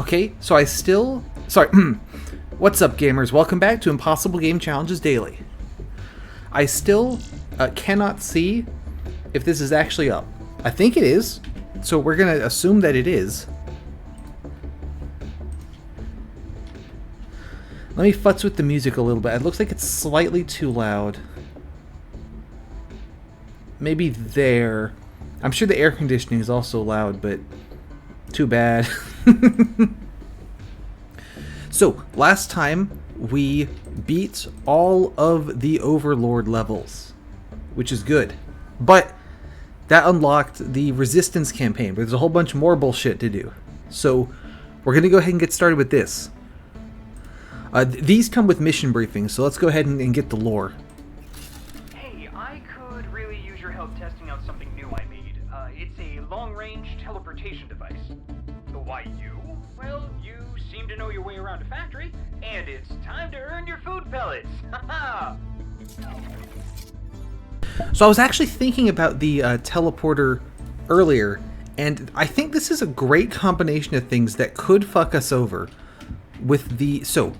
Okay, so I still... Sorry. What's up, gamers? Welcome back to Impossible Game Challenges Daily. I still cannot see if this is actually up. I think it is, so we're going to assume that it is. Let me futz with the music a little bit. It looks like it's slightly too loud. Maybe there. I'm sure the air conditioning is also loud, but too bad. So, last time we beat all of the Overlord levels, which is good. But that unlocked the Resistance campaign, but there's a whole bunch more bullshit to do. So, we're going to go ahead and get started with this. These come with mission briefings, so let's go ahead and get the lore. Hey, I could really use your help testing out something new I made. It's a long-range teleportation device. Why you? Well, you seem to know your way around a factory, and it's time to earn your food pellets. Haha! So I was actually thinking about the teleporter earlier, and I think this is a great combination of things that could fuck us over with the... So,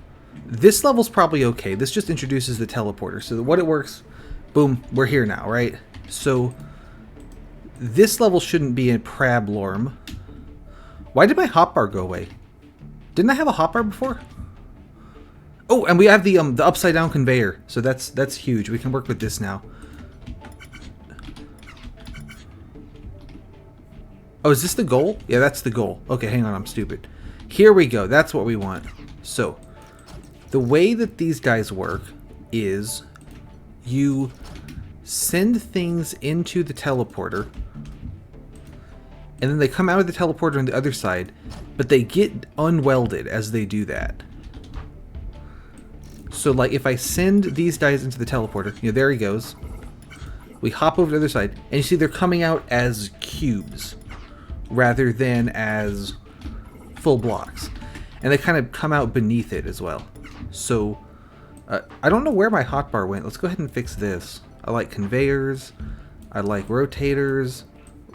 this level's probably okay. This just introduces the teleporter. So what it works, boom, we're here now, right? So, this level shouldn't be a Prablorm. Why did my hotbar go away? Didn't I have a hotbar before? Oh, and we have the upside down conveyor. So that's huge. We can work with this now. Oh, is this the goal? Yeah, that's the goal. Okay, hang on, I'm stupid. Here we go. That's what we want. So, the way that these guys work is you send things into the teleporter, and then they come out of the teleporter on the other side, but they get unwelded as they do that. So, like, if I send these guys into the teleporter, you know, there he goes. We hop over to the other side, and you see they're coming out as cubes rather than as full blocks. And they kind of come out beneath it as well. So, I don't know where my hotbar went. Let's go ahead and fix this. I like conveyors. I like rotators.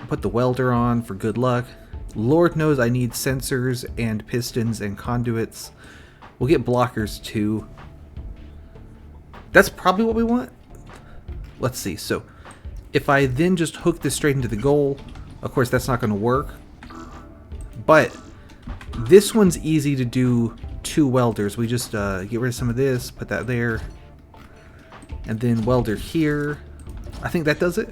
Put the welder on for good luck. Lord knows I need sensors and pistons and conduits. We'll get blockers too. That's probably what we want. Let's see. So, if I then just hook this straight into the goal, of course that's not going to work. But this one's easy to do. Two welders. We just get rid of some of this, put that there, and then welder here. I think that does it.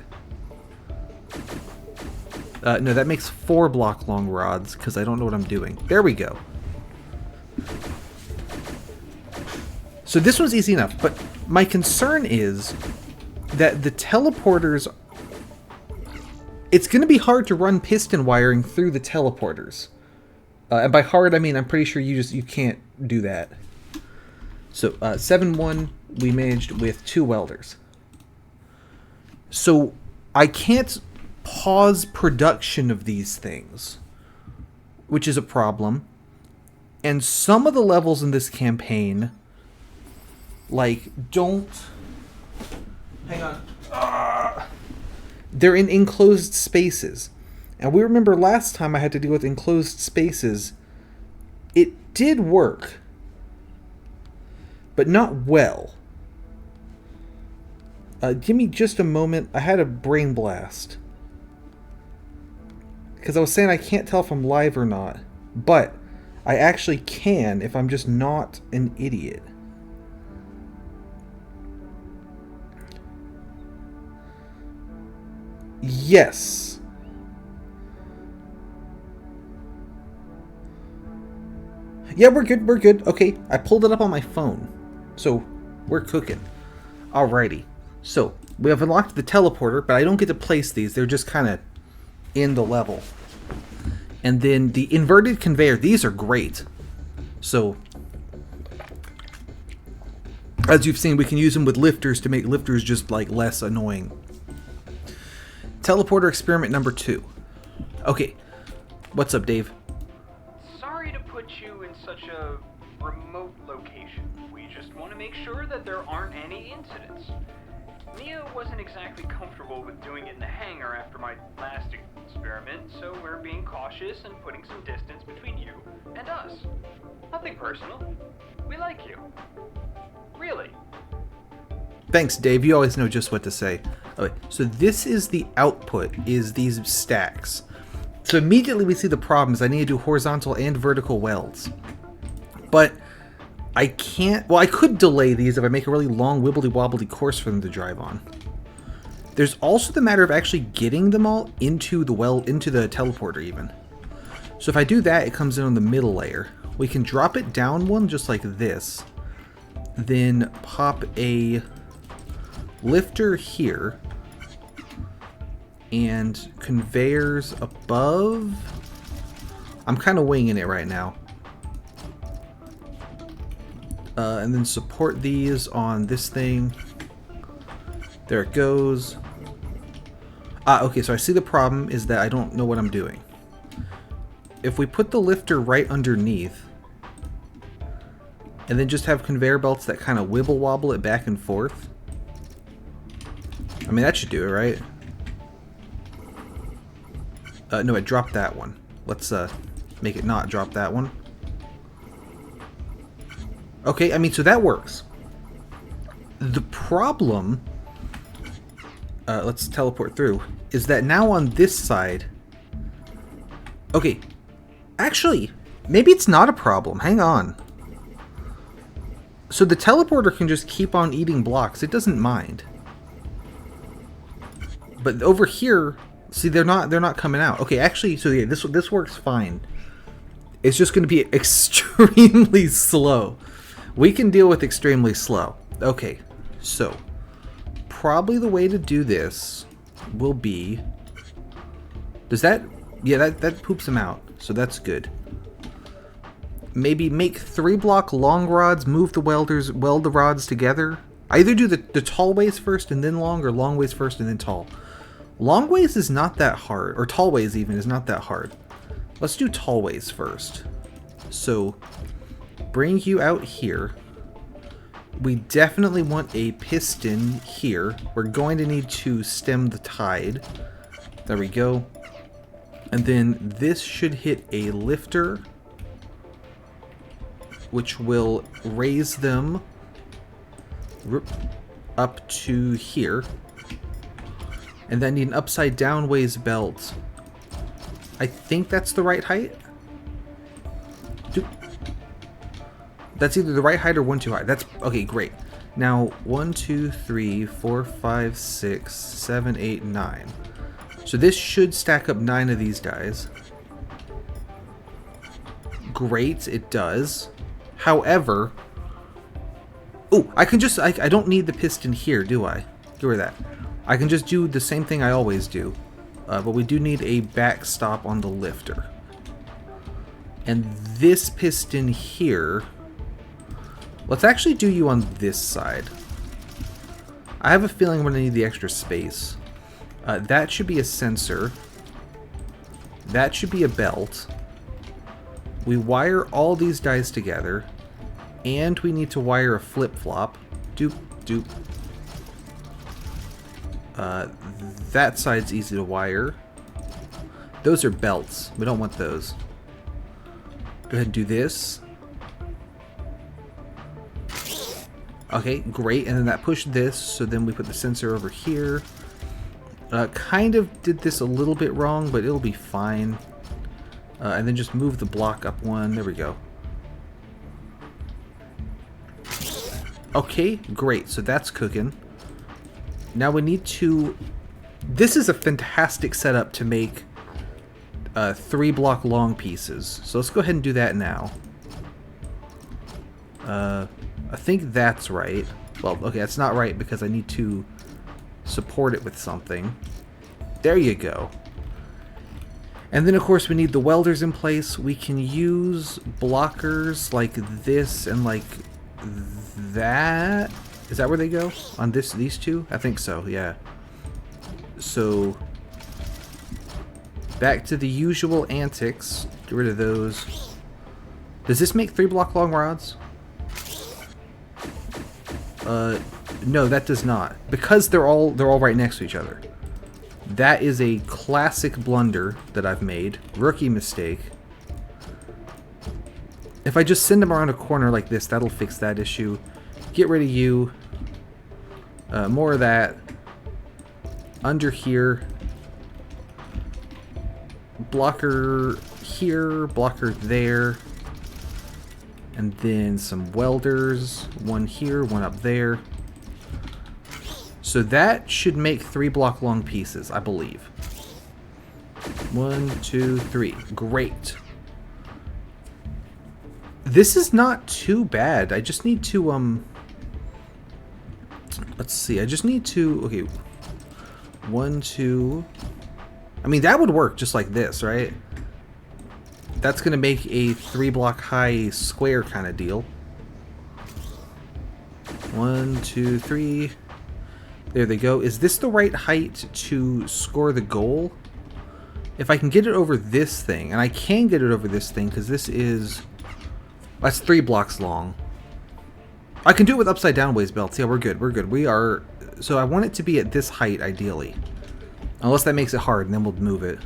No, that makes 4 block long rods because I don't know what I'm doing. There we go. So this one's easy enough, but my concern is that the teleporters, it's going to be hard to run piston wiring through the teleporters. And by hard, I mean I'm pretty sure you can't do that. So 7-1, we managed with 2 welders. So I can't pause production of these things, which is a problem. And some of the levels in this campaign, like, don't... Hang on. They're in enclosed spaces. And we remember last time I had to deal with enclosed spaces. It did work, but not well. Give me just a moment. I had a brain blast. Because I was saying I can't tell if I'm live or not. But I actually can if I'm just not an idiot. Yes. Yeah, we're good, we're good. Okay, I pulled it up on my phone. So, we're cooking. Alrighty. So, we have unlocked the teleporter, but I don't get to place these. They're just kind of in the level. And then the inverted conveyor, these are great. So, as you've seen, we can use them with lifters to make lifters just, like, less annoying. Teleporter experiment number 2. Okay, what's up, Dave? Sorry to put you in such a remote location. We just want to make sure that there aren't any incidents. Mia wasn't exactly comfortable with doing it in the hangar after my last experiment, so we're being cautious and putting some distance between you and us. Nothing personal. We like you. Really. Thanks, Dave. You always know just what to say. Okay, so this is the output, is these stacks. So immediately we see the problem is I need to do horizontal and vertical welds. But I can't... Well, I could delay these if I make a really long wibbly-wobbly course for them to drive on. There's also the matter of actually getting them all into the teleporter even. So if I do that, it comes in on the middle layer. We can drop it down one just like this. Then pop a lifter here. And conveyors above. I'm kind of winging it right now. And then support these on this thing. There it goes. Okay, so I see the problem is that I don't know what I'm doing. If we put the lifter right underneath, and then just have conveyor belts that kind of wibble wobble it back and forth. I mean, that should do it, right? No, it dropped that one. Let's make it not drop that one. Okay, I mean, so that works. The problem, let's teleport through, is that now on this side... Okay, actually, maybe it's not a problem. Hang on. So the teleporter can just keep on eating blocks. It doesn't mind. But over here, see, they're not coming out. Okay, actually, so yeah, this works fine. It's just going to be extremely slow. We can deal with extremely slow. Okay, so probably the way to do this will be... Does that... Yeah, that poops them out, so that's good. Maybe make 3-block long rods, move the welders, weld the rods together. I either do the tall ways first and then long, or long ways first and then tall. Long ways is not that hard, or tall ways even is not that hard. Let's do tall ways first. So, bring you out here. We definitely want a piston here. We're going to need to stem the tide. There we go. And then this should hit a lifter, which will raise them up to here. And then need an upside down ways belt. I think that's the right height. That's either the right height or one too high. That's okay, great. Now 1, 2, 3, 4, 5, 6, 7, 8, 9. So this should stack up 9 of these guys. Great, it does. However, oh, I can just I don't need the piston here, do I? Get rid of that. I can just do the same thing I always do. But we do need a backstop on the lifter. And this piston here, let's actually do you on this side. I have a feeling I'm going to need the extra space. That should be a sensor. That should be a belt. We wire all these guys together. And we need to wire a flip-flop. Doop, doop. That side's easy to wire. Those are belts. We don't want those. Go ahead and do this. Okay, great. And then that pushed this, so then we put the sensor over here. Kind of did this a little bit wrong, but it'll be fine. And then just move the block up one. There we go. Okay, great. So that's cooking. Now we need to... This is a fantastic setup to make 3-block long pieces. So let's go ahead and do that now. I think that's right. Well, okay, that's not right because I need to support it with something. There you go. And then, of course, we need the welders in place. We can use blockers like this and like that. Is that where they go? On these two? I think so, yeah. So, back to the usual antics. Get rid of those. Does this make 3-block long rods? No, that does not. Because they're all right next to each other. That is a classic blunder that I've made. Rookie mistake. If I just send them around a corner like this, that'll fix that issue. Get rid of you. More of that. Under here. Blocker here. Blocker there. And then some welders. One here, one up there. So that should make 3 block long pieces, I believe. 1, 2, 3. Great. This is not too bad. I just need to, let's see. I just need to, okay. 1, 2. I mean, that would work just like this, right? That's going to make a 3 block high square kind of deal. 1, 2, 3. There they go. Is this the right height to score the goal? If I can get it over this thing, and I can get it over this thing because this is... That's 3 blocks long. I can do it with upside down waist belts. Yeah, we're good. We're good. We are... So I want it to be at this height, ideally. Unless that makes it hard, and then we'll move it.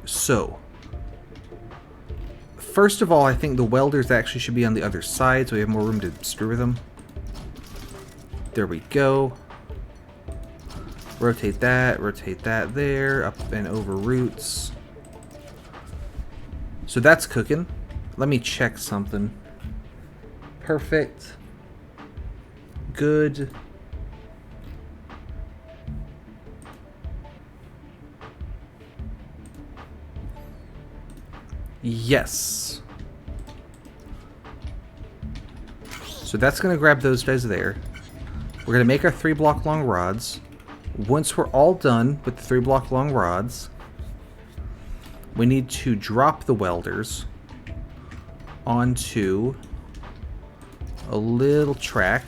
So... First of all, I think the welders actually should be on the other side, so we have more room to screw with them. There we go. Rotate that there, up and over roots. So that's cooking. Let me check something. Perfect. Good. Yes. So that's going to grab those guys there. We're going to make our 3 block long rods. Once we're all done with the 3 block long rods, we need to drop the welders onto a little track.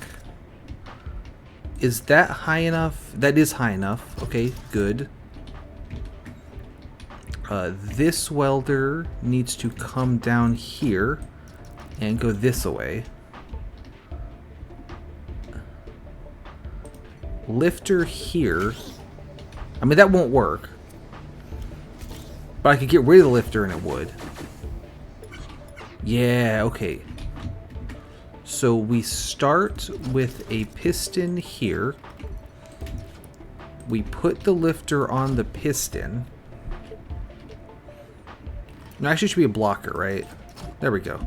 Is that high enough? That is high enough. Okay, good. This welder needs to come down here and go this way. Lifter here. I mean, that won't work. But I could get rid of the lifter and it would. Yeah, okay. So we start with a piston here. We put the lifter on the piston. No, actually it should be a blocker, right? There we go.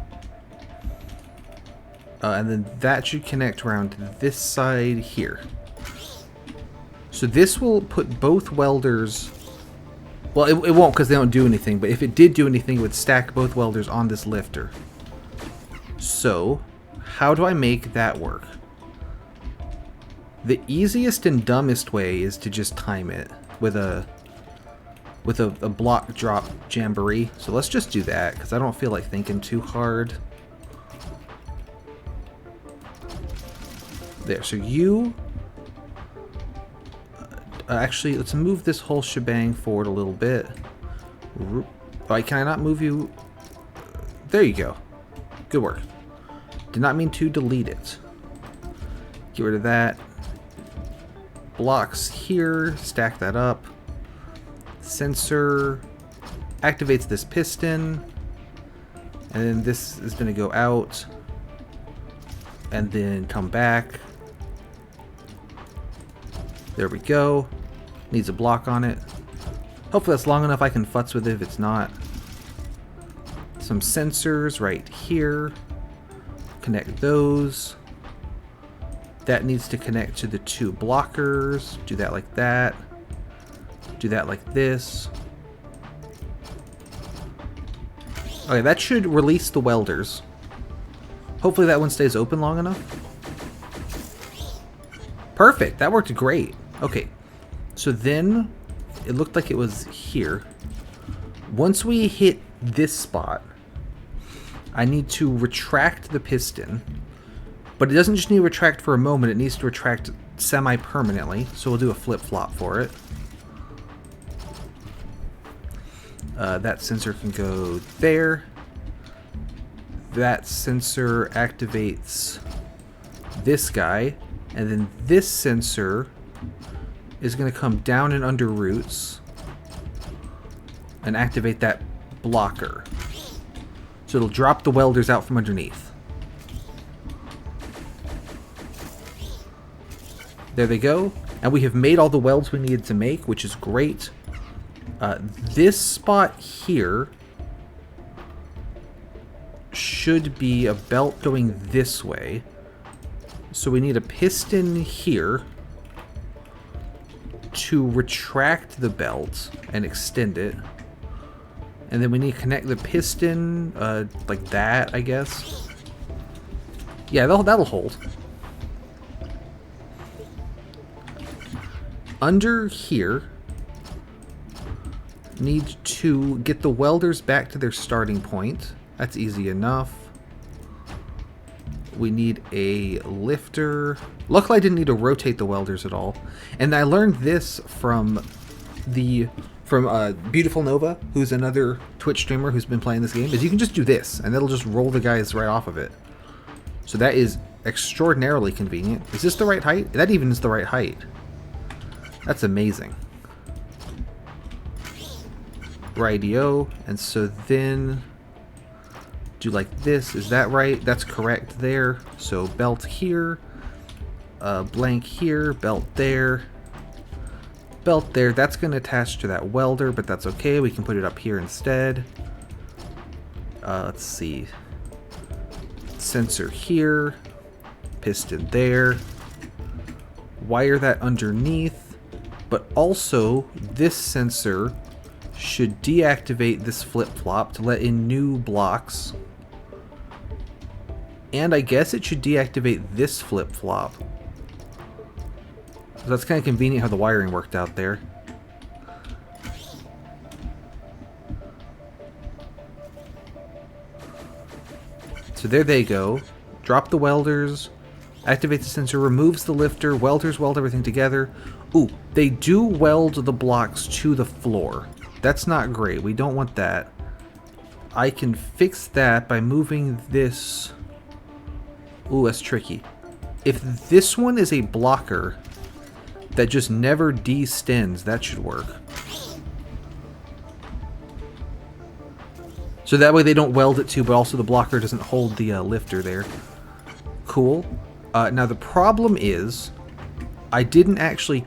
And then that should connect around this side here. So this will put both welders... Well, it won't because they don't do anything, but if it did do anything, it would stack both welders on this lifter. So, how do I make that work? The easiest and dumbest way is to just time it with a block drop jamboree. So let's just do that because I don't feel like thinking too hard. There, so you... actually, let's move this whole shebang forward a little bit. Why can I not move you? There you go. Good work. Did not mean to delete it. Get rid of that. Blocks here. Stack that up. Sensor activates this piston. And then this is going to go out. And then come back. There we go. Needs a block on it. Hopefully that's long enough I can futz with it if it's not. Some sensors right here. Connect those. That needs to connect to the 2 blockers. Do that like that. Do that like this. Okay, that should release the welders. Hopefully that one stays open long enough. Perfect, that worked great. Okay, so then it looked like it was here. Once we hit this spot, I need to retract the piston. But it doesn't just need to retract for a moment, it needs to retract semi-permanently. So we'll do a flip-flop for it. That sensor can go there. That sensor activates this guy, and then this sensor is going to come down and under roots and activate that blocker. So it'll drop the welders out from underneath. There they go. And we have made all the welds we needed to make, which is great. This spot here should be a belt going this way. So we need a piston here to retract the belt and extend it. And then we need to connect the piston like that, I guess. Yeah, that'll hold. Under here, need to get the welders back to their starting point. That's easy enough. We need a lifter. Luckily I didn't need to rotate the welders at all. And I learned this from Beautiful Nova, who's another Twitch streamer who's been playing this game, is you can just do this and it'll just roll the guys right off of it. So that is extraordinarily convenient. Is this the right height? That even is the right height. That's amazing. Rightio. And so then do like this. Is that right? That's correct there. So belt here, blank here, belt there, belt there. That's going to attach to that welder, but that's okay. We can put it up here instead. Let's see. Sensor here, piston there. Wire that underneath. But also, this sensor should deactivate this flip-flop to let in new blocks. And I guess it should deactivate this flip-flop. So that's kind of convenient how the wiring worked out there. So there they go. Drop the welders. Activate the sensor, removes the lifter, welders weld everything together. Ooh, they do weld the blocks to the floor. That's not great. We don't want that. I can fix that by moving this. Ooh, that's tricky. If this one is a blocker that just never destends, that should work. So that way they don't weld it to, but also the blocker doesn't hold the lifter there. Cool. Now the problem is, I didn't actually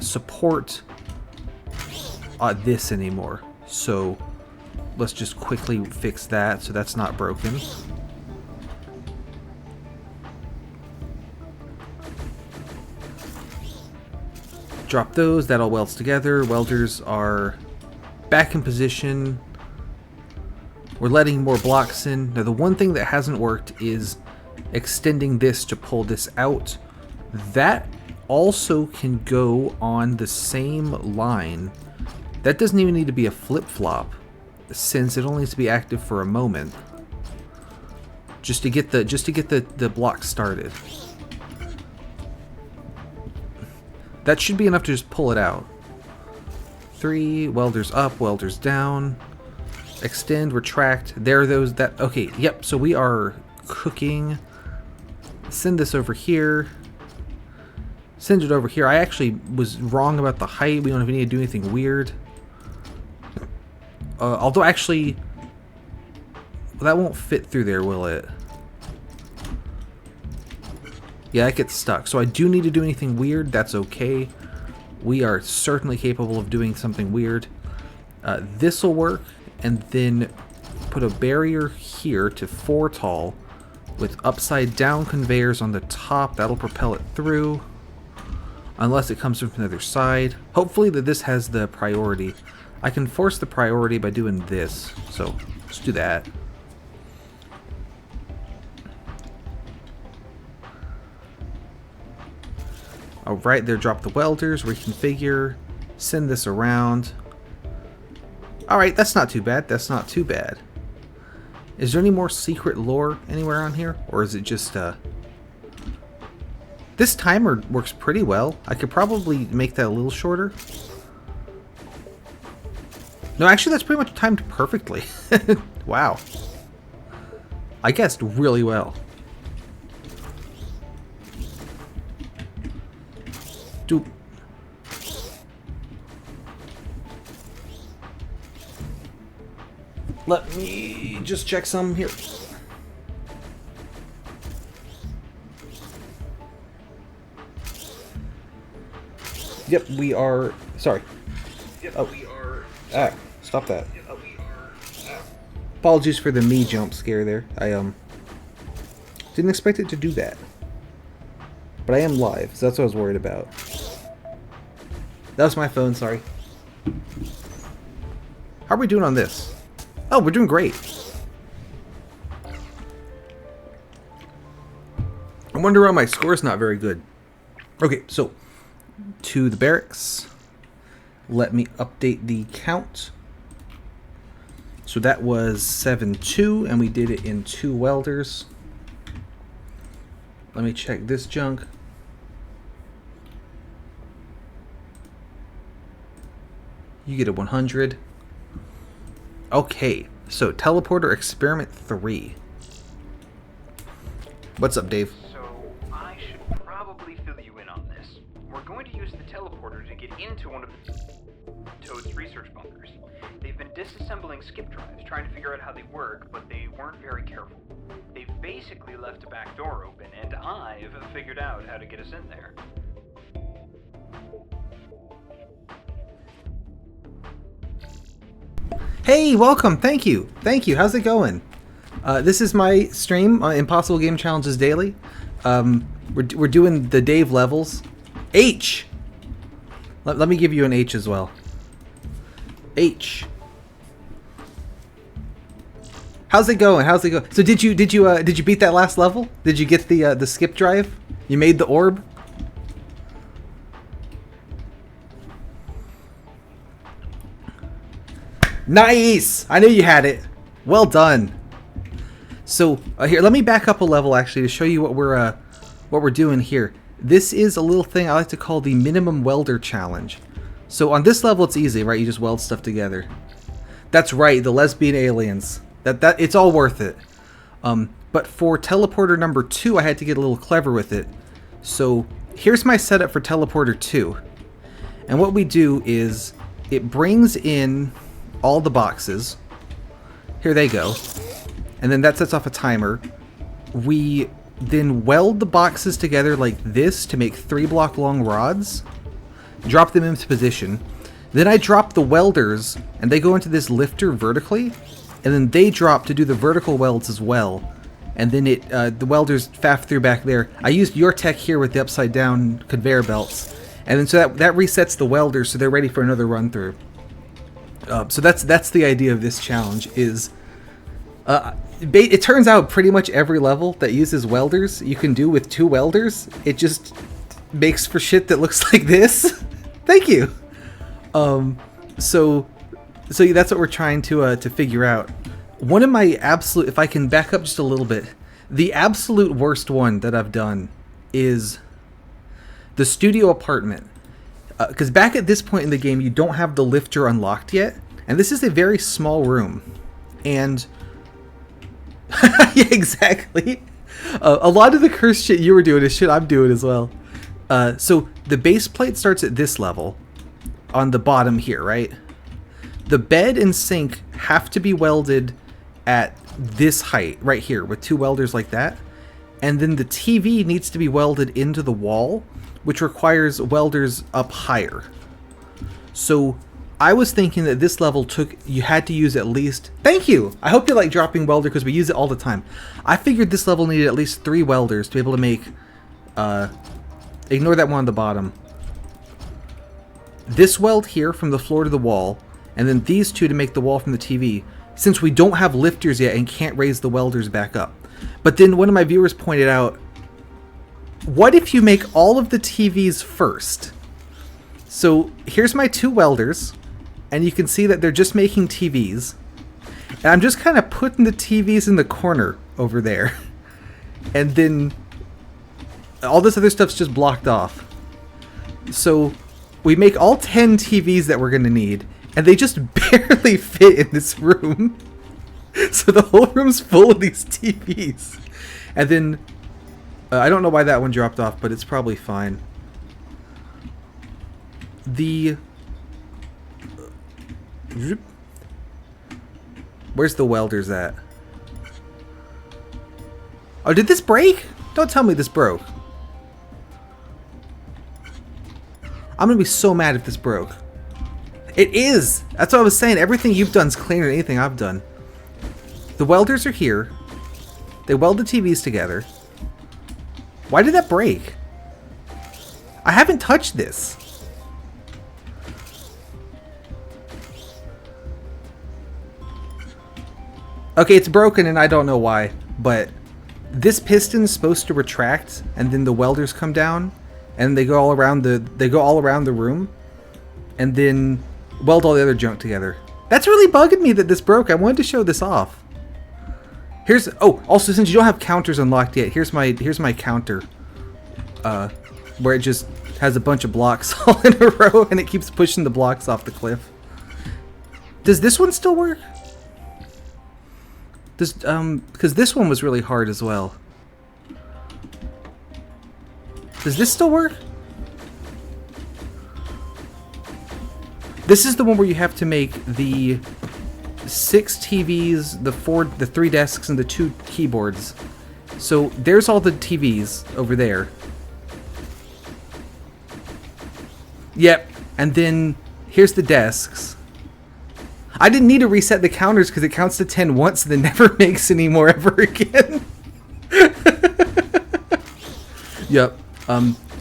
support this anymore. So let's just quickly fix that so that's not broken. Drop those, that all welds together. Welders are back in position. We're letting more blocks in. Now the one thing that hasn't worked is extending this to pull this out. That also can go on the same line. That doesn't even need to be a flip-flop, since it only needs to be active for a moment. Just to get the block started. That should be enough to just pull it out. 3 welders up, welders down. Extend, retract. There are those that... Okay, yep, so we are cooking. Send this over here. Send it over here. I actually was wrong about the height. We don't even need to do anything weird. Although, actually... that won't fit through there, will it? Yeah, it gets stuck. So I do need to do anything weird. That's okay. We are certainly capable of doing something weird. This will work. And then put a barrier here to 4 tall with upside down conveyors on the top. That'll propel it through. Unless it comes from another side. Hopefully that this has the priority. I can force the priority by doing this. So let's do that. Alright, there, drop the welders, reconfigure, send this around. Alright, that's not too bad, that's not too bad. Is there any more secret lore anywhere on here? Or is it just, This timer works pretty well. I could probably make that a little shorter. No, actually that's pretty much timed perfectly. Wow. I guessed really well. Do... Let me just check some here. Yep, we are... Sorry. Yep, oh. we are... Ah, stop that. Yep, we are... Apologies for the me jump scare there. I, didn't expect it to do that. But I am live, so that's what I was worried about. That was my phone, sorry. How are we doing on this? Oh, we're doing great. I wonder why my score's not very good. Okay, so to the barracks. Let me update the count. So that was 7-2, and we did it in 2 welders. Let me check this junk. You get a 100. Okay, so teleporter experiment 3. What's up, Dave? So, I should probably fill you in on this. We're going to use the teleporter to get into one of Toad's research bunkers. They've been disassembling skip drives, trying to figure out how they work, but they weren't very careful. They've basically left a back door open, and I've figured out how to get us in there. Hey, welcome. Thank you. Thank you. How's it going? This is my stream, Impossible Game Challenges Daily. We're doing the Dave levels. H! Let me give you an H as well. H. How's it going? How's it going? So did you beat that last level? Did you get the skip drive? You made the orb? Nice! I knew you had it. Well done. So here, let me back up a level actually to show you what we're doing here. This is a little thing I like to call the minimum welder challenge. So on this level, it's easy, right? You just weld stuff together. That's right, the lesbian aliens. That it's all worth it. But for teleporter number 2, I had to get a little clever with it. So here's my setup for teleporter 2. And what we do is it brings in all the boxes. Here they go. And then that sets off a timer. We then weld the boxes together like this to make 3-block long rods. Drop them into position. Then I drop the welders, and they go into this lifter vertically. And then they drop to do the vertical welds as well. And then the welders faff through back there. I used your tech here with the upside down conveyor belts. And then so that resets the welders so they're ready for another run through. So that's the idea of this challenge is... it turns out pretty much every level that uses welders you can do with 2 welders. It just makes for shit that looks like this. Thank you. So that's what we're trying to figure out. One of my absolute, if I can back up just a little bit, the absolute worst one that I've done is the studio apartment. Because back at this point in the game, you don't have the lifter unlocked yet, and this is a very small room, and yeah, exactly. A lot of the cursed shit you were doing is shit I'm doing as well. So the base plate starts at this level, on the bottom here, right? The bed and sink have to be welded at this height, right here, with 2 welders like that. And then the TV needs to be welded into the wall, which requires welders up higher. So I was thinking that this level you had to use at least... Thank you! I hope you like dropping welder because we use it all the time. I figured this level needed at least 3 welders to be able to make... ignore that one on the bottom. This weld here from the floor to the wall, and then these 2 to make the wall from the TV, since we don't have lifters yet and can't raise the welders back up. But then one of my viewers pointed out, what if you make all of the TVs first? So here's my 2 welders, and you can see that they're just making TVs. And I'm just kind of putting the TVs in the corner over there. And then all this other stuff's just blocked off. So we make all 10 TVs that we're going to need, and they just barely fit in this room. So the whole room's full of these TVs. And then I don't know why that one dropped off, but it's probably fine. the... Where's the welders at? Oh, did this break? Don't tell me this broke. I'm gonna be so mad if this broke. It is! That's what I was saying. Everything you've done is cleaner than anything I've done. The welders are here. They weld the TVs together. Why did that break? I haven't touched this. Okay, it's broken and I don't know why, but this piston is supposed to retract and then the welders come down and they go all around the room and then weld all the other junk together. That's really bugging me that this broke. I wanted to show this off. Here's also since you don't have counters unlocked yet, here's my counter. Where it just has a bunch of blocks all in a row and it keeps pushing the blocks off the cliff. Does this one still work? Because this one was really hard as well. Does this still work? This is the one where you have to make the 6 TVs, the 3 desks, and the 2 keyboards. So there's all the TVs over there. Yep, and then here's the desks. I didn't need to reset the counters because it counts to 10 once and then never makes any more ever again. Yep.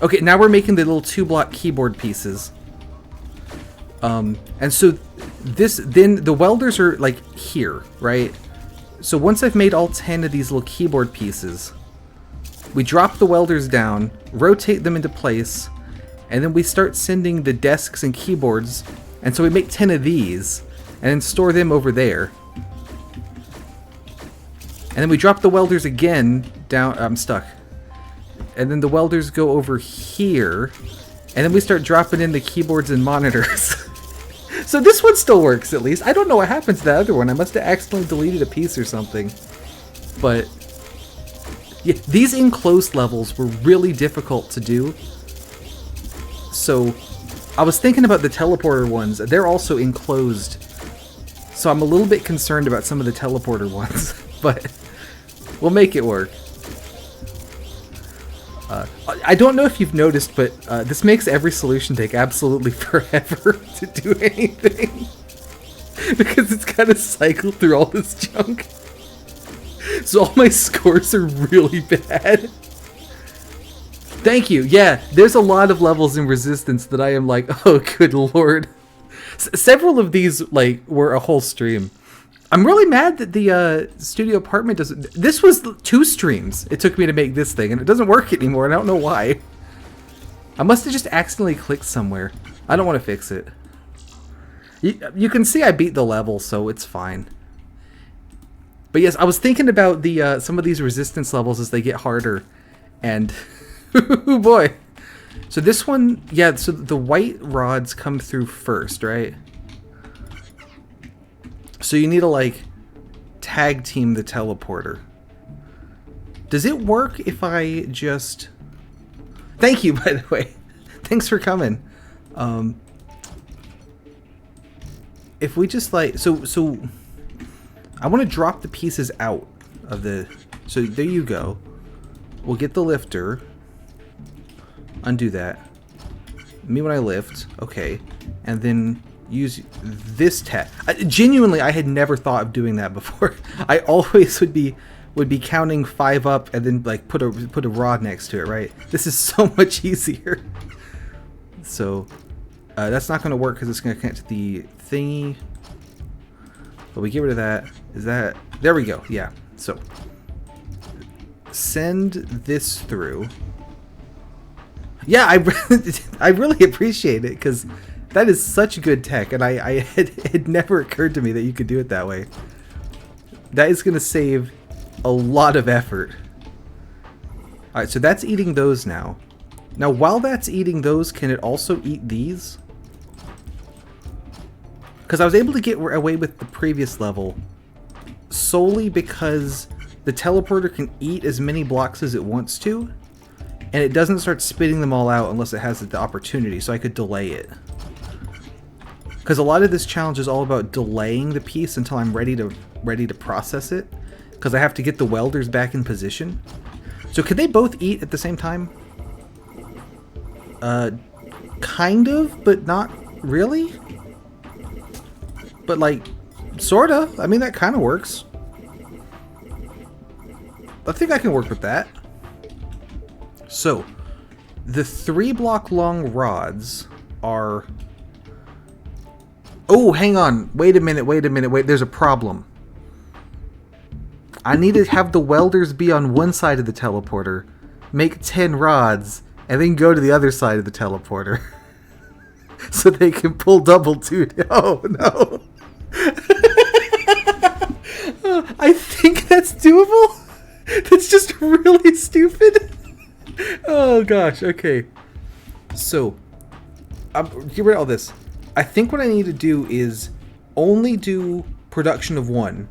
Okay, now we're making the little 2-block keyboard pieces. And so then the welders are like here, right? So once I've made all 10 of these little keyboard pieces, we drop the welders down, rotate them into place, and then we start sending the desks and keyboards. And so we make 10 of these and then store them over there. And then we drop the welders again down. I'm stuck. And then the welders go over here. And then we start dropping in the keyboards and monitors. So this one still works at least. I don't know what happened to that other one. I must have accidentally deleted a piece or something. But yeah, these enclosed levels were really difficult to do. So I was thinking about the teleporter ones. They're also enclosed. So I'm a little bit concerned about some of the teleporter ones, but we'll make it work. I don't know if you've noticed, but this makes every solution take absolutely forever to do anything. Because it's got to cycle through all this junk. So all my scores are really bad. Thank you. Yeah, there's a lot of levels in Resistance that I am like, oh, good lord. Several of these like were a whole stream. I'm really mad that the studio apartment doesn't. This was 2 streams it took me to make this thing, and it doesn't work anymore. And I don't know why. I must have just accidentally clicked somewhere. I don't want to fix it. You can see I beat the level, so it's fine. But yes, I was thinking about the some of these Resistance levels as they get harder, and oh boy. So this one, yeah, so the white rods come through first, right? So you need to, like, tag team the teleporter. Does it work if I just... Thank you, by the way. Thanks for coming. If we just, like... So I want to drop the pieces out of the... So there you go. We'll get the lifter. Undo that. Me when I lift. Okay. And then use this tag. Genuinely, I had never thought of doing that before. I always would be counting 5 up and then like put a rod next to it, right? This is so much easier. So that's not going to work because it's going to connect to the thingy. But we get rid of that. Is that... There we go. Yeah. So send this through. Yeah, I really appreciate it because that is such good tech, and it never occurred to me that you could do it that way. That is going to save a lot of effort. Alright, so that's eating those now. Now, while that's eating those, can it also eat these? Because I was able to get away with the previous level solely because the teleporter can eat as many blocks as it wants to, and it doesn't start spitting them all out unless it has the opportunity, so I could delay it. Because a lot of this challenge is all about delaying the piece until I'm ready to process it, because I have to get the welders back in position. So could they both eat at the same time? Kind of, but not really. But like, sorta. I mean, that kind of works. I think I can work with that. So, the 3-block long rods are... Oh, hang on. Wait a minute, wait. There's a problem. I need to have the welders be on one side of the teleporter, make 10 rods, and then go to the other side of the teleporter. So they can pull double duty. Oh, no. I think that's doable. That's just really stupid. Oh, gosh. Okay. So, get rid of all this. I think what I need to do is only do production of one.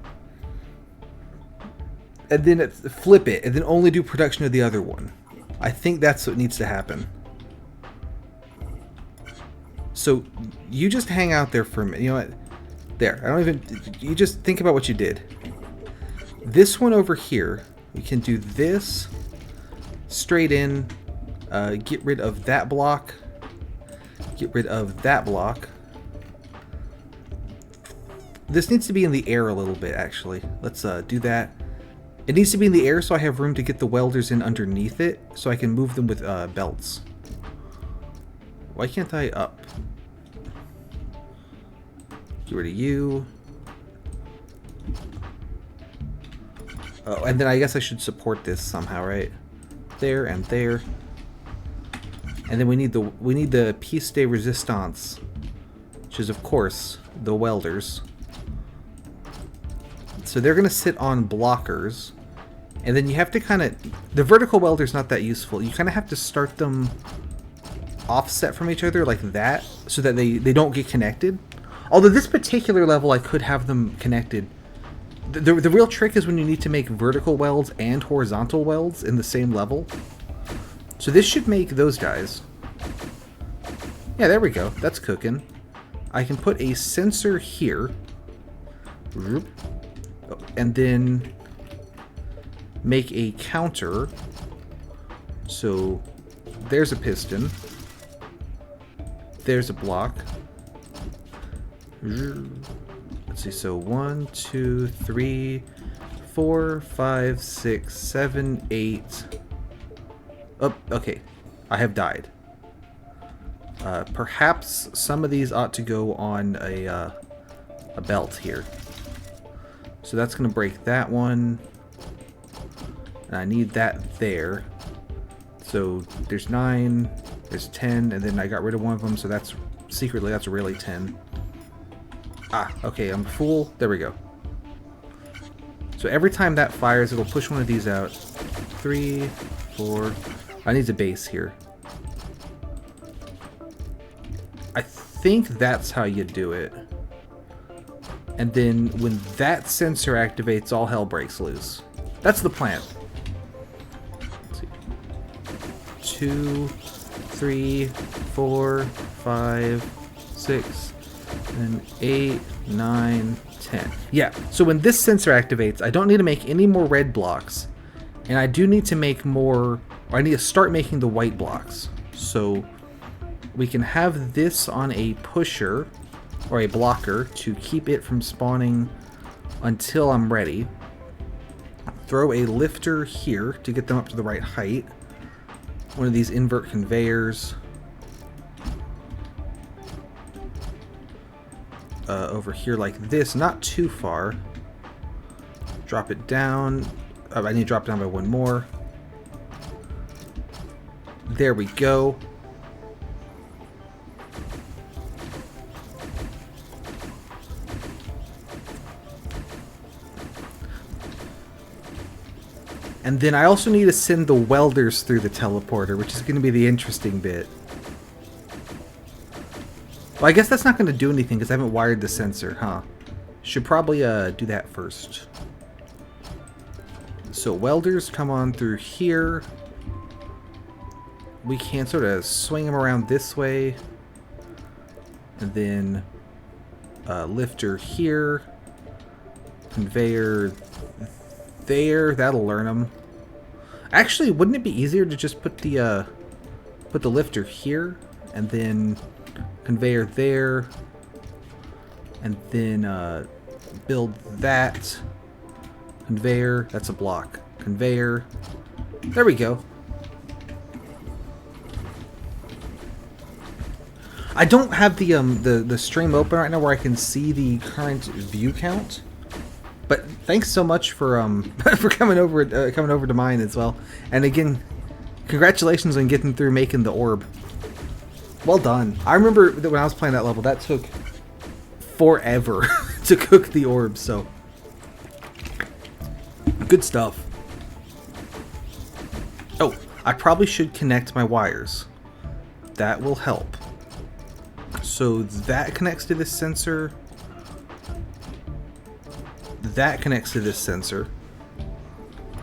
And then flip it. And then only do production of the other one. I think that's what needs to happen. So, you just hang out there for a minute. You know what? There. I don't even... You just think about what you did. This one over here, we can do this straight in. Get rid of that block. Get rid of that block. This needs to be in the air a little bit, actually. Let's do that. It needs to be in the air so I have room to get the welders in underneath it, so I can move them with belts. Why can't I up? Get rid of you. Oh, and then I guess I should support this somehow, right? There and there. And then we need the piece de resistance, which is of course the welders. So they're gonna sit on blockers, and then you have to kind of... The vertical welder's not that useful. You kind of have to start them offset from each other like that, so that they don't get connected. Although this particular level I could have them connected. The real trick is when you need to make vertical welds and horizontal welds in the same level. So this should make those guys. Yeah, there we go. That's cooking. I can put a sensor here. And then make a counter. So there's a piston. There's a block. Let's see, so 1, 2, 3, 4, 5, 6, 7, 8. Oh, okay. I have died. Perhaps some of these ought to go on a belt here. So that's going to break that one. And I need that there. So there's 9, there's 10, and then I got rid of one of them, so that's secretly that's really 10. Ah, okay, I'm a fool. There we go. So every time that fires, it'll push one of these out. 3, 4. I need a base here. I think that's how you do it. And then when that sensor activates, all hell breaks loose. That's the plan. Let's see. 2, 3, 4, 5, 6, and 8, 9, 10. Yeah, so when this sensor activates, I don't need to make any more red blocks. And I do need to make more, or I need to start making the white blocks. So we can have this on a pusher, or a blocker, to keep it from spawning until I'm ready. Throw a lifter here to get them up to the right height. One of these invert conveyors. Over here like this, not too far. Drop it down. I need to drop it down by one more. There we go. And then I also need to send the welders through the teleporter, which is going to be the interesting bit. Well, I guess that's not going to do anything because I haven't wired the sensor, huh? Should probably do that first. So welders come on through here. we can sort of swing them around this way. And then lifter here. Conveyor there. That'll learn them. Actually, wouldn't it be easier to just put the lifter here, and then conveyor there, and then build that conveyor. That's a block. Conveyor. There we go. I don't have the stream open right now where I can see the current view count. But thanks so much for for coming over to mine as well. And again, congratulations on getting through making the orb. Well done. I remember that when I was playing that level, that took forever to cook the orb. So good stuff. Oh, I probably should connect my wires. That will help. So that connects to this sensor. That connects to this sensor.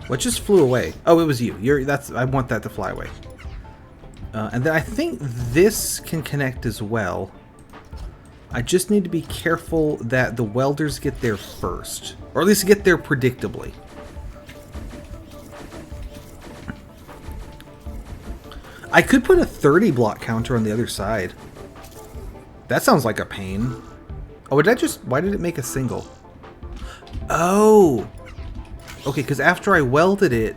What just flew away? Oh, it was you. I want that to fly away. And then I think this can connect as well. I just need to be careful that the welders get there first. Or at least get there predictably. I could put a 30 block counter on the other side. That sounds like a pain. Oh, why did it make a single? Oh! Okay, because after I welded it,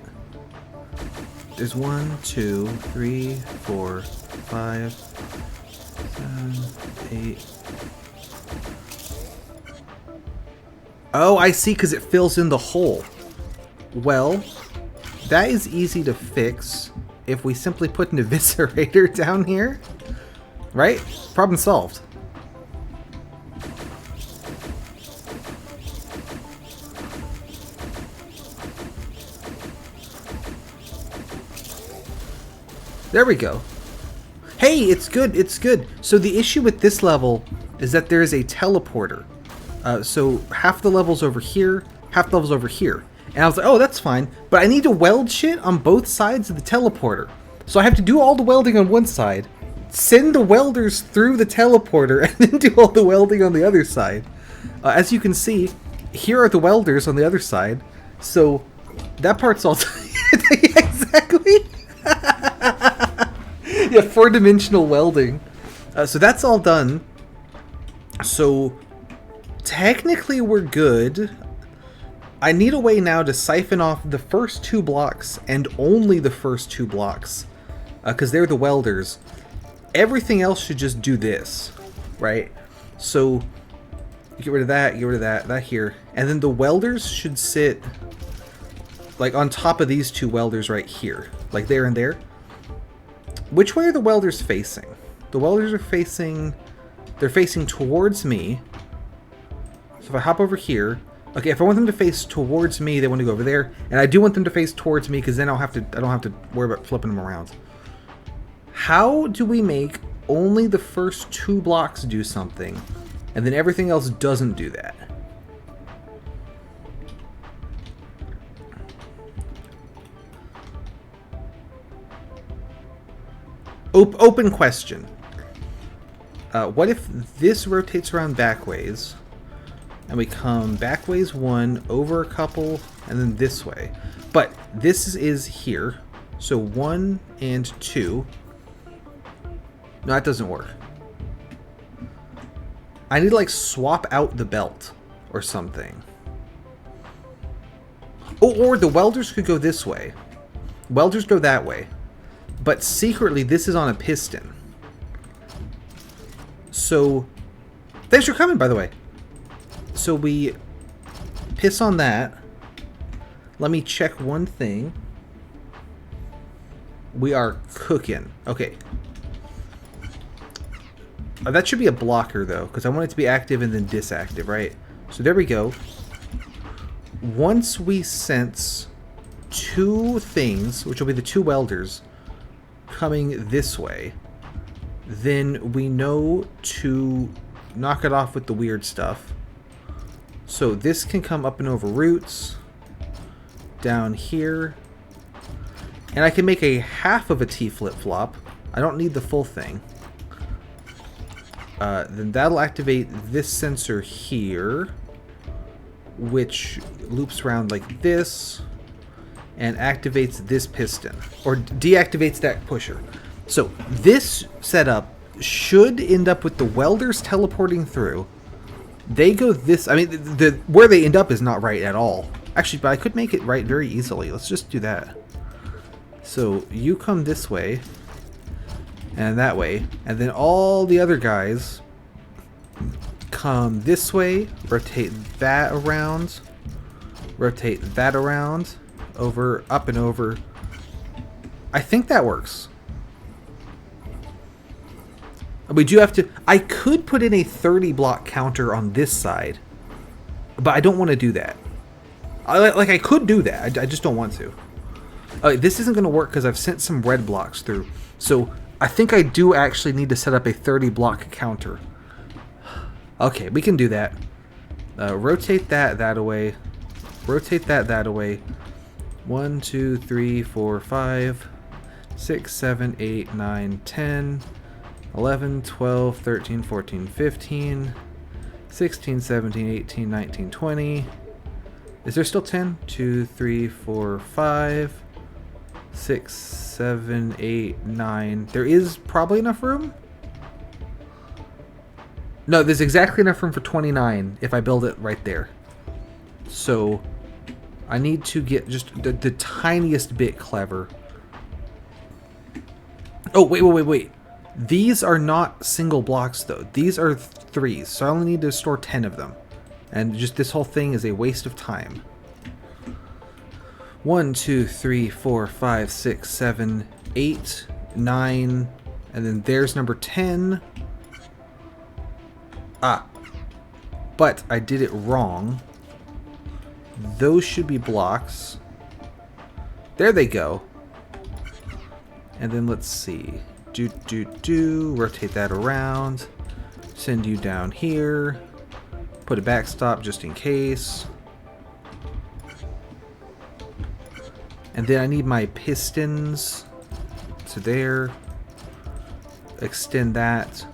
there's 1, 2, 3, 4, 5, 7, 8. Oh, I see, because it fills in the hole. Well, that is easy to fix if we simply put an eviscerator down here. Right? Problem solved. There we go. Hey, it's good, it's good. So the issue with this level is that there is a teleporter. So half the level's over here, half the level's over here. And I was like, oh, that's fine. But I need to weld shit on both sides of the teleporter. So I have to do all the welding on one side, send the welders through the teleporter, and then do all the welding on the other side. As you can see, here are the welders on the other side. So that part's all... Yeah, exactly. Yeah, 4-dimensional welding. So that's all done. So technically we're good. I need a way now to siphon off the first 2 blocks and only the first 2 blocks. Because they're the welders. Everything else should just do this, right? So get rid of that, that here. And then the welders should sit like on top of these 2 welders right here. Like there and there. Which way are the welders facing? The welders are facing... They're facing towards me. So if I hop over here... Okay, if I want them to face towards me, they want to go over there. And I do want them to face towards me, because then I don't have to worry about flipping them around. How do we make only the first 2 blocks do something, and then everything else doesn't do that? Open question. What if this rotates around backways, and we come backways 1, over a couple, and then this way? But this is here, so 1 and 2. No, that doesn't work. I need to like swap out the belt or something. Oh, or the welders could go this way. Welders go that way. But secretly, this is on a piston. So, thanks for coming, by the way. So we piss on that. Let me check one thing. We are cooking. Okay. That should be a blocker, though, because I want it to be active and then disactive, right? So there we go. Once we sense 2 things, which will be the 2 welders, coming this way, then we know to knock it off with the weird stuff. So this can come up and over roots, down here. And I can make a half of a T flip-flop. I don't need the full thing. Then that'll activate this sensor here, which loops around like this and activates this piston, or deactivates that pusher. So this setup should end up with the welders teleporting through. They go this, I mean, where they end up is not right at all. Actually, but I could make it right very easily. Let's just do that. So you come this way and that way, and then all the other guys come this way, rotate that around, over, up and over. I think that works. We do have to, I could put in a 30 block counter on this side, but I don't want to do that. I could do that, I just don't want to. This isn't going to work because I've sent some red blocks through. So I think I do actually need to set up a 30 block counter. Okay, we can do that. Rotate that away. Rotate that away. 1, 2, 3, 4, 5, 6, 7, 8, 9, 10, 11, 12, 13, 14, 15, 16, 17, 18, 19, 20. Is there still 10? 2, 3, 4, 5, 6, 7, 8, 9. There is probably enough room? No, there's exactly enough room for 29 if I build it right there. So I need to get just the tiniest bit clever. Oh, wait. These are not single blocks, though. These are threes, so I only need to store 10 of them. And just this whole thing is a waste of time. 1, 2, 3, 4, 5, 6, 7, 8, 9, and then there's number 10. Ah, but I did it wrong. Those should be blocks. There they go. And then let's see. Rotate that around. Send you down here. Put a backstop just in case. And then I need my pistons. So there. Extend that.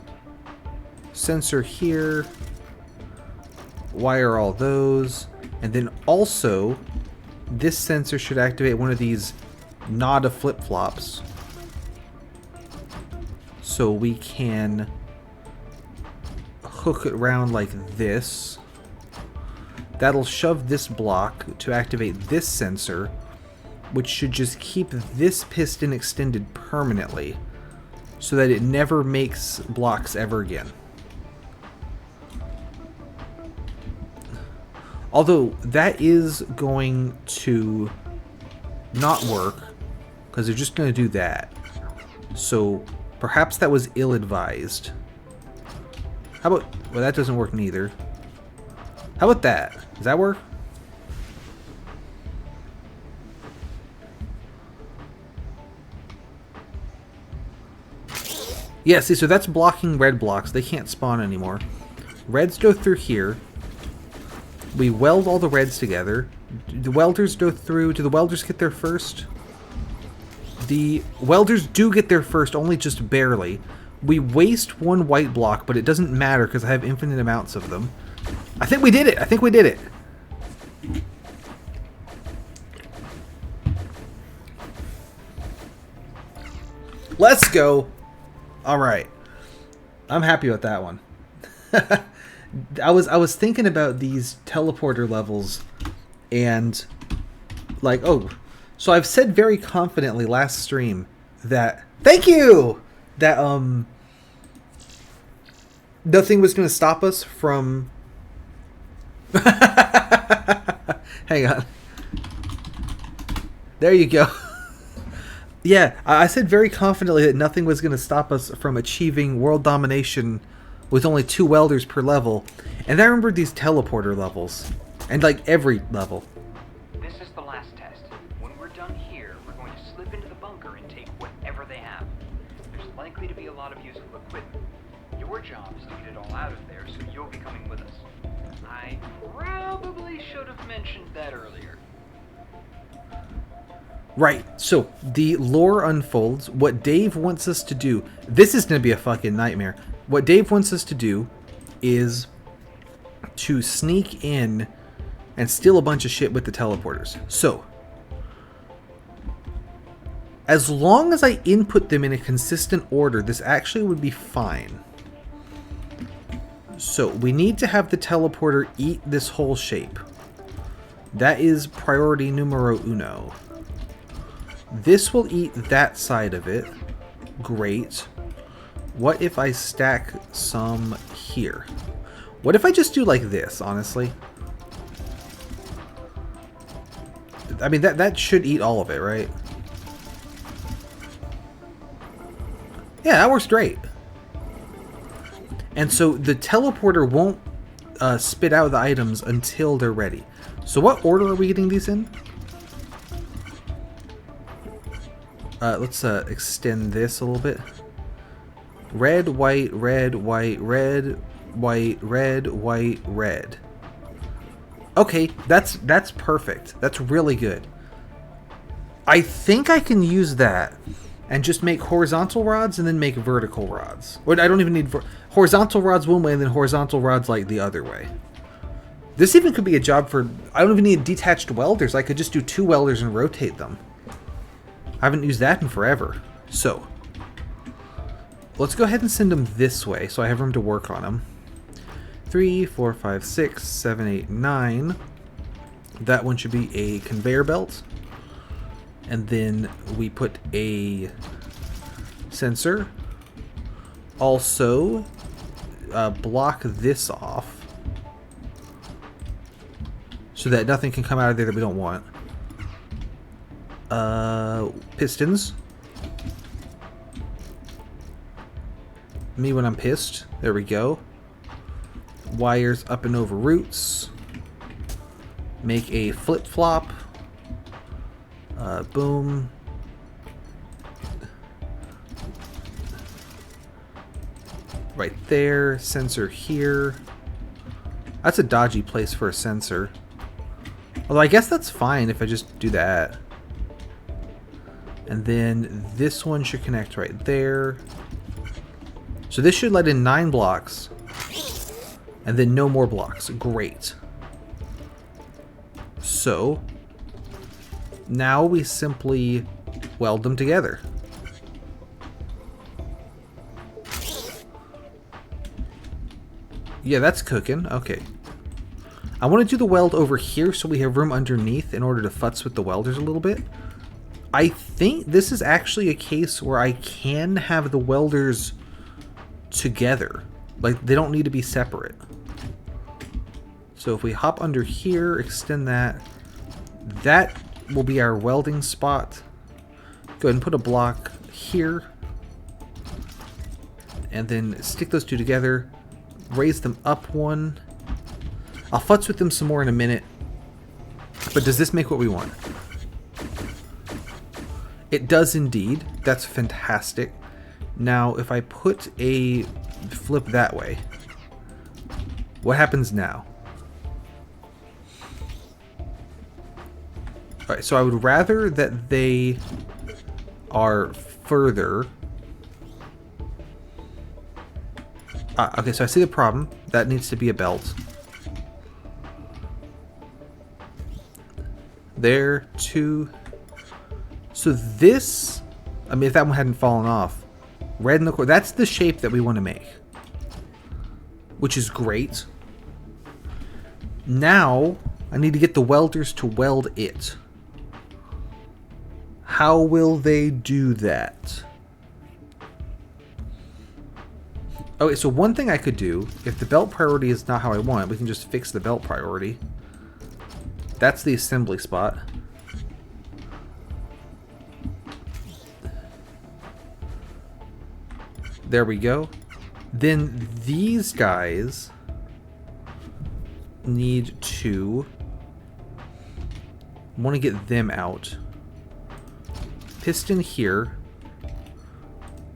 Sensor here. Wire all those. And then also, this sensor should activate one of these NADA flip-flops. So we can hook it around like this. That'll shove this block to activate this sensor, which should just keep this piston extended permanently so that it never makes blocks ever again. Although that is going to not work because they're just going to do that. So perhaps that was ill-advised. How about... well, that doesn't work neither. How about that? Does that work? Yeah, see, so that's blocking red blocks. They can't spawn anymore. Reds go through here. We weld all the reds together. The welders go through... do the welders get there first? The welders do get there first, only just barely. We waste one white block, but it doesn't matter because I have infinite amounts of them. I think we did it! I think we did it! Let's go! Alright. I'm happy with that one. I was thinking about these teleporter levels and like, oh, so I've said very confidently last stream that thank you that nothing was going to stop us from hang on, there you go. Yeah, I said very confidently that nothing was going to stop us from achieving world domination with only 2 welders per level. And I remembered these teleporter levels. And like every level. This is the last test. When we're done here, we're going to slip into the bunker and take whatever they have. There's likely to be a lot of useful equipment. Your job is to get it all out of there, so you'll be coming with us. I probably should have mentioned that earlier. Right, so the lore unfolds. What Dave wants us to do... This is going to be a fucking nightmare. What Dave wants us to do is to sneak in and steal a bunch of shit with the teleporters. So, as long as I input them in a consistent order, this actually would be fine. So, we need to have the teleporter eat this whole shape. That is priority numero uno. This will eat that side of it. Great. What if I stack some here? What if I just do like this, honestly? I mean, that should eat all of it, right? Yeah, that works great. And so the teleporter won't spit out the items until they're ready. So what order are we getting these in? Let's extend this a little bit. Red, white, red, white, red, white, red, white, red. Okay, that's perfect. That's really good. I think I can use that and just make horizontal rods and then make vertical rods. Or I don't even need... Horizontal rods one way and then horizontal rods like the other way. This even could be a job for... I don't even need detached welders. I could just do 2 welders and rotate them. I haven't used that in forever. So, let's go ahead and send them this way so I have room to work on them. 3, 4, 5, 6, 7, 8, 9. That one should be a conveyor belt. And then we put a sensor. Also, block this off so that nothing can come out of there that we don't want. Pistons. Me when I'm pissed. There we go. Wires up and over roots. Make a flip-flop. Boom. Right there. Sensor here. That's a dodgy place for a sensor. Although I guess that's fine if I just do that. And then this one should connect right there. So this should let in 9 blocks. And then no more blocks. Great. So now we simply weld them together. Yeah, that's cooking. Okay. I want to do the weld over here so we have room underneath in order to futz with the welders a little bit. I think this is actually a case where I can have the welders together. Like, they don't need to be separate. So if we hop under here, extend that, that will be our welding spot. Go ahead and put a block here. And then stick those two together. Raise them up one. I'll futz with them some more in a minute. But does this make what we want? It does indeed. That's fantastic. Now, if I put a flip that way, what happens now? Alright, so I would rather that they are further. Okay, so I see the problem. That needs to be a belt. There, 2. So this, I mean, if that one hadn't fallen off, red in the core, that's the shape that we want to make, which is great. Now, I need to get the welders to weld it. How will they do that? Okay, so one thing I could do, if the belt priority is not how I want it, we can just fix the belt priority. That's the assembly spot. There we go. Then these guys need to... want to get them out. Piston here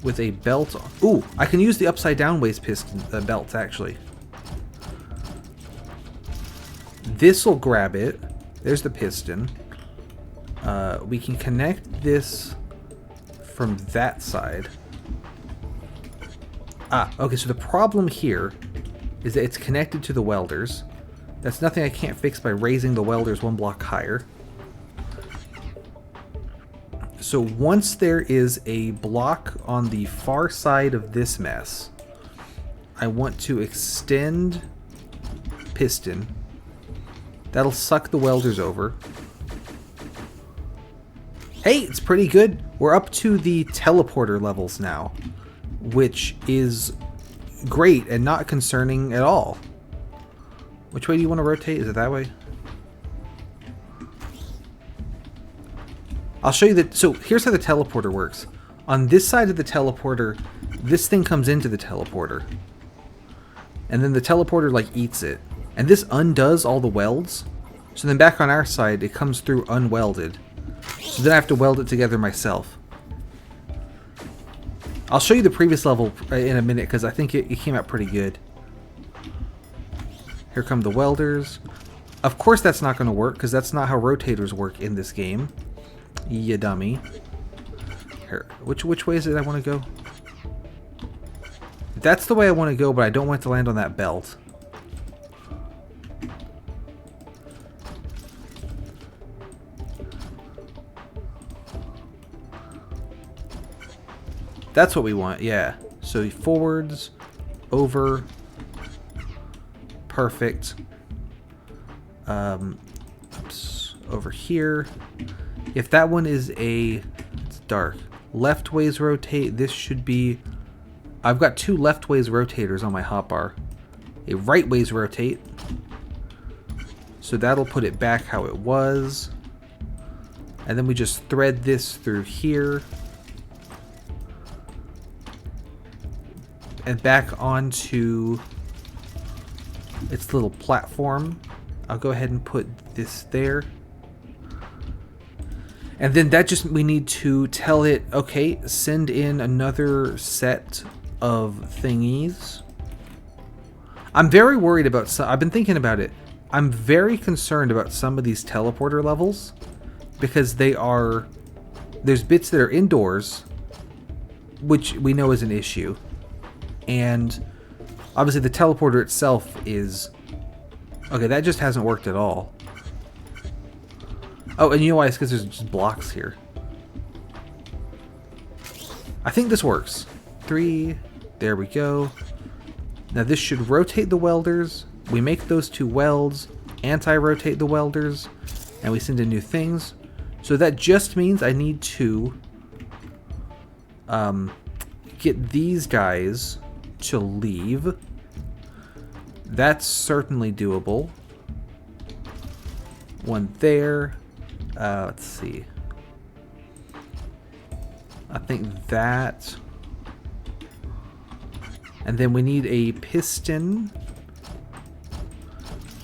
with a belt on. Ooh, I can use the upside down waist piston belts actually. This will grab it. There's the piston. We can connect this from that side. Ah, okay, so the problem here is that it's connected to the welders. That's nothing I can't fix by raising the welders one block higher. So once there is a block on the far side of this mess, I want to extend piston. That'll suck the welders over. Hey, it's pretty good. We're up to the teleporter levels now, which is great and not concerning at all. Which way do you want to rotate? Is it that way? I'll show you that. So here's how the teleporter works. On this side of the teleporter, this thing comes into the teleporter. And then the teleporter like eats it. And this undoes all the welds. So then back on our side, it comes through unwelded. So then I have to weld it together myself. I'll show you the previous level in a minute because I think it came out pretty good. Here come the welders. Of course that's not going to work because that's not how rotators work in this game. Ya dummy. Here, which way is it I want to go? That's the way I want to go, but I don't want it to land on that belt. That's what we want, yeah. So forwards, over, perfect. Oops, over here. If that one is it's dark. Left ways rotate, this should be, I've got two left ways rotators on my hotbar. A right ways rotate. So that'll put it back how it was. And then we just thread this through here. And back onto its little platform. I'll go ahead and put this there. And then that just, we need to tell it, okay, send in another set of thingies. I'm very worried about some, I've been thinking about it. I'm very concerned about some of these teleporter levels because there's bits that are indoors, which we know is an issue. And obviously the teleporter itself is... Okay, that just hasn't worked at all. Oh, and you know why? It's because there's just blocks here. I think this works. 3. There we go. Now this should rotate the welders. We make those two welds. Anti-rotate the welders. And we send in new things. So that just means I need to... get these guys to leave. That's certainly doable. One there. Let's see. I think that. And then we need a piston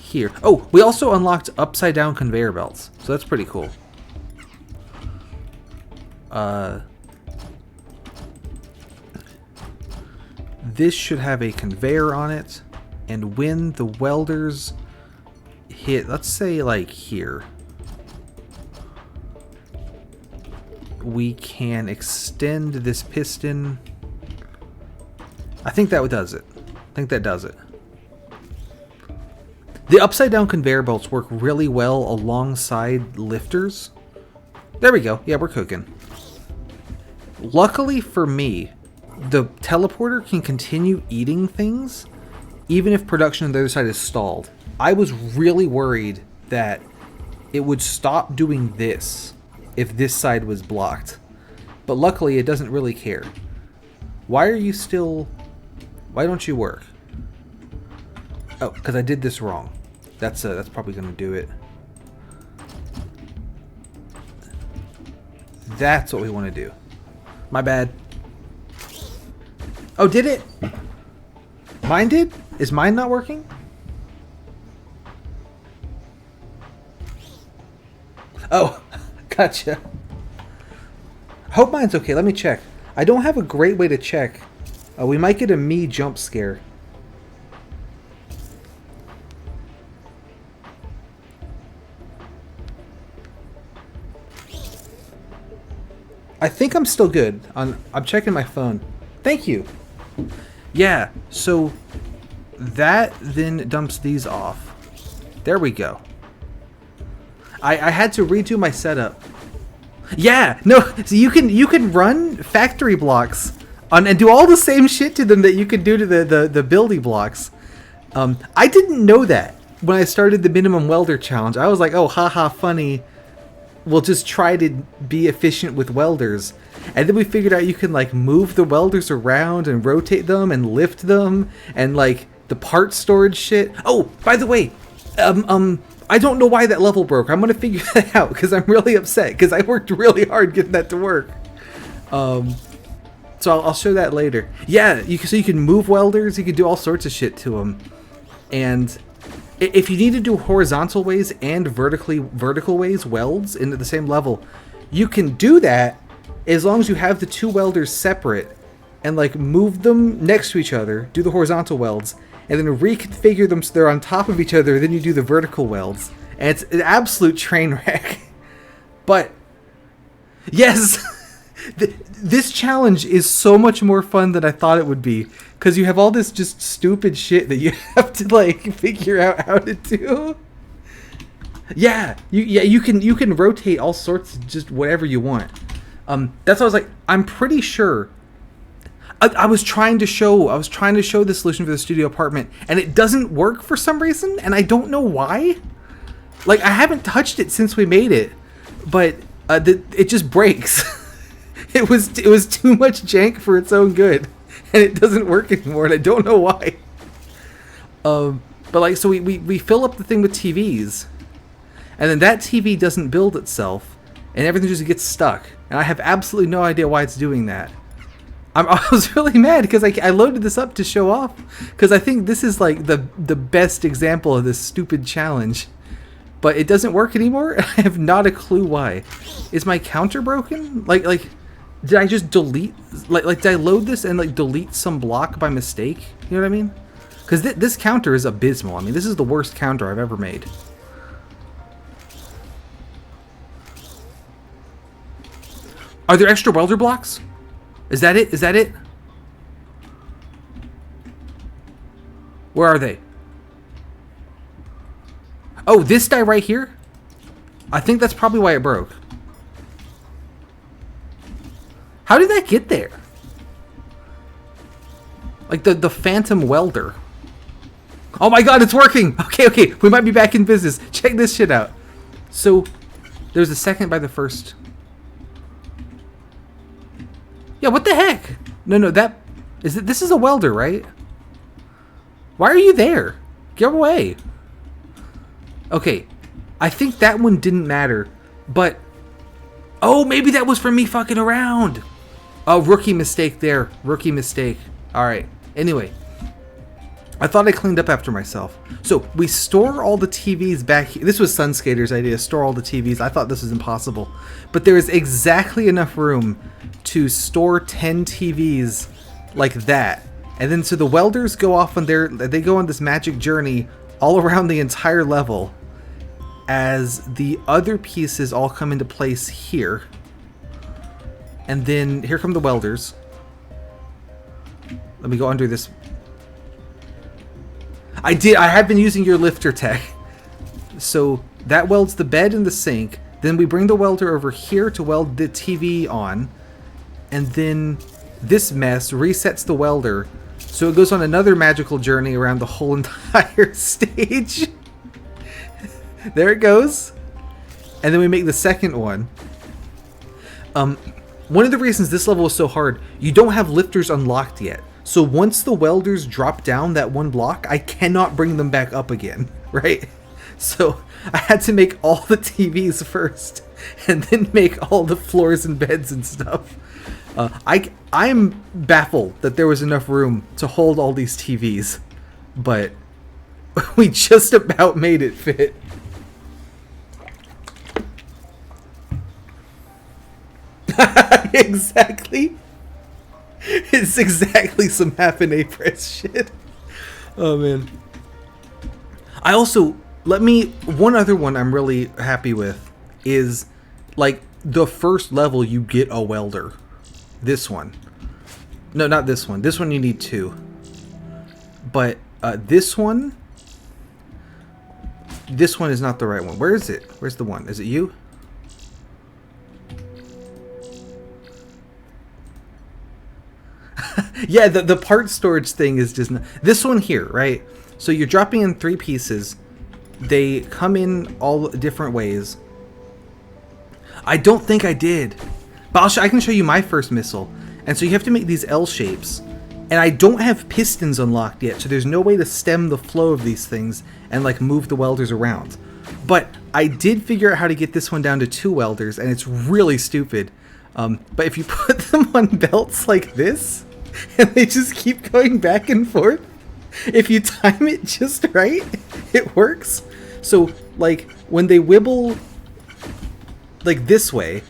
here. Oh, we also unlocked upside down conveyor belts. So that's pretty cool. This should have a conveyor on it, and when the welders hit, let's say like here, we can extend this piston. I think that does it. I think that does it. The upside down conveyor belts work really well alongside lifters. There we go. Yeah, we're cooking. Luckily for me, the teleporter can continue eating things even if production on the other side is stalled. I was really worried that it would stop doing this if this side was blocked. But luckily it doesn't really care. Why don't you work? Oh, because I did this wrong. That's probably going to do it. That's what we want to do. My bad. Oh, did it? Mine did? Is mine not working? Oh, gotcha. Hope mine's okay. Let me check. I don't have a great way to check. We might get a me jump scare. I think I'm still good. I'm checking my phone. Thank you. Yeah, so that then dumps these off. There we go. I had to redo my setup. Yeah, no, so you can run factory blocks on and do all the same shit to them that you could do to the building blocks. I didn't know that when I started the minimum welder challenge. I was like, oh, haha, funny. We'll just try to be efficient with welders. And then we figured out you can like move the welders around and rotate them and lift them and like the part storage shit. Oh, by the way, I don't know why that level broke. I'm gonna figure that out because I'm really upset because I worked really hard getting that to work. So I'll show that later. Yeah, so you can move welders. You can do all sorts of shit to them. And if you need to do horizontal ways and vertical ways welds into the same level, you can do that as long as you have the two welders separate and like move them next to each other, do the horizontal welds, and then reconfigure them so they're on top of each other, then you do the vertical welds. And it's an absolute train wreck. But, yes, this challenge is so much more fun than I thought it would be. Because you have all this just stupid shit that you have to, like, figure out how to do. Yeah, you can rotate all sorts of just whatever you want. That's why I was like, I'm pretty sure... I was trying to show the solution for the studio apartment, and it doesn't work for some reason, and I don't know why. Like, I haven't touched it since we made it, but it just breaks. It was too much jank for its own good, and it doesn't work anymore, and I don't know why. But like, so we fill up the thing with TVs, and then that TV doesn't build itself, and everything just gets stuck, and I have absolutely no idea why it's doing that. I was really mad because I loaded this up to show off because I think this is like the best example of this stupid challenge, but it doesn't work anymore. I have not a clue why. Is my counter broken? Like did I just delete like did I load this and like delete some block by mistake? You know what I mean? Because this counter is abysmal. I mean, this is the worst counter I've ever made. Are there extra welder blocks? Is that it? Is that it? Where are they? Oh, this die right here? I think that's probably why it broke. How did that get there? Like the phantom welder. Oh my god, it's working! Okay, we might be back in business. Check this shit out. So, there's a second by the first... Yeah, what the heck? No, that... This is a welder, right? Why are you there? Get away. Okay. I think that one didn't matter, but... Oh, maybe that was from me fucking around. Oh, rookie mistake there. Rookie mistake. Alright. Anyway. I thought I cleaned up after myself. So, we store all the TVs back here. This was Sunskater's idea, store all the TVs. I thought this was impossible. But there is exactly enough room to store 10 TVs like that. And then so the welders go off on they go on this magic journey all around the entire level as the other pieces all come into place here. And then here come the welders. Let me go under this. I have been using your lifter tech. So that welds the bed and the sink. Then we bring the welder over here to weld the TV on. And then this mess resets the welder. So it goes on another magical journey around the whole entire stage. There it goes. And then we make the second one. One of the reasons this level is so hard, you don't have lifters unlocked yet. So once the welders drop down that one block, I cannot bring them back up again, right? So I had to make all the TVs first, and then make all the floors and beds and stuff. I'm baffled that there was enough room to hold all these TVs, but we just about made it fit. Exactly. It's exactly some half-an-A press shit. Oh man. I also, one other one I'm really happy with is, like, the first level you get a welder. This one. No, not this one. This one you need 2. But this one is not the right one. Where is it? Where's the one? Is it you? Yeah, the part storage thing is just... This one here, right? So you're dropping in 3 pieces. They come in all different ways. I don't think I did. But I can show you my first missile. And so you have to make these L shapes. And I don't have pistons unlocked yet, so there's no way to stem the flow of these things and like move the welders around. But I did figure out how to get this one down to 2 welders, and it's really stupid. But if you put them on belts like this, and they just keep going back and forth, if you time it just right, it works. So like when they wibble like this way,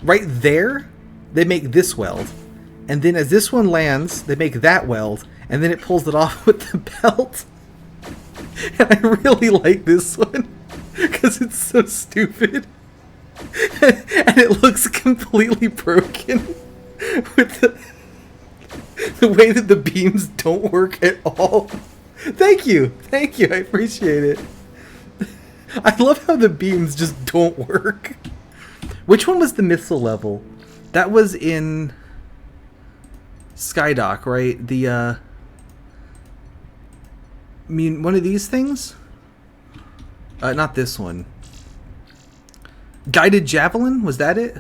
right there, they make this weld. And then as this one lands, they make that weld, and then it pulls it off with the belt. And I really like this one, because it's so stupid. And it looks completely broken with the way that the beams don't work at all. Thank you, I appreciate it. I love how the beams just don't work. Which one was the missile level? That was in Skydock, right? The I mean, one of these things? Not this one. Guided Javelin? Was that it?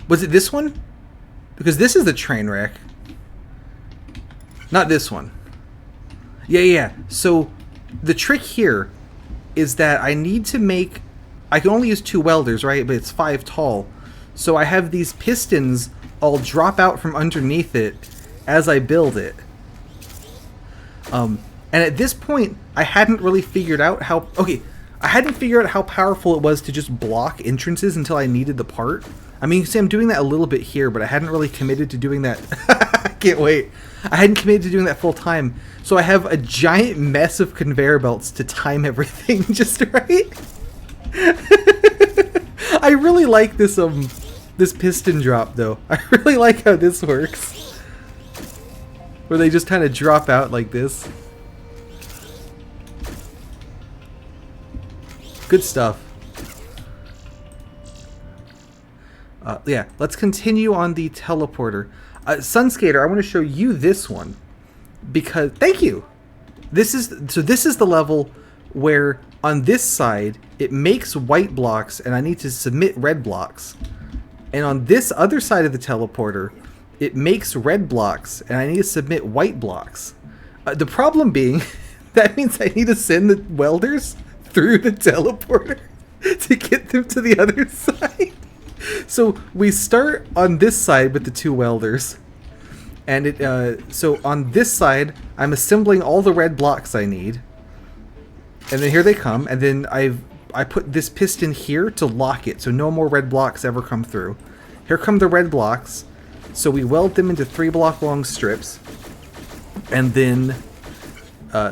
Was it this one? Because this is the train wreck. Not this one. Yeah. So the trick here is that I need to make... I can only use 2 welders, right? But it's 5 tall. So I have these pistons all drop out from underneath it as I build it. And at this point, I hadn't really figured out how... Okay, I hadn't figured out how powerful it was to just block entrances until I needed the part. I mean, you see, I'm doing that a little bit here, but I hadn't really committed to doing that. I can't wait. I hadn't committed to doing that full time. So I have a giant mess of conveyor belts to time everything just right. I really like this this piston drop, though. I really like how this works. Where they just kind of drop out like this. Good stuff. Yeah, let's continue on the teleporter. Sunskater, I want to show you this one because thank you. This is the level where on this side it makes white blocks and I need to submit red blocks, and on this other side of the teleporter it makes red blocks and I need to submit white blocks. The problem being that means I need to send the welders through the teleporter to get them to the other side. So we start on this side with the 2 welders, and so on this side I'm assembling all the red blocks I need, and then here they come, and then I put this piston here to lock it so no more red blocks ever come through. Here come the red blocks, so we weld them into 3 block long strips, and then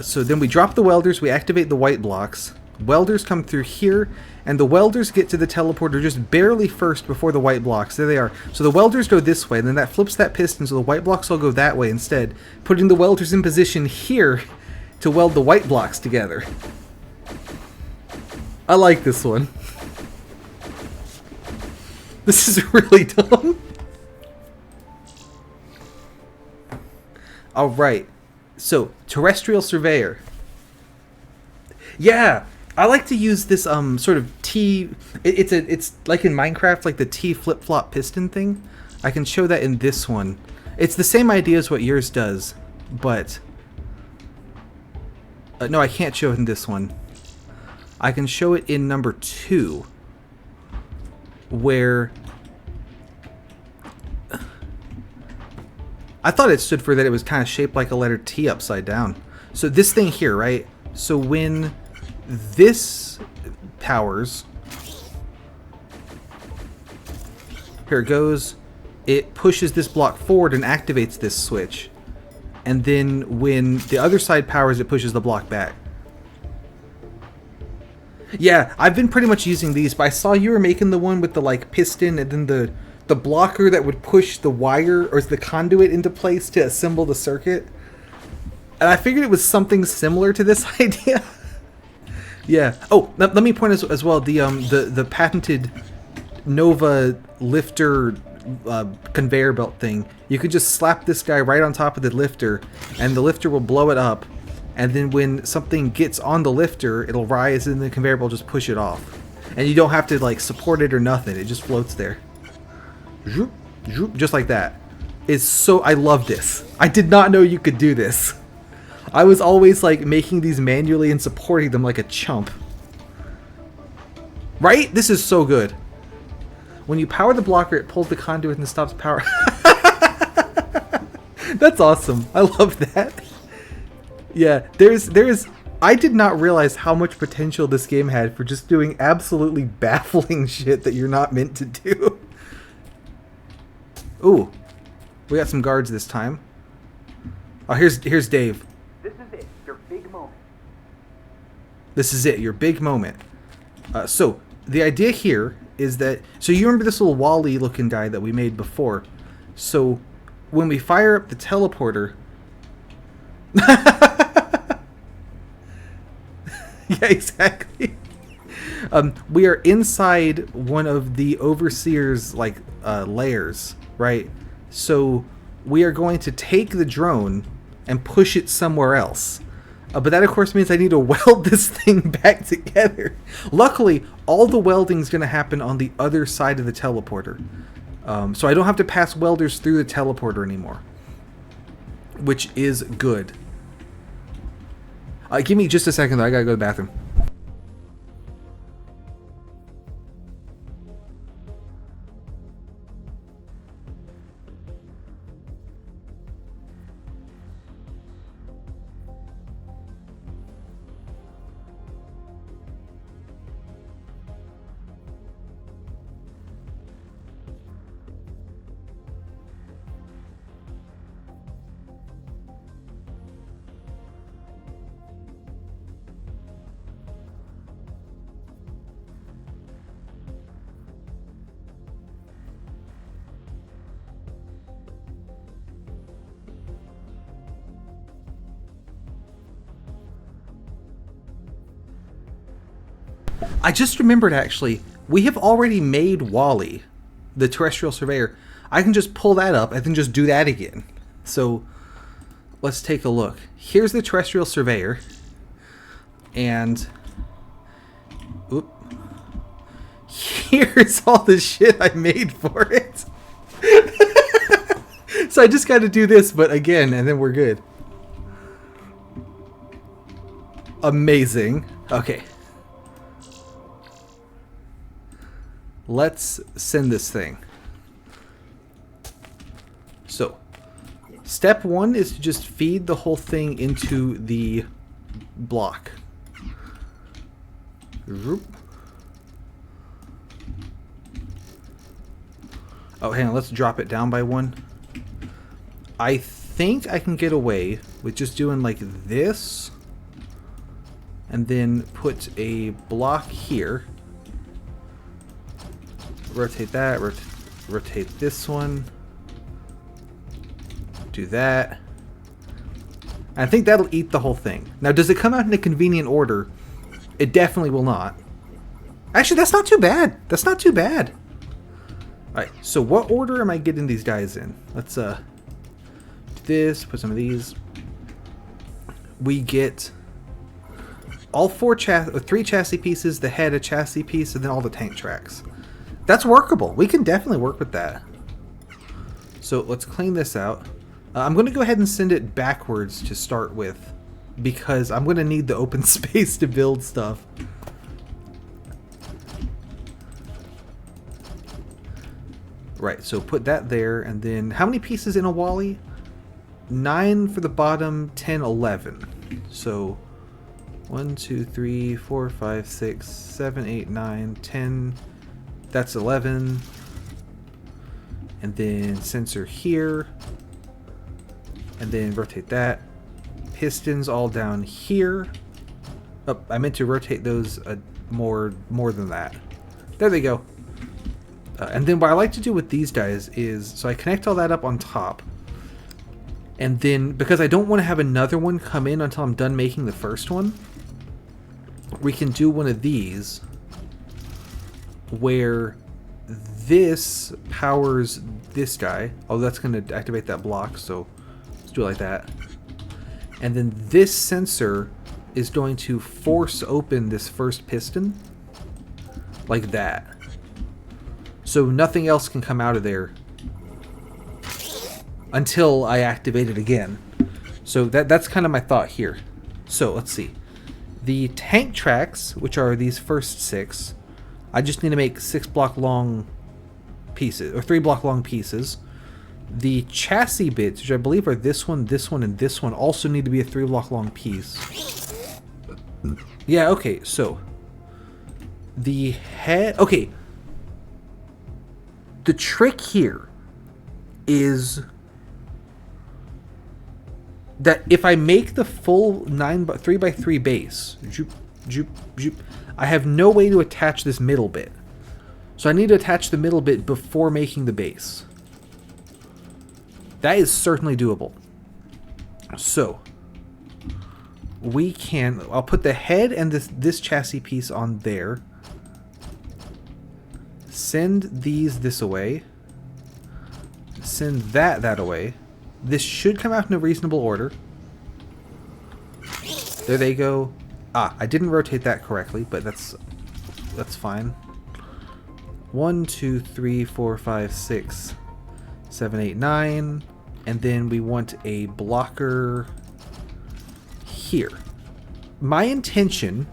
so then we drop the welders, we activate the white blocks. Welders come through here, and the welders get to the teleporter just barely first before the white blocks. There they are. So the welders go this way, and then that flips that piston, so the white blocks will go that way instead, putting the welders in position here to weld the white blocks together. I like this one. This is really dumb. Alright, so terrestrial surveyor. Yeah! I like to use this sort of T. It's like in Minecraft, like the T flip-flop piston thing. I can show that in this one. It's the same idea as what yours does, but no, I can't show it in this one. I can show it in number 2, where I thought it stood for that it was kind of shaped like a letter T upside down. So this thing here, right? So when this powers, here it goes, it pushes this block forward and activates this switch, and then when the other side powers, it pushes the block back. Yeah, I've been pretty much using these, but I saw you were making the one with the like piston and then the blocker that would push the wire or the conduit into place to assemble the circuit. And I figured it was something similar to this idea. Yeah. Oh, let me point as well the patented Nova lifter conveyor belt thing. You could just slap this guy right on top of the lifter, and the lifter will blow it up. And then when something gets on the lifter, it'll rise, and the conveyor belt will just push it off. And you don't have to like support it or nothing. It just floats there. Zoop, zoop, just like that. It's so I love this. I did not know you could do this. I was always like making these manually and supporting them like a chump. Right? This is so good. When you power the blocker, it pulls the conduit and stops power. That's awesome. I love that. Yeah, there's I did not realize how much potential this game had for just doing absolutely baffling shit that you're not meant to do. Ooh. We got some guards this time. Oh, here's Dave. This is it, your big moment. This is it, your big moment. So, the idea here is that... So, you remember this little Wall-E looking guy that we made before? So, when we fire up the teleporter... Yeah, exactly. We are inside one of the Overseer's, like, layers, right? So, we are going to take the drone and push it somewhere else. But that, of course, means I need to weld this thing back together. Luckily, all the welding is going to happen on the other side of the teleporter. So I don't have to pass welders through the teleporter anymore. Which is good. Give me just a second, though. I gotta go to the bathroom. I just remembered, actually, we have already made Wall-E, the terrestrial surveyor. I can just pull that up and then just do that again. So, let's take a look. Here's the terrestrial surveyor. And... Oop. Here's all the shit I made for it. So I just got to do this, but again, and then we're good. Amazing. Okay. Let's send this thing. So, step one is to just feed the whole thing into the block. Oh, hang on, let's drop it down by one. I think I can get away with just doing like this. And then put a block here. Rotate that, rotate this one. Do that. I think that'll eat the whole thing. Now, does it come out in a convenient order? It definitely will not. Actually, that's not too bad. That's not too bad. Alright, so what order am I getting these guys in? Let's do this, put some of these. We get all three chassis pieces, the head, a chassis piece, and then all the tank tracks. That's workable. We can definitely work with that. So let's clean this out. I'm going to go ahead and send it backwards to start with, because I'm going to need the open space to build stuff. Right, so put that there, and then how many pieces in a Wall-E? 9 for the bottom, 10, 11. So 1, 2, 3, 4, 5, 6, 7, 8, 9, 10. That's 11. And then sensor here. And then rotate that. Pistons all down here. Oh, I meant to rotate those a more than that. There they go. And then what I like to do with these guys is, so I connect all that up on top. And then, because I don't want to have another one come in until I'm done making the first one, we can do one of these where this powers this guy. Oh, that's going to activate that block, so let's do it like that. And then this sensor is going to force open this first piston like that. So nothing else can come out of there until I activate it again. So that's kind of my thought here. So let's see. The tank tracks, which are these first 6, I just need to make 6 block long pieces, or 3 block long pieces. The chassis bits, which I believe are this one, and this one, also need to be a 3 block long piece. Yeah, okay, so the head, okay. The trick here is that if I make the full 3x3 base, I have no way to attach this middle bit. So I need to attach the middle bit before making the base. That is certainly doable. So we can, I'll put the head and this chassis piece on there. Send these this away. Send that away. This should come out in a reasonable order. There they go. Ah, I didn't rotate that correctly, but that's fine. 1, 2, 3, 4, 5, 6, 7, 8, 9. And then we want a blocker here. My intention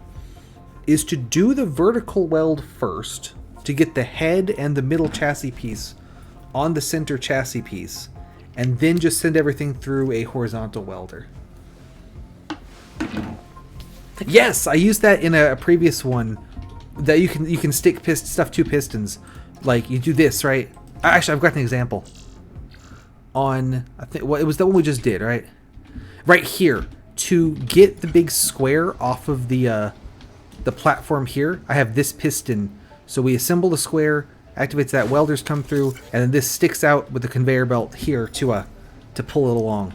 is to do the vertical weld first to get the head and the middle chassis piece on the center chassis piece, and then just send everything through a horizontal welder. Yes, I used that in a previous one, that you can stick stuff 2 pistons. Like, you do this, right? Actually, I've got an example. On, I think, well, it was the one we just did, right? Right here, to get the big square off of the platform here, I have this piston. So we assemble the square, activates that, welders come through, and then this sticks out with the conveyor belt here to pull it along.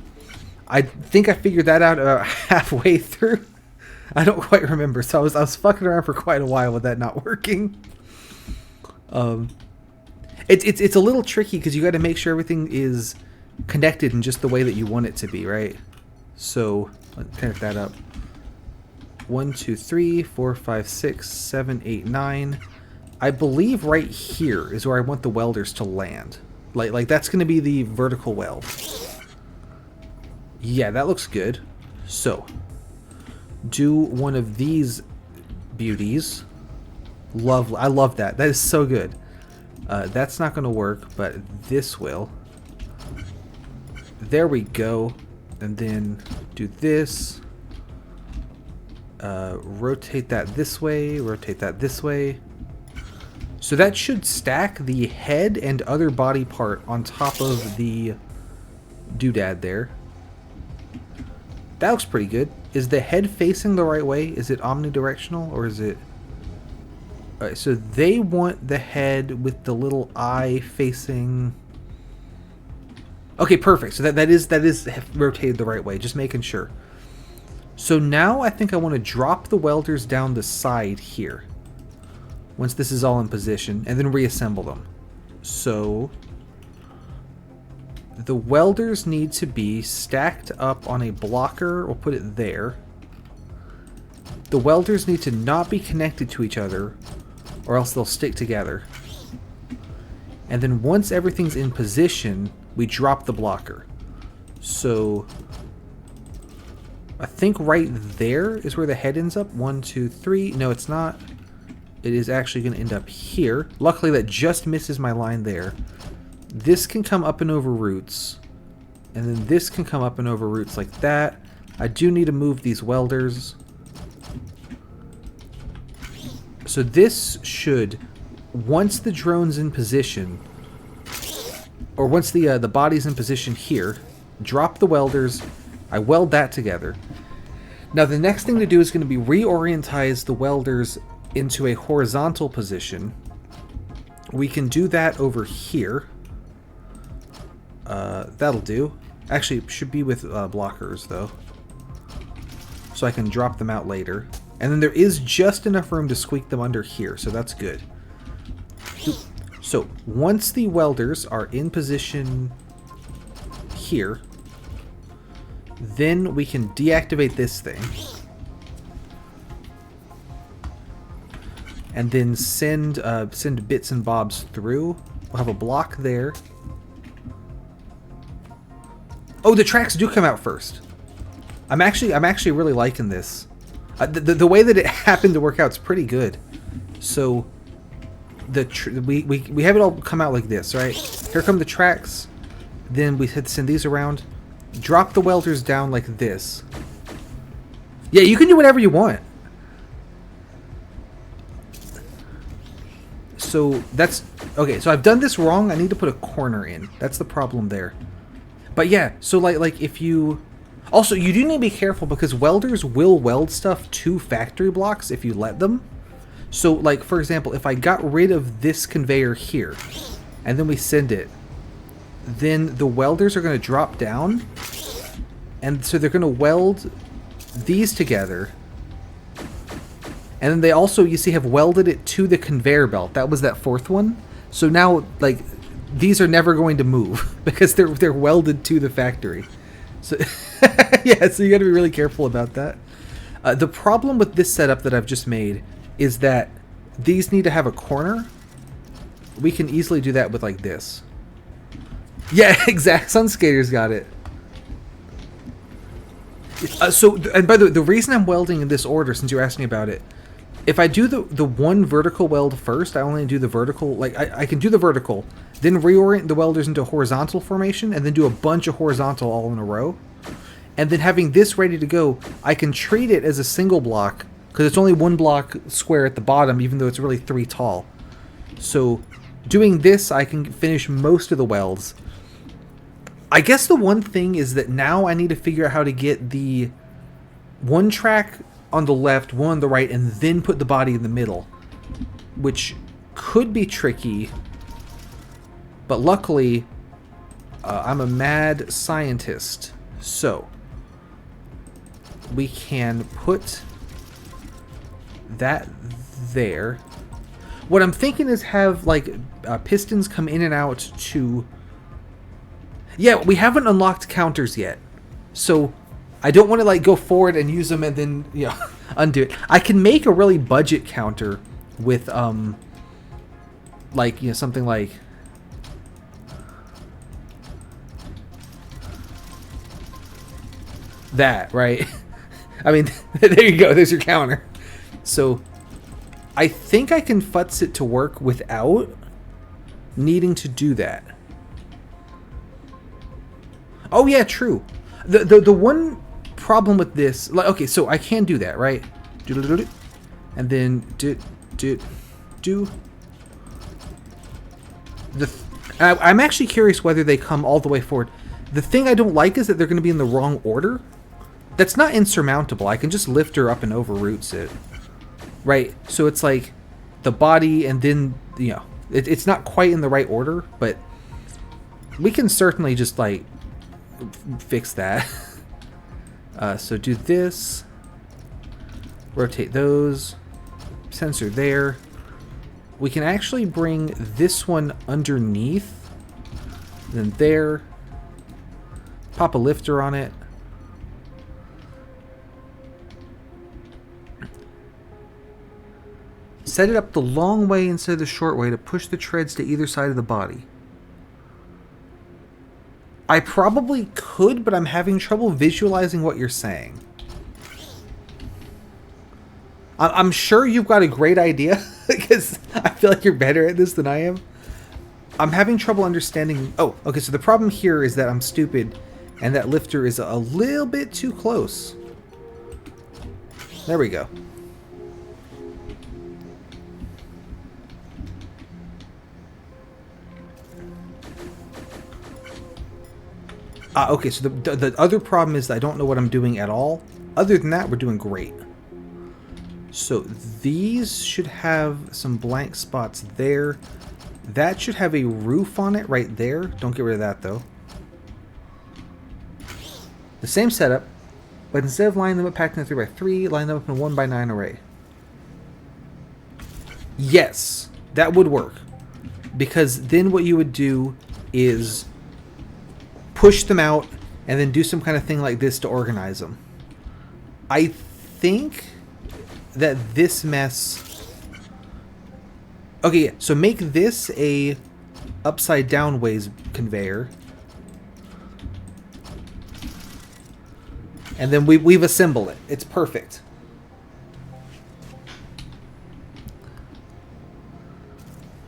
I think I figured that out about halfway through. I don't quite remember, so I was fucking around for quite a while with that not working. It's a little tricky because you got to make sure everything is connected in just the way that you want it to be, right? So let's connect that up. 1, 2, 3, 4, 5, 6, 7, 8, 9. I believe right here is where I want the welders to land. Like that's going to be the vertical weld. Yeah, that looks good. So, do one of these beauties. I love that. That is so good. That's not going to work, but this will. There we go. And then do this. Rotate that this way. Rotate that this way. So that should stack the head and other body part on top of the doodad there. That looks pretty good. Is the head facing the right way? Is it omnidirectional, or is it... Alright, so they want the head with the little eye facing... Okay, perfect. So that is rotated the right way. Just making sure. So now I think I want to drop the welders down the side here. Once this is all in position, and then reassemble them. So the welders need to be stacked up on a blocker. We'll put it there. The welders need to not be connected to each other, or else they'll stick together. And then once everything's in position, we drop the blocker. So I think right there is where the head ends up. 1, 2, 3. No, it's not. It is actually going to end up here. Luckily, that just misses my line there. This can come up and over roots. And then this can come up and over roots like that. I do need to move these welders. So this should, once the drone's in position, or once the body's in position here, drop the welders. I weld that together. Now the next thing to do is going to be reorientize the welders into a horizontal position. We can do that over here. That'll do. Actually, it should be with blockers, though. So I can drop them out later. And then there is just enough room to squeak them under here, so that's good. So, once the welders are in position here, then we can deactivate this thing. And then send bits and bobs through. We'll have a block there. Oh, the tracks do come out first. I'm actually really liking this. The way that it happened to work out is pretty good. So we have it all come out like this, right? Here come the tracks. Then we send these around. Drop the welders down like this. Yeah, you can do whatever you want. So that's okay. So I've done this wrong. I need to put a corner in. That's the problem there. But yeah, so like if you also you do need to be careful because welders will weld stuff to factory blocks if you let them. So like for example, if I got rid of this conveyor here and then we send it, then the welders are going to drop down and so they're going to weld these together. And then they also, you see, have welded it to the conveyor belt. That was that fourth one. So now, like, these are never going to move because they're welded to the factory. So, yeah, so you got to be really careful about that. The problem with this setup that I've just made is that these need to have a corner. We can easily do that with, like, this. Yeah, exact. Sunskater's got it. And by the way, the reason I'm welding in this order, since you're asking about it, if I do the one vertical weld first, I only do the vertical, like, I can do the vertical, then reorient the welders into horizontal formation, and then do a bunch of horizontal all in a row. And then having this ready to go, I can treat it as a single block, because it's only one block square at the bottom, even though it's really 3 tall. So, doing this, I can finish most of the welds. I guess the one thing is that now I need to figure out how to get the one track on the left, one on the right, and then put the body in the middle, which could be tricky, but luckily I'm a mad scientist, so we can put that there. What I'm thinking is have like pistons come in and out to... Yeah, we haven't unlocked counters yet, so I don't want to like go forward and use them and then, you know, undo it. I can make a really budget counter with like, you know, something like that, right? I mean, there you go, there's your counter. So I think I can futz it to work without needing to do that. Oh yeah, true. The one problem with this, like, okay, so I can do that, right? And then I'm actually curious whether they come all the way forward. The thing I don't like is that they're going to be in the wrong order. That's not insurmountable. I can just lift her up and overroots it, right? So it's like the body and then, you know, it's not quite in the right order, but we can certainly just like fix that. So do this, rotate those, sensor there. We can actually bring this one underneath, then there, pop a lifter on it. Set it up the long way instead of the short way to push the treads to either side of the body. I probably could, but I'm having trouble visualizing what you're saying. I'm sure you've got a great idea, because I feel like you're better at this than I am. I'm having trouble understanding... Oh, okay, so the problem here is that I'm stupid, and that lifter is a little bit too close. There we go. Okay, so the other problem is that I don't know what I'm doing at all. Other than that, we're doing great. So these should have some blank spots there. That should have a roof on it right there. Don't get rid of that though. The same setup, but instead of lining them up packed in a 3x3, line them up in a 1x9 array. Yes, that would work. Because then what you would do is push them out and then do some kind of thing like this to organize them. I think that this mess... Okay, so make this a upside down ways conveyor. And then we've assembled it. It's perfect.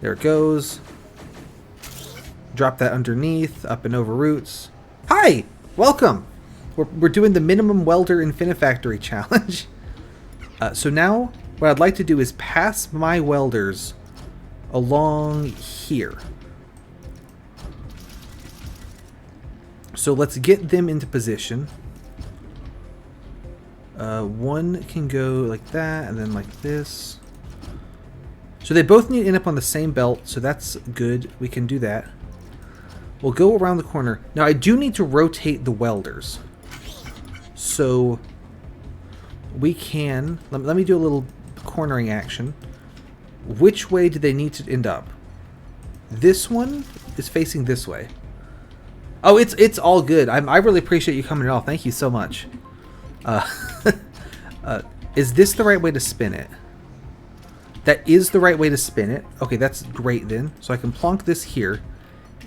There it goes. Drop that underneath, up and over roots. Hi! Welcome! We're doing the minimum welder Infinifactory challenge. So now, what I'd like to do is pass my welders along here. So let's get them into position. One can go like that, and then like this. So they both need to end up on the same belt, so that's good. We can do that. We'll go around the corner. Now I do need to rotate the welders. So we can... Let me do a little cornering action. Which way do they need to end up? This one is facing this way. Oh, it's all good. I really appreciate you coming at all. Thank you so much. Is this the right way to spin it? That is the right way to spin it. Okay, that's great then. So I can plonk this here,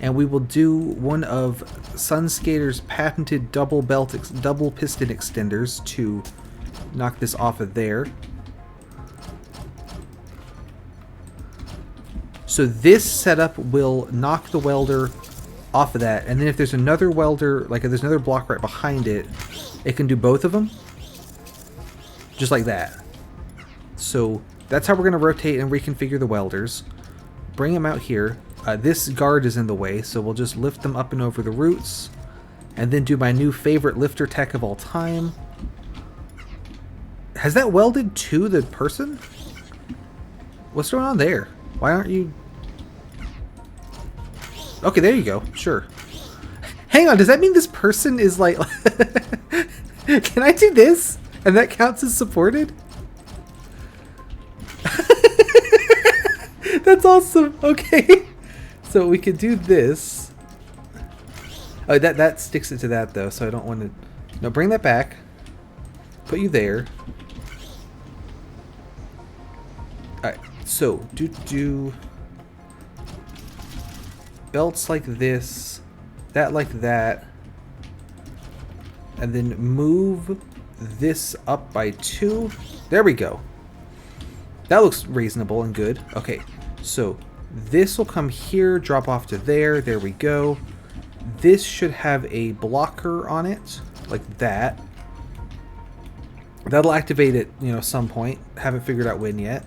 and we will do one of Sunskater's patented double piston extenders to knock this off of there. So this setup will knock the welder off of that, and then if there's another welder, like if there's another block right behind it, it can do both of them. Just like that. So that's how we're going to rotate and reconfigure the welders. Bring them out here. This guard is in the way, so we'll just lift them up and over the roots. And then do my new favorite lifter tech of all time. Has that welded to the person? What's going on there? Why aren't you... Okay, there you go. Sure. Hang on, does that mean this person is like... Can I do this? And that counts as supported? That's awesome. Okay. So we could do this. Oh, that sticks it to that though, so I don't want to... No, bring that back. Put you there. Alright, so do belts like this, that like that, and then move this up by 2. There we go. That looks reasonable and good. Okay, so this will come here, drop off to there. There we go. This should have a blocker on it, like that. That'll activate it, you know, some point. Haven't figured out when yet.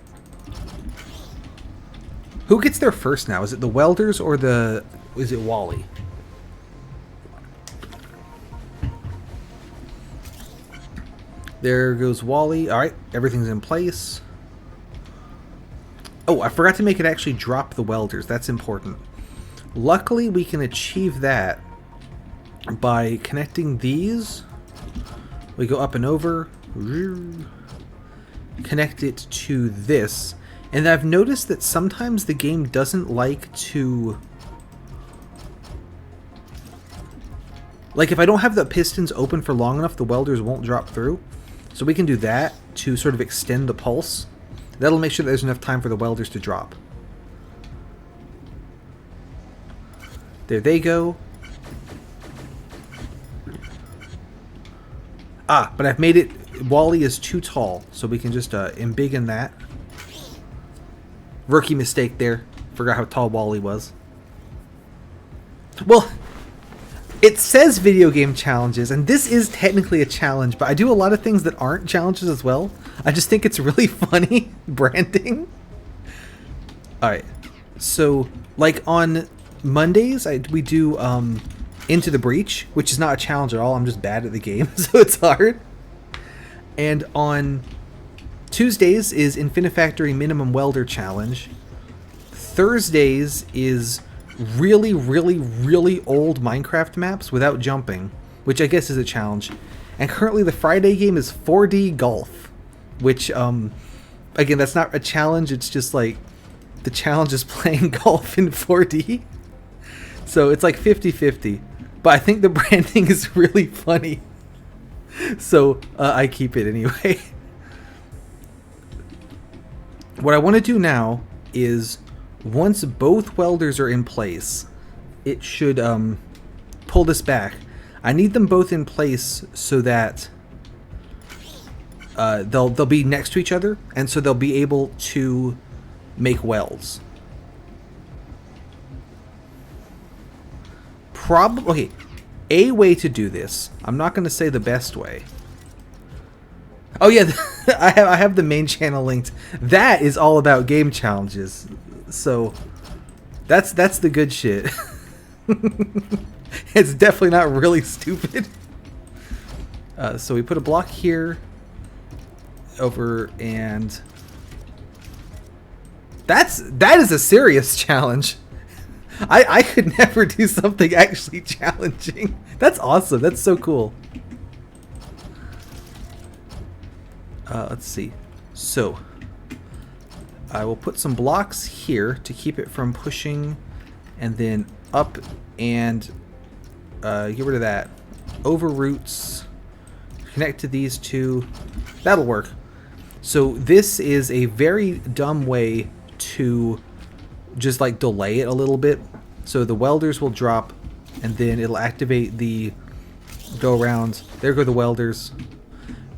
Who gets there first now? Is it the welders or is it Wally? There goes Wally. Alright, everything's in place. Oh, I forgot to make it actually drop the welders. That's important. Luckily, we can achieve that by connecting these. We go up and over. Connect it to this. And I've noticed that sometimes the game doesn't like to... Like, if I don't have the pistons open for long enough, the welders won't drop through. So we can do that to sort of extend the pulse. That'll make sure that there's enough time for the welders to drop. There they go. Ah, but I've made it... Wally is too tall, so we can just embiggen that. Rookie mistake there. Forgot how tall Wally was. Well... It says video game challenges, and this is technically a challenge, but I do a lot of things that aren't challenges as well. I just think it's really funny branding. Alright, so like on Mondays, we do Into the Breach, which is not a challenge at all. I'm just bad at the game, so it's hard. And on Tuesdays is Infinifactory Minimum Welder Challenge. Thursdays is really, really, really old Minecraft maps without jumping, which I guess is a challenge. And currently the Friday game is 4D Golf, which, again, that's not a challenge, it's just like, the challenge is playing golf in 4D. So it's like 50-50. But I think the branding is really funny. So I keep it anyway. What I want to do now is, once both welders are in place, it should pull this back. I need them both in place so that they'll be next to each other, and so they'll be able to make welds. Okay, a way to do this. I'm not going to say the best way. Oh yeah, I have the main channel linked. That is all about game challenges. So that's the good shit. It's definitely not really stupid. So we put a block here, over, and that is a serious challenge. I could never do something actually challenging. That's awesome. That's so cool. Let's see. So I will put some blocks here to keep it from pushing, and then up and get rid of that. Over roots. Connect to these two. That'll work. So this is a very dumb way to just like delay it a little bit. So the welders will drop, and then it'll activate the go around. There go the welders.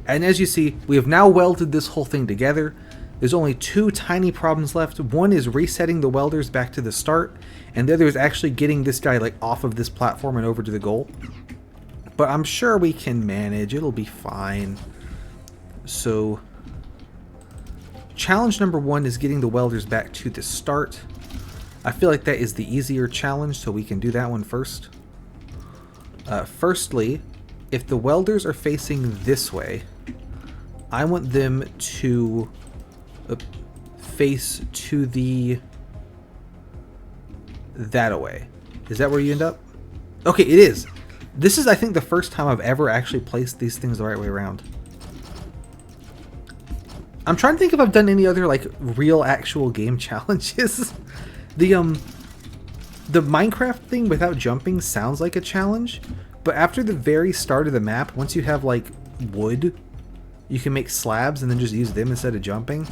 And as you see, we have now welded this whole thing together. There's only two tiny problems left. One is resetting the welders back to the start, and the other is actually getting this guy like off of this platform and over to the goal. But I'm sure we can manage. It'll be fine. So challenge number 1 is getting the welders back to the start. I feel like that is the easier challenge, so we can do that one first. Firstly, if the welders are facing this way, I want them to face to the that-a-way. Is that where you end up? Okay, it is. This is, I think, the first time I've ever actually placed these things the right way around. I'm trying to think if I've done any other like real actual game challenges. The Minecraft thing without jumping sounds like a challenge, but after the very start of the map, once you have like wood, you can make slabs and then just use them instead of jumping.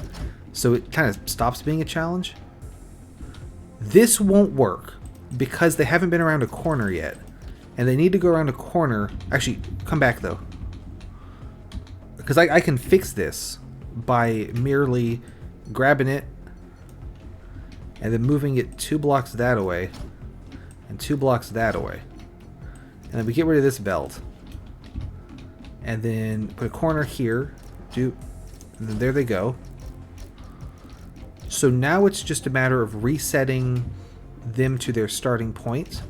So it kind of stops being a challenge. This won't work because they haven't been around a corner yet. And they need to go around a corner. Actually, come back though. Because I can fix this by merely grabbing it and then moving it 2 blocks that away and 2 blocks that away. And then we get rid of this belt. And then put a corner here. And then there they go. So now it's just a matter of resetting them to their starting point.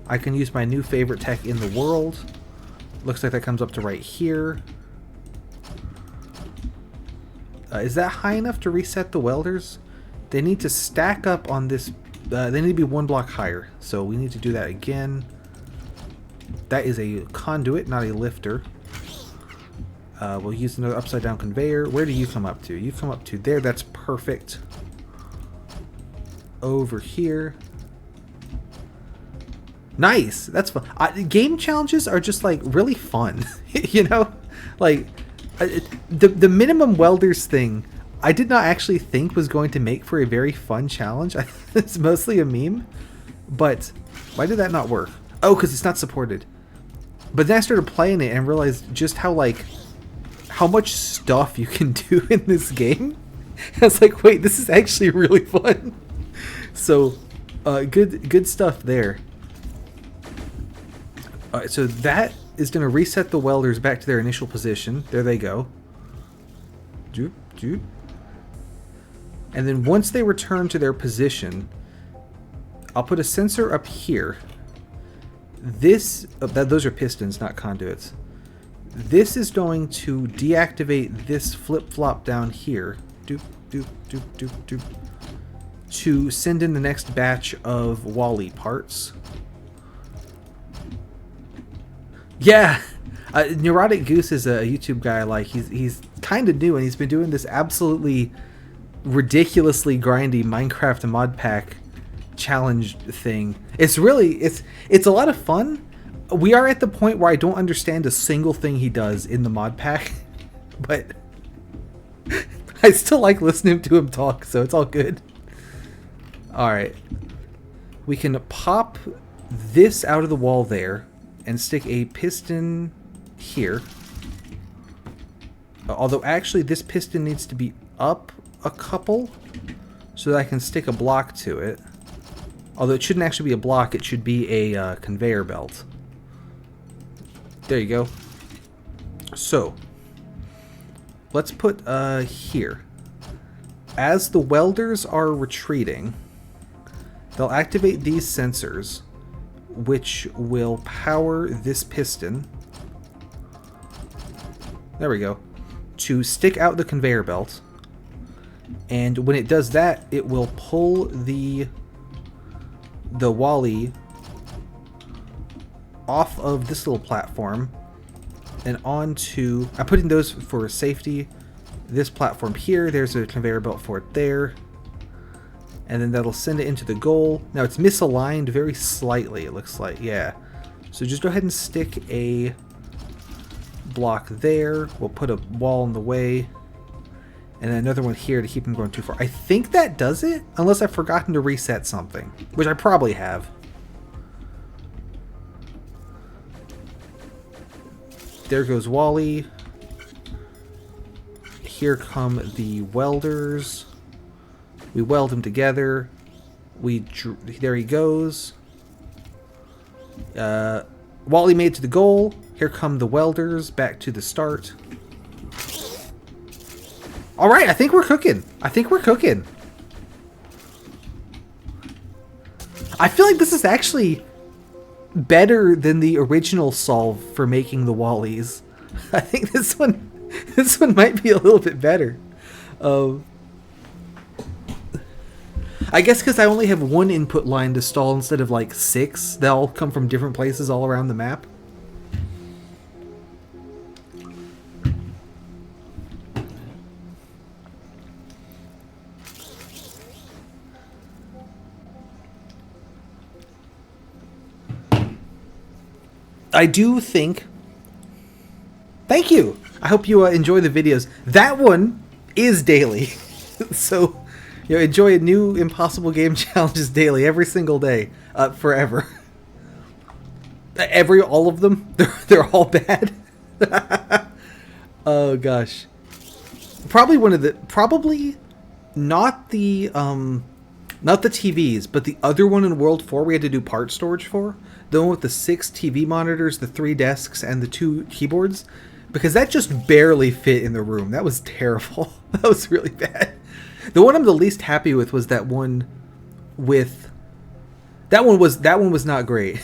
I can use my new favorite tech in the world. Looks like that comes up to right here. Is that high enough to reset the welders? They need to stack up on this. They need to be 1 block higher. So we need to do that again. That is a conduit, not a lifter. We'll use another upside down conveyor. Where do you come up to? You come up to there. That's perfect. Over here. Nice. That's fun. Game challenges are just like really fun. You know, like the minimum welders thing, I did not actually think was going to make for a very fun challenge. It's mostly a meme. But why did that not work? Oh, because it's not supported. But then I started playing it and realized just how much stuff you can do in this game. I was like, wait, this is actually really fun. So, good stuff there. Alright, so that is going to reset the welders back to their initial position. There they go. Doop, doop. And then once they return to their position, I'll put a sensor up here. Those are pistons, not conduits. This is going to deactivate this flip-flop down here. Doop, doop, doop, doop, doop. To send in the next batch of Wally parts. Yeah! Neurotic Goose is a YouTube guy I like. He's kind of new, and he's been doing this absolutely ridiculously grindy Minecraft mod pack challenge thing. It's really, it's a lot of fun. We are at the point where I don't understand a single thing he does in the mod pack, but I still like listening to him talk, so it's all good. Alright. We can pop this out of the wall there and stick a piston here. Although actually this piston needs to be up a couple so that I can stick a block to it. Although it shouldn't actually be a block, it should be a conveyor belt. There you go. So, let's put here. As the welders are retreating, they'll activate these sensors, which will power this piston. There we go. To stick out the conveyor belt. And when it does that, it will pull the Wally off of this little platform and onto... I'm putting those for safety. This platform here, there's a conveyor belt for it there. And then that'll send it into the goal. Now it's misaligned very slightly, it looks like. Yeah. So just go ahead and stick a block there. We'll put a wall in the way. And then another one here to keep him going too far. I think that does it, unless I've forgotten to reset something, which I probably have. There goes Wally. Here come the welders. We weld them together. There he goes. Wally made it to the goal. Here come the welders back to the start. All right, I think we're cooking. I think we're cooking. I feel like this is actually better than the original solve for making the Wallies. I think this one might be a little bit better. I guess because I only have one input line to stall instead of like 6. They all come from different places all around the map. I do think... Thank you! I hope you enjoy the videos. That one is daily. So, you know, enjoy new Impossible Game Challenges daily, every single day, forever. All of them? They're all bad? Oh, gosh. Probably not the TVs, but the other one in World 4 we had to do part storage for. The one with the 6 TV monitors, the 3 desks, and the 2 keyboards. Because that just barely fit in the room. That was terrible. That was really bad. The one I'm the least happy with was that one with... That one was not great.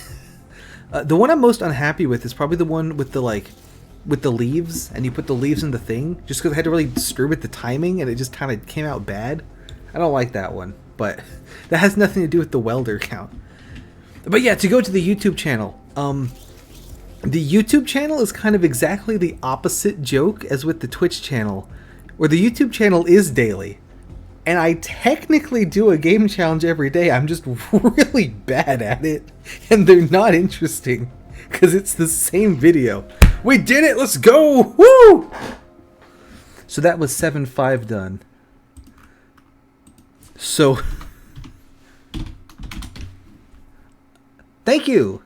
The one I'm most unhappy with is probably the one with the, like... with the leaves, and you put the leaves in the thing. Just because I had to really distribute the timing, and it just kind of came out bad. I don't like that one. But that has nothing to do with the welder count. But yeah, to go to the YouTube channel. The YouTube channel is kind of exactly the opposite joke as with the Twitch channel, where the YouTube channel is daily. And I technically do a game challenge every day. I'm just really bad at it. And they're not interesting, because it's the same video. We did it! Let's go! Woo! So that was 7-5 done. So... Thank you!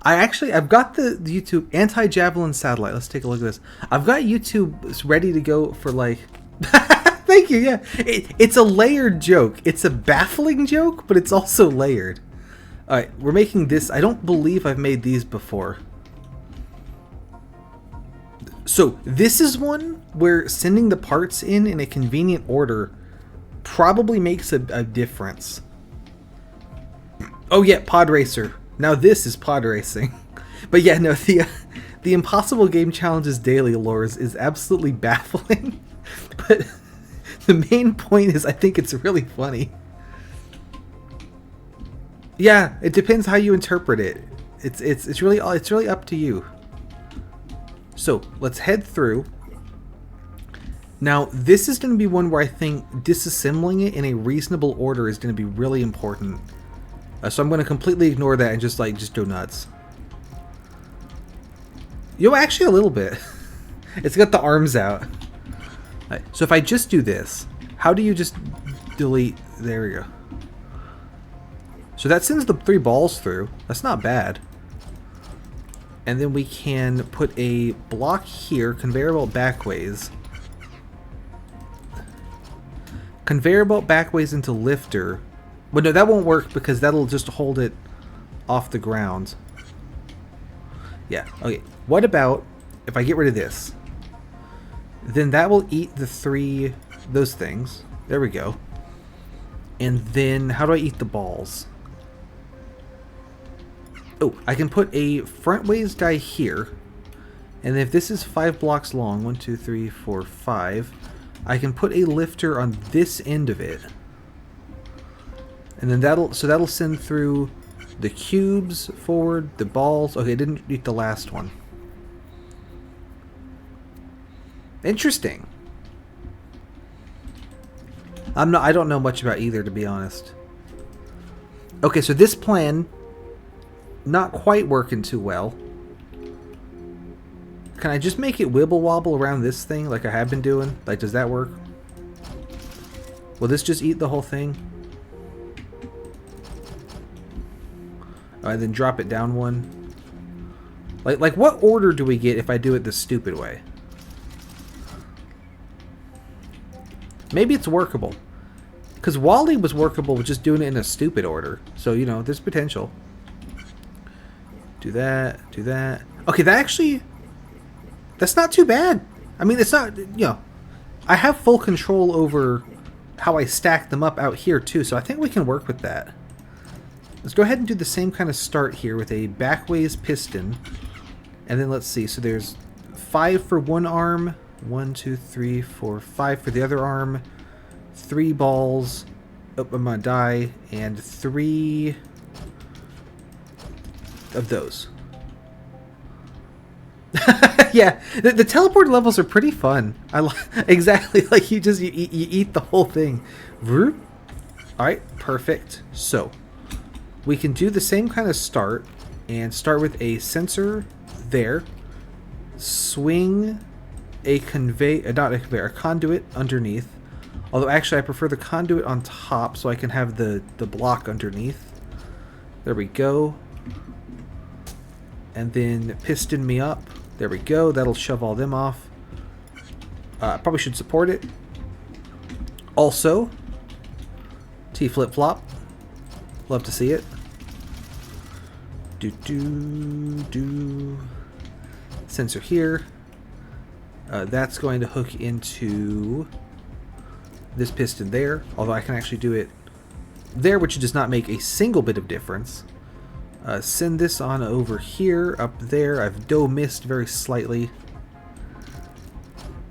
I've got the YouTube anti-javelin satellite. Let's take a look at this. I've got YouTube ready to go for like... Thank you, yeah. It's a layered joke. It's a baffling joke, but it's also layered. Alright, we're making this. I don't believe I've made these before. So, this is one where sending the parts in a convenient order probably makes a difference. Oh yeah, Pod Racer. Now this is pod racing. But yeah, no, the Impossible Game Challenges daily lures is absolutely baffling. But the main point is I think it's really funny. Yeah, it depends how you interpret it. It's really up to you. So let's head through. Now this is going to be one where I think disassembling it in a reasonable order is going to be really important. So I'm going to completely ignore that and just go nuts. Yo, actually a little bit. It's got the arms out. Right, so if I just do this, how do you just delete? There we go. So that sends the 3 balls through. That's not bad. And then we can put a block here, conveyor belt backways. Conveyor belt backways into lifter. But no, that won't work because that'll just hold it off the ground. Yeah, okay. What about if I get rid of this? Then that will eat the 3, those things. There we go. And then how do I eat the balls? Oh, I can put a frontways guy here. And if this is 5 blocks long, 1, 2, 3, 4, 5, I can put a lifter on this end of it. And then that'll send through the cubes forward, the balls. Okay, it didn't eat the last one. Interesting. I don't know much about either, to be honest. Okay, so this plan not quite working too well. Can I just make it wibble wobble around this thing like I have been doing? Like, does that work? Will this just eat the whole thing? Alright, then drop it down one. Like what order do we get if I do it the stupid way? Maybe it's workable. Because Wally was workable with just doing it in a stupid order. So, you know, there's potential. Do that, do that. Okay, that's not too bad. I mean, it's not, you know, I have full control over how I stack them up out here too, so I think we can work with that. Let's go ahead and do the same kind of start here with a backways piston. And then let's see, so there's 5 for one arm, 1, 2, 3, 4, 5 for the other arm, 3 balls, oh, I'm gonna die, and 3 of those. Yeah, the teleport levels are pretty fun. Exactly, like you eat the whole thing. Alright, perfect. So we can do the same kind of start and start with a sensor there. Swing a a conduit underneath. Although actually I prefer the conduit on top so I can have the block underneath. There we go. And then piston me up. There we go. That'll shove all them off. Probably should support it. Also, T flip-flop. Love to see it. Do. Sensor here. That's going to hook into this piston there. Although I can actually do it there, which does not make a single bit of difference. Send this on over here, up there. I've missed very slightly.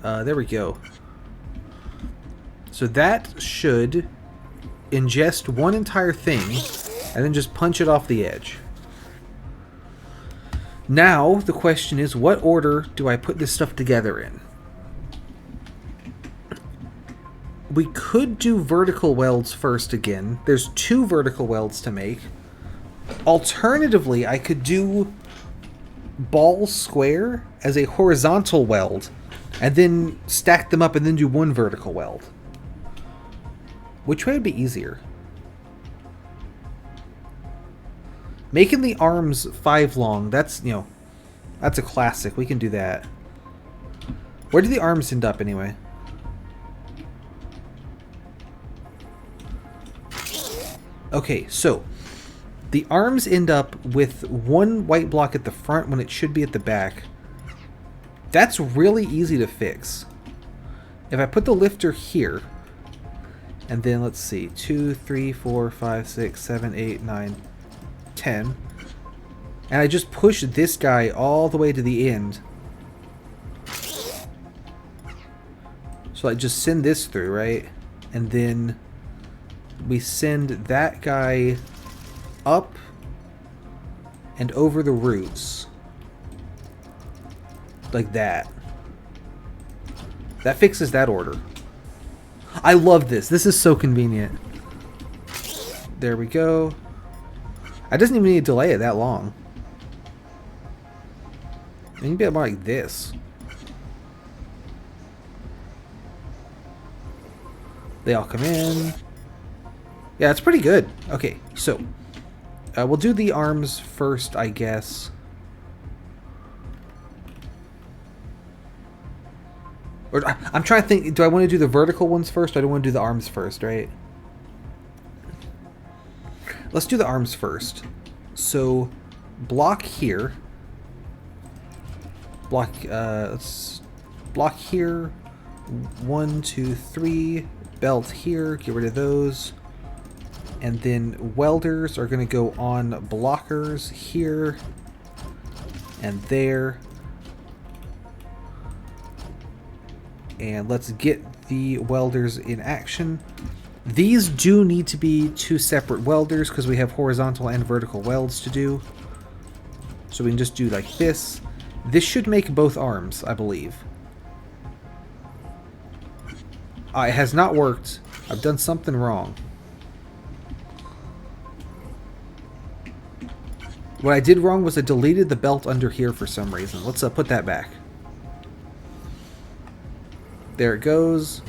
There we go. So that should ingest one entire thing and then just punch it off the edge. Now the question is, what order do I put this stuff together in? We could do vertical welds first again. There's 2 vertical welds to make. Alternatively, I could do ball square as a horizontal weld and then stack them up and then do 1 vertical weld. Which way would be easier? Making the arms 5 long, that's, you know, that's a classic. We can do that. Where do the arms end up anyway? Okay, so the arms end up with 1 white block at the front when it should be at the back. That's really easy to fix. If I put the lifter here, and then let's see, 2, 3, 4, 5, 6, 7, 8, 9, 10. And I just push this guy all the way to the end. So I just send this through, right? And then we send that guy up and over the roots. Like that. That fixes that order. I love this. This is so convenient. There we go. I doesn't even need to delay it that long. Maybe a bit more like this. They all come in. Yeah, it's pretty good. Okay, so we'll do the arms first, I guess. Or I'm trying to think. Do I want to do the vertical ones first? Or I don't want to do the arms first, right? Let's do the arms first. So block here. Block. Let's block here. 1, 2, 3. Belt here. Get rid of those. And then welders are going to go on blockers here and there. And let's get the welders in action. These do need to be 2 separate welders because we have horizontal and vertical welds to do. So we can just do like this. This should make both arms, I believe. It has not worked. I've done something wrong. What I did wrong was I deleted the belt under here for some reason. Let's put that back. There it goes.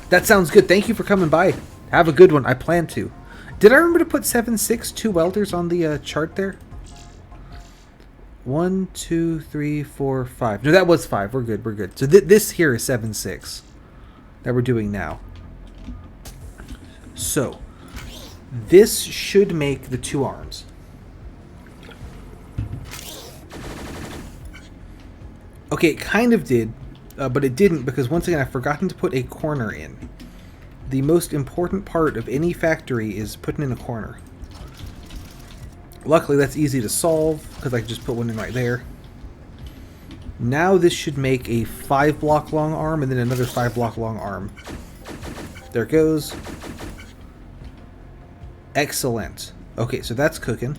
That sounds good. Thank you for coming by. Have a good one. I plan to. Did I remember to put 7, 6, 2 welders on the chart there? 1, 2, 3, 4, 5. No, that was 5. We're good. We're good. So this here is 7, 6 that we're doing now. So this should make the 2 arms. Okay, it kind of did, but it didn't because once again I've forgotten to put a corner in. The most important part of any factory is putting in a corner. Luckily that's easy to solve because I can just put one in right there. Now this should make a 5 block long arm and then another 5 block long arm. There it goes. Excellent. Okay, so that's cooking.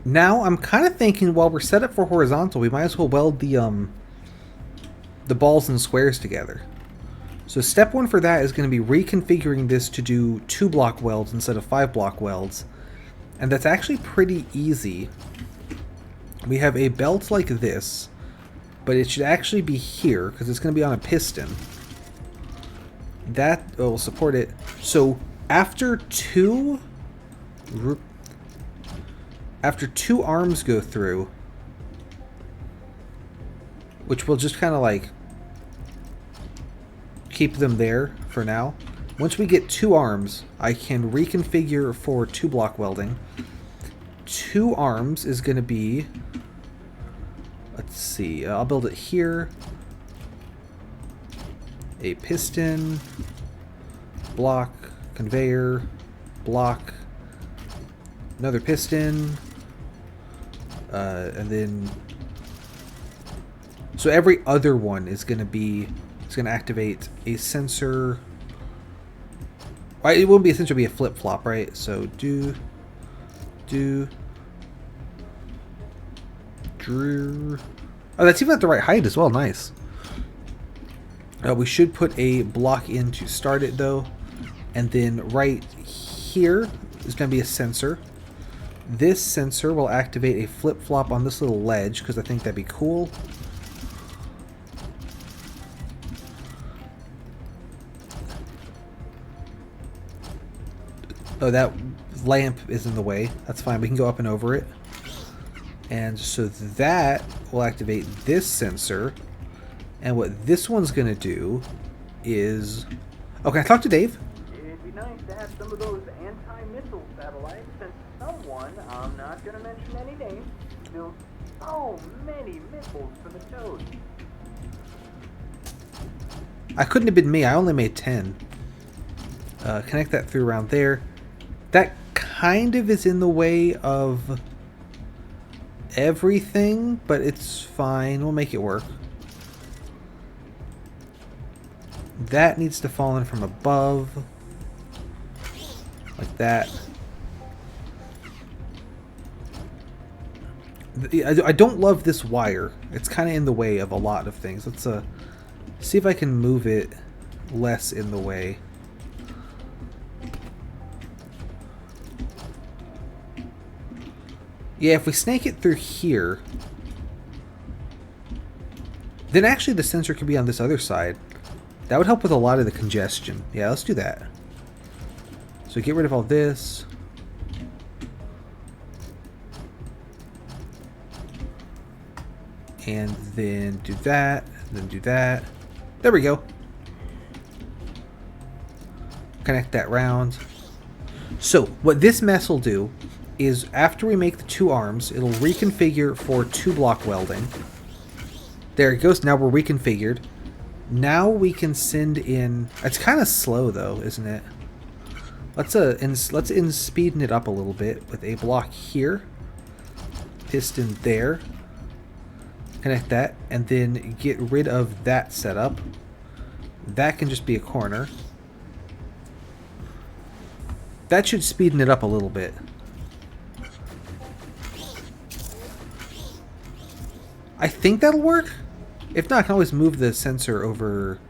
Now I'm kind of thinking while we're set up for horizontal, we might as well weld the balls and squares together. So step 1 for that is going to be reconfiguring this to do 2 block welds instead of 5 block welds. And that's actually pretty easy. We have a belt like this, but it should actually be here because it's going to be on a piston. That will support it. So after two arms go through, which will just kind of like keep them there for now. Once we get 2 arms, I can reconfigure for 2 block welding. 2 arms is going to be, let's see, I'll build it here. A piston, block, conveyor, block, another piston, and then, so every other one is going to be, it's going to activate a sensor. It won't be a sensor, it'll be a flip-flop, right? So drew. Oh, that's even at the right height as well. Nice. We should put a block in to start it though, and then right here is going to be a sensor. This sensor will activate a flip-flop on this little ledge because I think that'd be cool. Oh, that lamp is in the way. That's fine. We can go up and over it. And so that will activate this sensor. And what this one's going to do is... Oh, can I talk to Dave? It'd be nice to have some of those anti-missile satellites, and someone, I'm not going to mention any names, built so many missiles for the Toad. I couldn't have been me. I only made 10. Connect that through around there. That kind of is in the way of everything, but it's fine. We'll make it work. That needs to fall in from above. Like that. I don't love this wire. It's kind of in the way of a lot of things. Let's see if I can move it less in the way. Yeah, if we snake it through here, then actually the sensor could be on this other side. That would help with a lot of the congestion. Yeah, let's do that. So get rid of all this. And then do that, and then do that. There we go. Connect that round. So what this mess will do is after we make the 2 arms, it'll reconfigure for 2-block welding. There it goes. Now we're reconfigured. Now we can send in... It's kind of slow though, isn't it? Let's speeden it up a little bit with a block here. Piston there. Connect that, and then get rid of that setup. That can just be a corner. That should speeden it up a little bit. I think that'll work. If not, I can always move the sensor over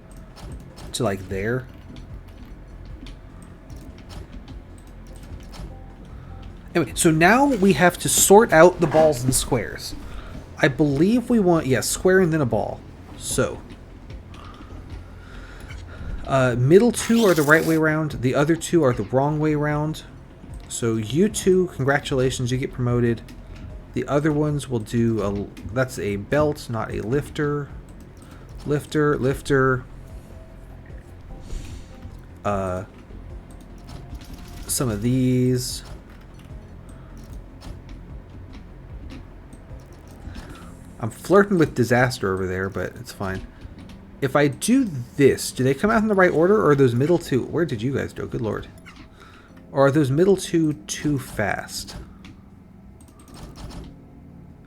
to like there. Anyway, so now we have to sort out the balls and squares. I believe we want, yeah, square and then a ball. So, middle 2 are the right way around. The other 2 are the wrong way around. So you 2, congratulations, you get promoted. The other ones will do that's a belt, not a lifter. Lifter, lifter. Some of these. I'm flirting with disaster over there, but it's fine. If I do this, do they come out in the right order, or are those middle 2? Where did you guys go? Good lord. Or are those middle 2 too fast?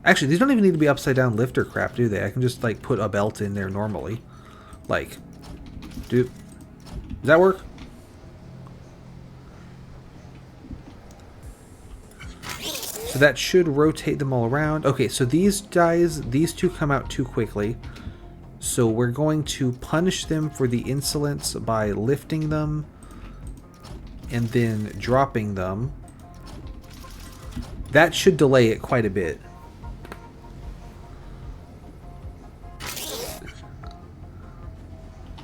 Actually, these don't even need to be upside down lifter crap, do they? I can just like put a belt in there normally. Like, does that work? So that should rotate them all around. Okay, so these guys, these 2 come out too quickly. So we're going to punish them for the insolence by lifting them and then dropping them. That should delay it quite a bit.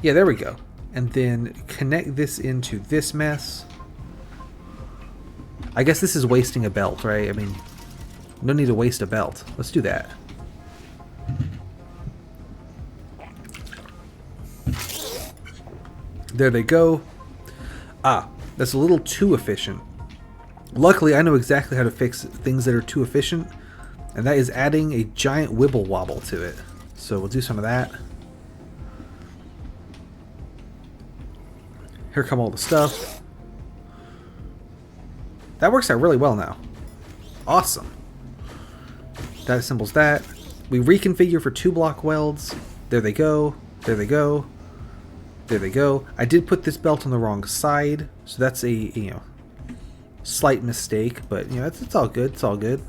Yeah, there we go. And then connect this into this mess. I guess this is wasting a belt, right? I mean, no need to waste a belt. Let's do that. There they go. Ah, that's a little too efficient. Luckily, I know exactly how to fix things that are too efficient, and that is adding a giant wibble wobble to it. So we'll do some of that. Here come all the stuff. That works out really well now. Awesome. That assembles that. We reconfigure for 2-block welds. There they go. There they go. There they go. I did put this belt on the wrong side, so that's a, you know, slight mistake, but you know, it's all good. It's all good.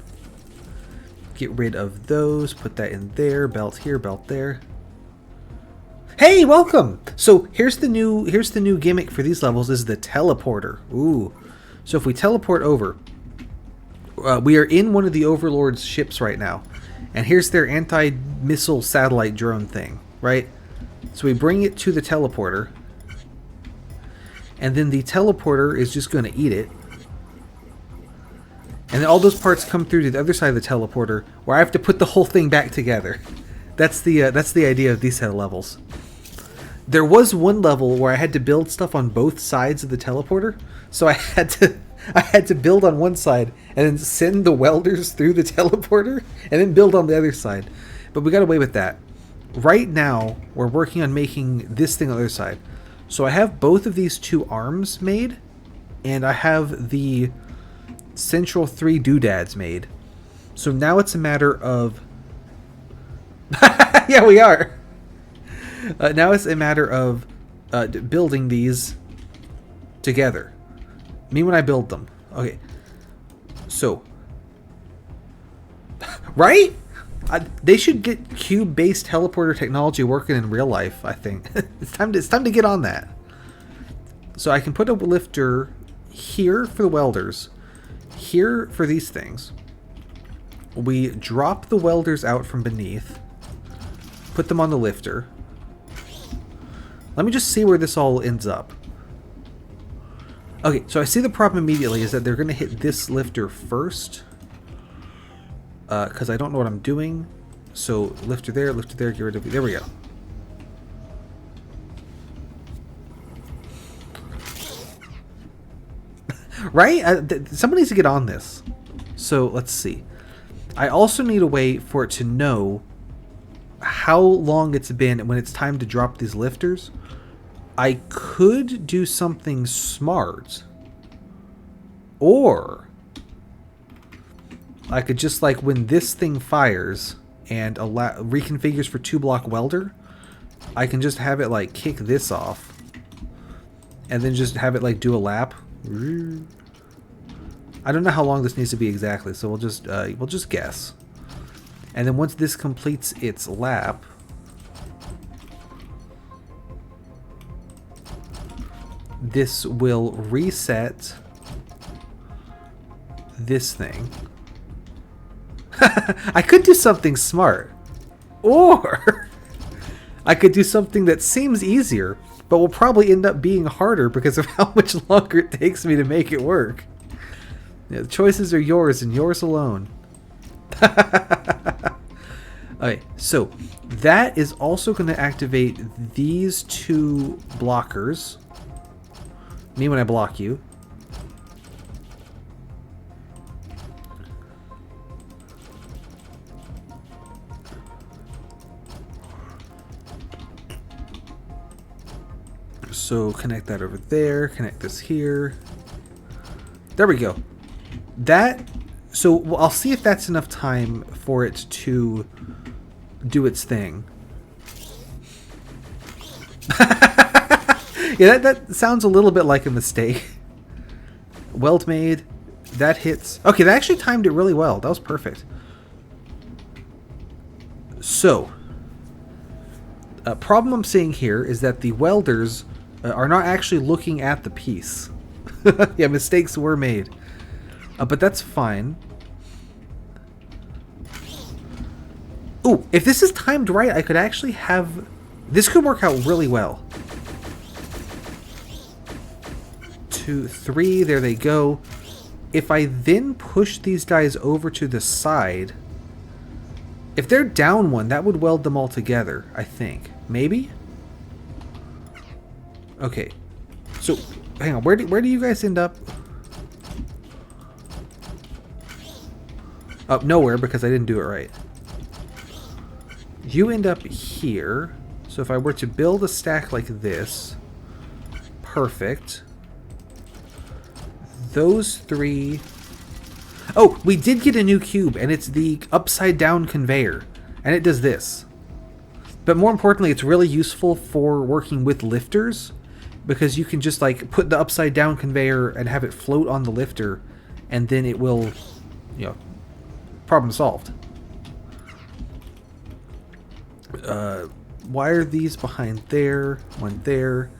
Get rid of those. Put that in there. Belt here. Belt there. Hey, welcome! So here's the new gimmick for these levels is the teleporter. Ooh. So if we teleport over, we are in one of the Overlord's ships right now. And here's their anti-missile satellite drone thing, right? So we bring it to the teleporter. And then the teleporter is just going to eat it. And then all those parts come through to the other side of the teleporter, where I have to put the whole thing back together. That's the idea of these set of levels. There was one level where I had to build stuff on both sides of the teleporter, so I had to build on one side and then send the welders through the teleporter and then build on the other side. But we got away with that. Right now, we're working on making this thing on the other side. So I have both of these 2 arms made, and I have the central 3 doodads made. So now it's a matter of... yeah, we are! Now it's a matter of building these together. Me when I build them. Okay. So. Right? They should get cube-based teleporter technology working in real life, I think. It's time to get on that. So I can put a lifter here for the welders. Here for these things. We drop the welders out from beneath. Put them on the lifter. Let me just see where this all ends up. Okay, so I see the problem immediately is that they're going to hit this lifter first. Because I don't know what I'm doing. So lifter there, get rid of it. There we go. Right? Somebody needs to get on this. So let's see. I also need a way for it to know how long it's been when it's time to drop these lifters. I could do something smart. Or I could just, like, when this thing fires and reconfigures for 2-block welder, I can just have it, like, kick this off. And then just have it, like, do a lap. I don't know how long this needs to be exactly, so we'll just guess. And then once this completes its lap, this will reset this thing. I could do something smart. Or I could do something that seems easier, but will probably end up being harder because of how much longer it takes me to make it work. Yeah, the choices are yours and yours alone. Okay, so that is also going to activate these 2 blockers. Me when I block you. So connect that over there, connect this here. There we go. So I'll see if that's enough time for it to do its thing. Yeah, that sounds a little bit like a mistake. Weld made. That hits. Okay, that actually timed it really well. That was perfect. So, a problem I'm seeing here is that the welders are not actually looking at the piece. Yeah, mistakes were made. But that's fine. Ooh, if this is timed right, I could actually have... This could work out really well. 2, 3, there they go. If I then push these guys over to the side... If they're down one, that would weld them all together, I think. Maybe? Okay. So, hang on. Where do you guys end up? Oh, nowhere, because I didn't do it right. You end up here. So if I were to build a stack like this... Perfect. Those 3... Oh, we did get a new cube, and it's the upside down conveyor. And it does this. But more importantly, it's really useful for working with lifters, because you can just like put the upside down conveyor and have it float on the lifter, and then it will, you know, problem solved. Wire these behind there, one there,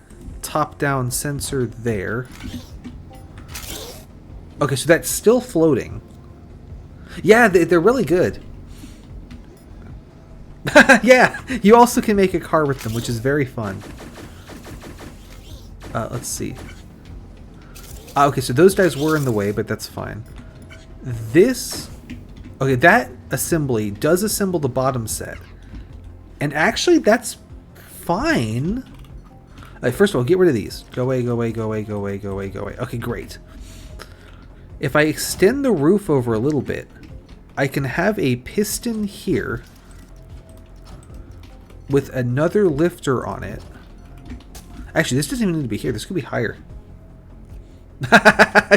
top down sensor there. Okay, so that's still floating. Yeah, they're really good. Yeah, you also can make a car with them, which is very fun. Let's see. Okay, so those guys were in the way, but that's fine. This... Okay, that assembly does assemble the bottom set. And actually, that's fine. First of all, get rid of these. Go away, go away, go away, go away, go away, go away. Okay, great. If I extend the roof over a little bit, I can have a piston here with another lifter on it. Actually, this doesn't even need to be here. This could be higher.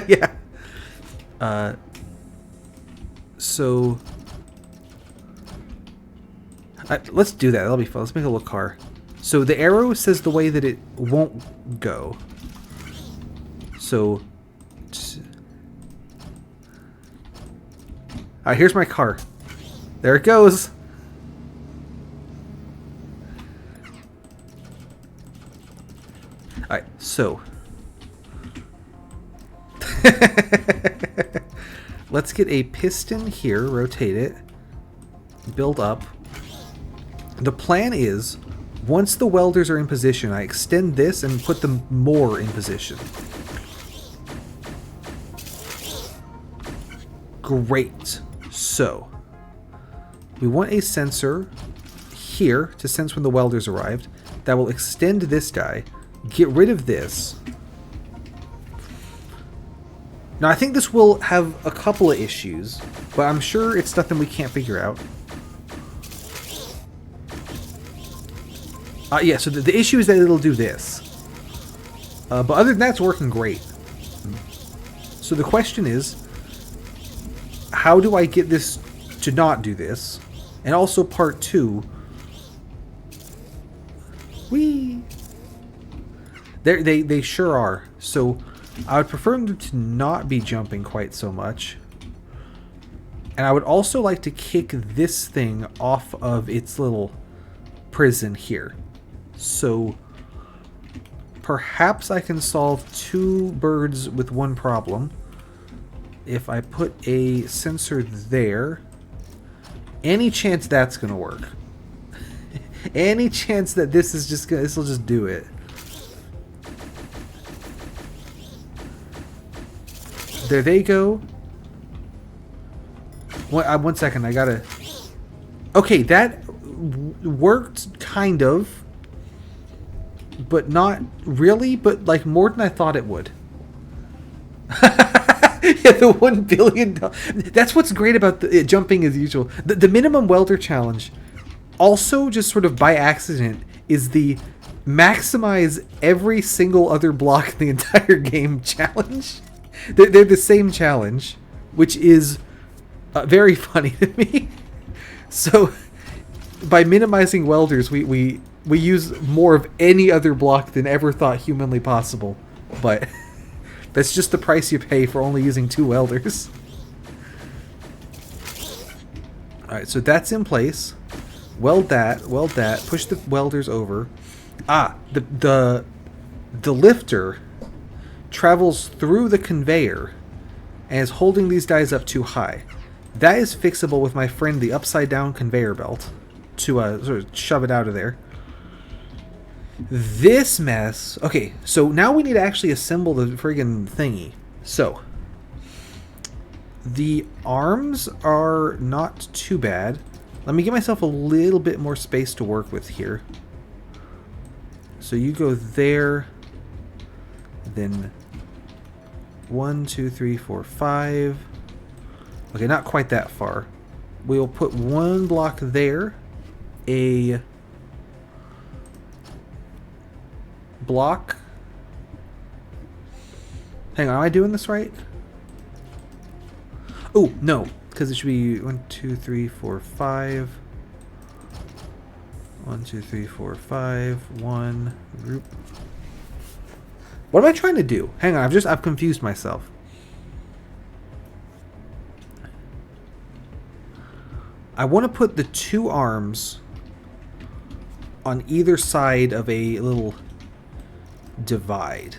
Yeah. So let's do that. That'll be fun. Let's make a little car. So the arrow says the way that it won't go. So, alright, here's my car. There it goes. Alright, so let's get a piston here, rotate it, build up. The plan is, once the welders are in position, I extend this and put them more in position. Great. So, we want a sensor here to sense when the welders arrived. That will extend this guy. Get rid of this. Now, I think this will have a couple of issues, but I'm sure it's nothing we can't figure out. Yeah, so the issue is that it'll do this. But other than that, it's working great. So the question is, how do I get this to not do this? And also part 2. Whee! They sure are. So I would prefer them to not be jumping quite so much. And I would also like to kick this thing off of its little prison here. So perhaps I can solve 2 birds with 1 problem. If I put a sensor there, any chance that's gonna work? Any chance that this is just gonna, this will just do it? There they go. One second, I gotta. Okay, that worked kind of, but not really. But like more than I thought it would. Yeah, the $1 billion. That's what's great about the jumping as usual. The minimum welder challenge, also just sort of by accident, is the maximize every single other block in the entire game challenge. They're the same challenge, which is very funny to me. So by minimizing welders, we use more of any other block than ever thought humanly possible. But that's just the price you pay for only using 2 welders. Alright, so that's in place. Weld that, push the welders over. The lifter travels through the conveyor and is holding these guys up too high. That is fixable with my friend the upside down conveyor belt to sort of shove it out of there. This mess... Okay, so now we need to actually assemble the friggin' thingy. So, the arms are not too bad. Let me give myself a little bit more space to work with here. So you go there, then 1, 2, 3, 4, 5. Okay, not quite that far. We'll put 1 block there, a block. Hang on, am I doing this right? Oh, no, because it should be 1, 2, 3, 4, 5. 1, 2, 3, 4, 5. 1 group. What am I trying to do? Hang on, I've confused myself. I want to put the 2 arms on either side of a little divide.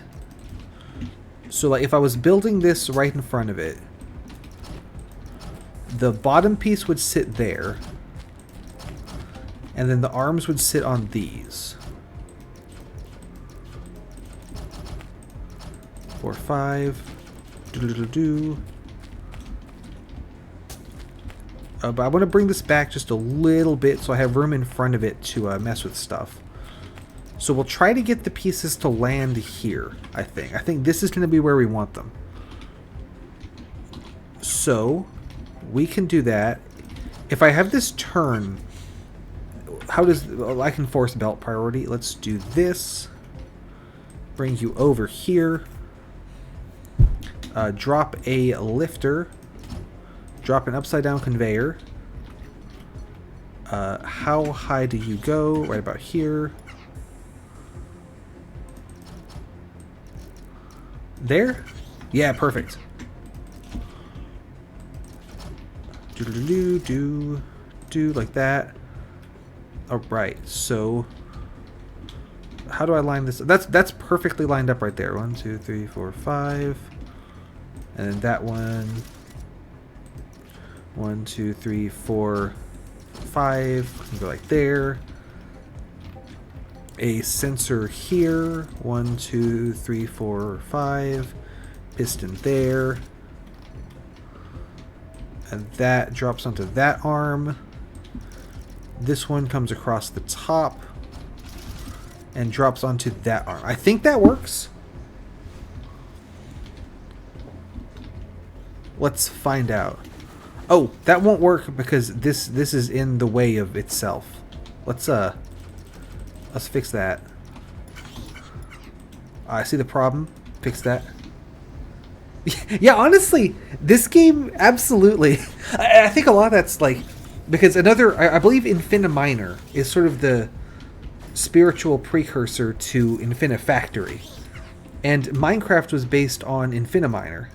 So like if I was building this right in front of it, the bottom piece would sit there, and then the arms would sit on these. 4, 5. But I want to bring this back just a little bit so I have room in front of it to mess with stuff. So we'll try to get the pieces to land here, I think. I think this is going to be where we want them. So we can do that. If I have this turn, how does... Well, I can force belt priority. Let's do this. Bring you over here. Drop a lifter. Drop an upside down conveyor. How high do you go? Right about here. There? Yeah, perfect. Do like that. Alright, so how do I line this? That's perfectly lined up right there. 1, 2, 3, 4, 5. And then that one. 1, 2, 3, 4, 5. Go like there. A sensor here. 1, 2, 3, 4, 5. Piston there. And that drops onto that arm. This one comes across the top and drops onto that arm. I think that works. Let's find out. Oh, that won't work because this is in the way of itself. Let's fix that. I see the problem. Fix that. Yeah, honestly, this game absolutely. I think a lot of that's like because I believe Infiniminer is sort of the spiritual precursor to Infinifactory, and Minecraft was based on Infiniminer.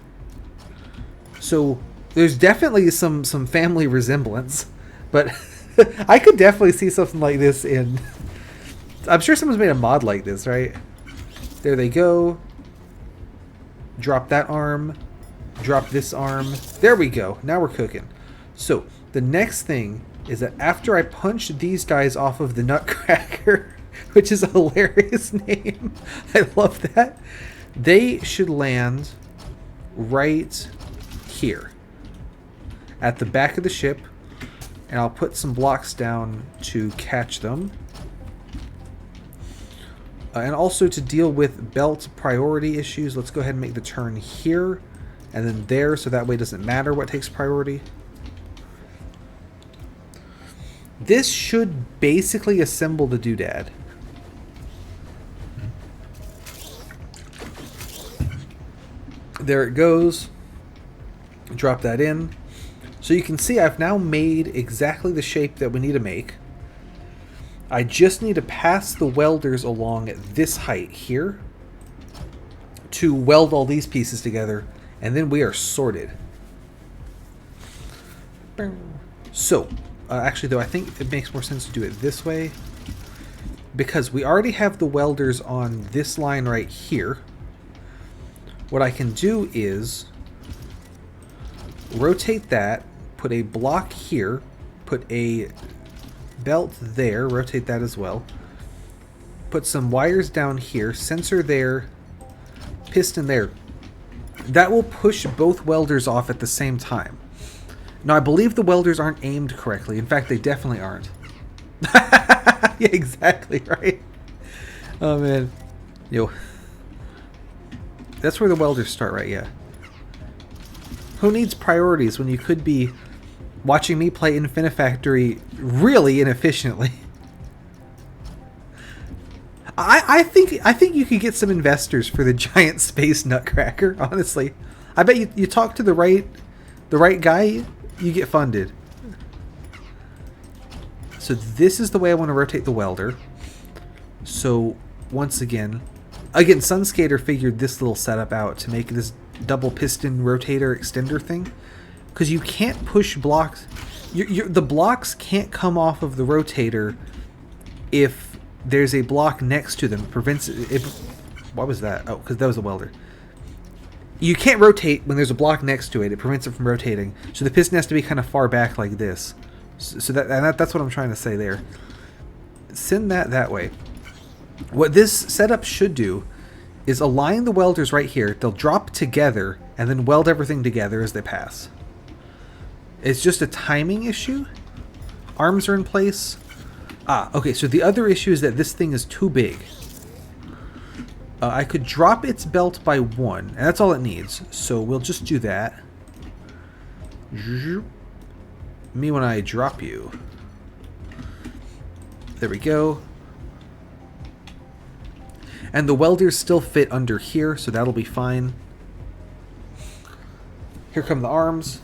So there's definitely some family resemblance, but I could definitely see something like this in. I'm sure someone's made a mod like this, right? There they go. Drop that arm. Drop this arm. There we go. Now we're cooking. So the next thing is that after I punch these guys off of the Nutcracker, which is a hilarious name, I love that, they should land right here at the back of the ship, and I'll put some blocks down to catch them. And also to deal with belt priority issues, let's go ahead and make the turn here and then there, so that way it doesn't matter what takes priority. This should basically assemble the doodad. There it goes. Drop that in. So you can see I've now made exactly the shape that we need to make. I just need to pass the welders along at this height here to weld all these pieces together, and then we are sorted. So, actually though, I think it makes more sense to do it this way, because we already have the welders on this line right here. What I can do is rotate that, put a block here, put a belt there, rotate that as well, put some wires down here, sensor there, piston there. That will push both welders off at the same time. Now I believe the welders aren't aimed correctly. In fact, they definitely aren't. Yeah, exactly, right? Oh man. Yo. That's where the welders start, right? Yeah. Who needs priorities when you could be watching me play Infinifactory really inefficiently? I think you could get some investors for the giant space Nutcracker. Honestly, I bet you talk to the right guy, you get funded. So this is the way I want to rotate the welder. So once again, Sunskater figured this little setup out to make this double piston rotator extender thing, because you can't push blocks. The blocks can't come off of the rotator if there's a block next to them. It prevents it. What was that? Oh, because that was a welder. You can't rotate when there's a block next to it. It prevents it from rotating. So the piston has to be kind of far back like this. So that's what I'm trying to say there. Send that way. What this setup should do is align the welders right here. They'll drop together and then weld everything together as they pass. It's just a timing issue. Arms are in place. Okay, so the other issue is that this thing is too big. I could drop its belt by 1, and that's all it needs. So we'll just do that. Me when I drop you. There we go. And the welders still fit under here, so that'll be fine. Here come the arms.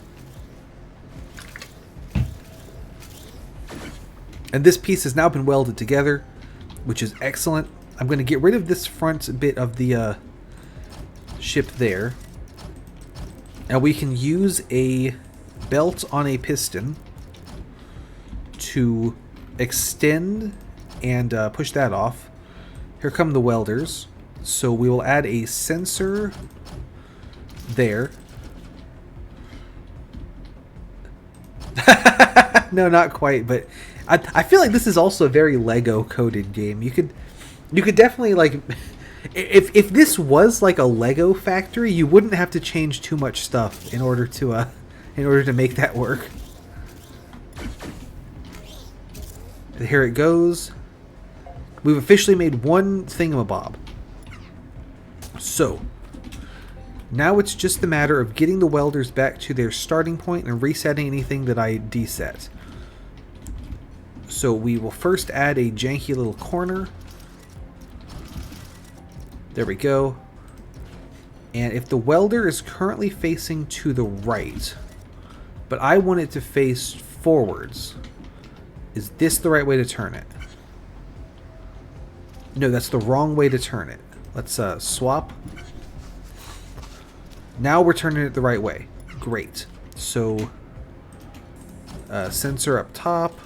And this piece has now been welded together, which is excellent. I'm going to get rid of this front bit of the ship there. Now we can use a belt on a piston to extend and push that off. Here come the welders. So we will add a sensor there. No, not quite, but I feel like this is also a very Lego coded game. You could definitely, like, if this was like a Lego factory, you wouldn't have to change too much stuff in order to make that work. And here it goes. We've officially made one thingamabob. So now it's just the matter of getting the welders back to their starting point and resetting anything that I deset. So we will first add a janky little corner. There we go. And if the welder is currently facing to the right, but I want it to face forwards, is this the right way to turn it? No, that's the wrong way to turn it. Let's swap. Now we're turning it the right way. Great. So, sensor up top.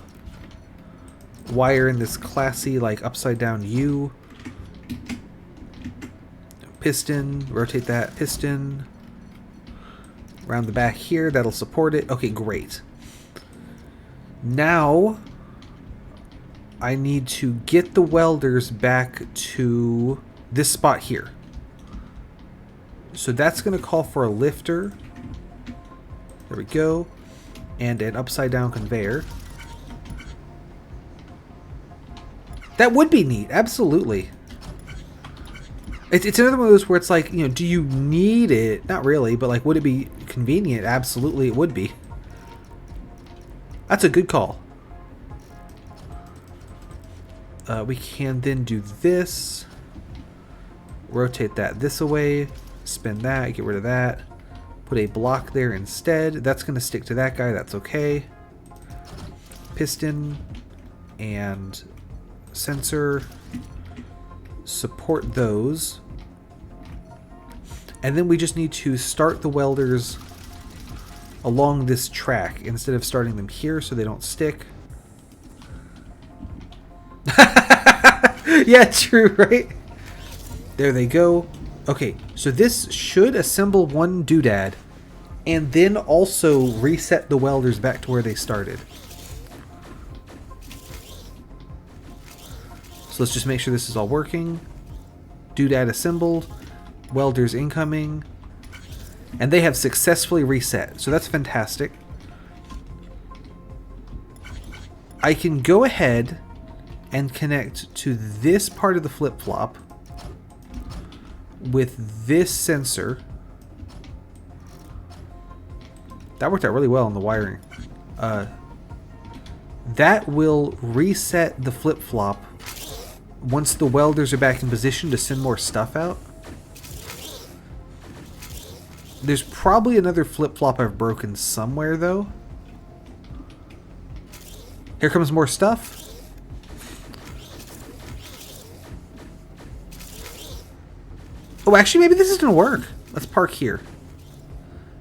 Wire in this classy, like, upside down U. Piston. Rotate that piston. Around the back here. That'll support it. Okay, great. Now I need to get the welders back to this spot here. So that's going to call for a lifter. There we go. And an upside down conveyor. That would be neat. Absolutely. It's another one of those where it's like, you know, do you need it? Not really, but like, would it be convenient? Absolutely, it would be. That's a good call. We can then do this. Rotate that this away. Spin that. Get rid of that. Put a block there instead. That's going to stick to that guy. That's okay. Piston and sensor. Support those. And then we just need to start the welders along this track instead of starting them here so they don't stick. Yeah, true, right? There they go. Okay, so this should assemble one doodad and then also reset the welders back to where they started. So let's just make sure this is all working. Doodad assembled. Welders incoming. And they have successfully reset. So that's fantastic. I can go ahead and connect to this part of the flip-flop with this sensor. That worked out really well on the wiring. That will reset the flip-flop once the welders are back in position to send more stuff out. There's probably another flip-flop I've broken somewhere, though. Here comes more stuff. Oh, actually, maybe this is going to work. Let's park here.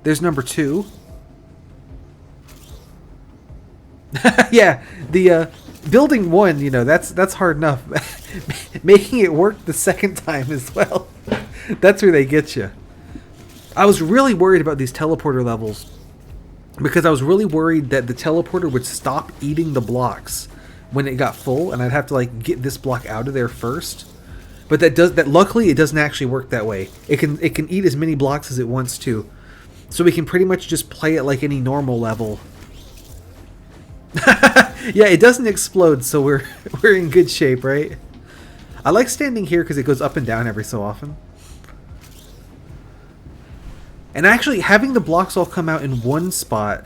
There's number 2. Yeah, the building 1, you know, that's hard enough. Making it work the second time as well. That's where they get you. I was really worried about these teleporter levels because I was really worried that the teleporter would stop eating the blocks when it got full, and I'd have to like get this block out of there first. But luckily it doesn't actually work that way. It can eat as many blocks as it wants to. So we can pretty much just play it like any normal level. Yeah, it doesn't explode, so we're in good shape, right? I like standing here because it goes up and down every so often. And actually, having the blocks all come out in one spot,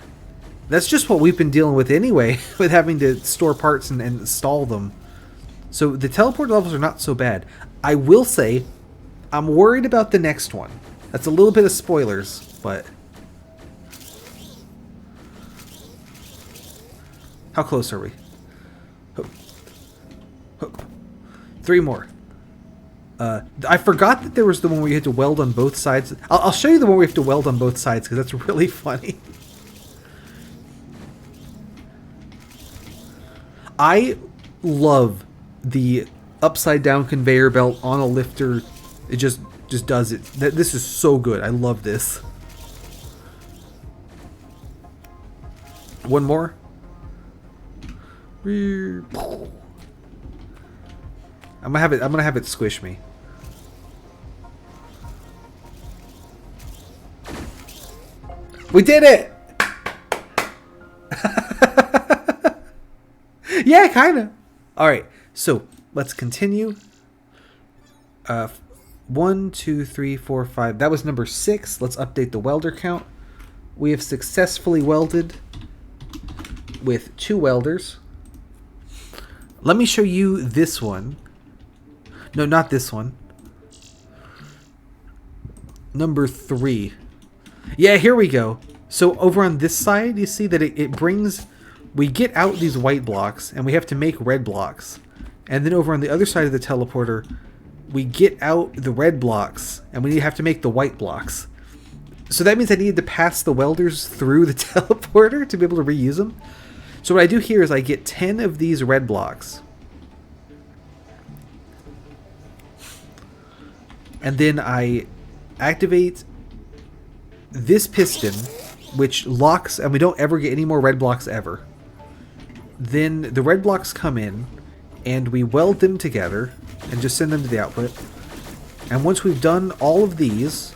that's just what we've been dealing with anyway, with having to store parts and install them. So the teleport levels are not so bad. I will say, I'm worried about the next one. That's a little bit of spoilers, but How close are we? Hoop. Hoop. 3 more. I forgot that there was the one where you had to weld on both sides. I'll show you the one where you have to weld on both sides because that's really funny. I love the upside down conveyor belt on a lifter. It just does it. This is so good. I love this. One more. I'm gonna have it squish me. We did it! Yeah, kinda. Alright, so let's continue. 1, 2, 3, 4, 5. That was number 6. Let's update the welder count. We have successfully welded with 2 welders. Let me show you this one. No, not this one. Number 3. Yeah, here we go. So over on this side, you see that it brings... We get out these white blocks, and we have to make red blocks. And then over on the other side of the teleporter, we get out the red blocks, and we have to make the white blocks. So that means I need to pass the welders through the teleporter to be able to reuse them. So what I do here is I get 10 of these red blocks. And then I activate this piston, which locks, and we don't ever get any more red blocks ever. Then the red blocks come in, and we weld them together, and just send them to the output. And once we've done all of these,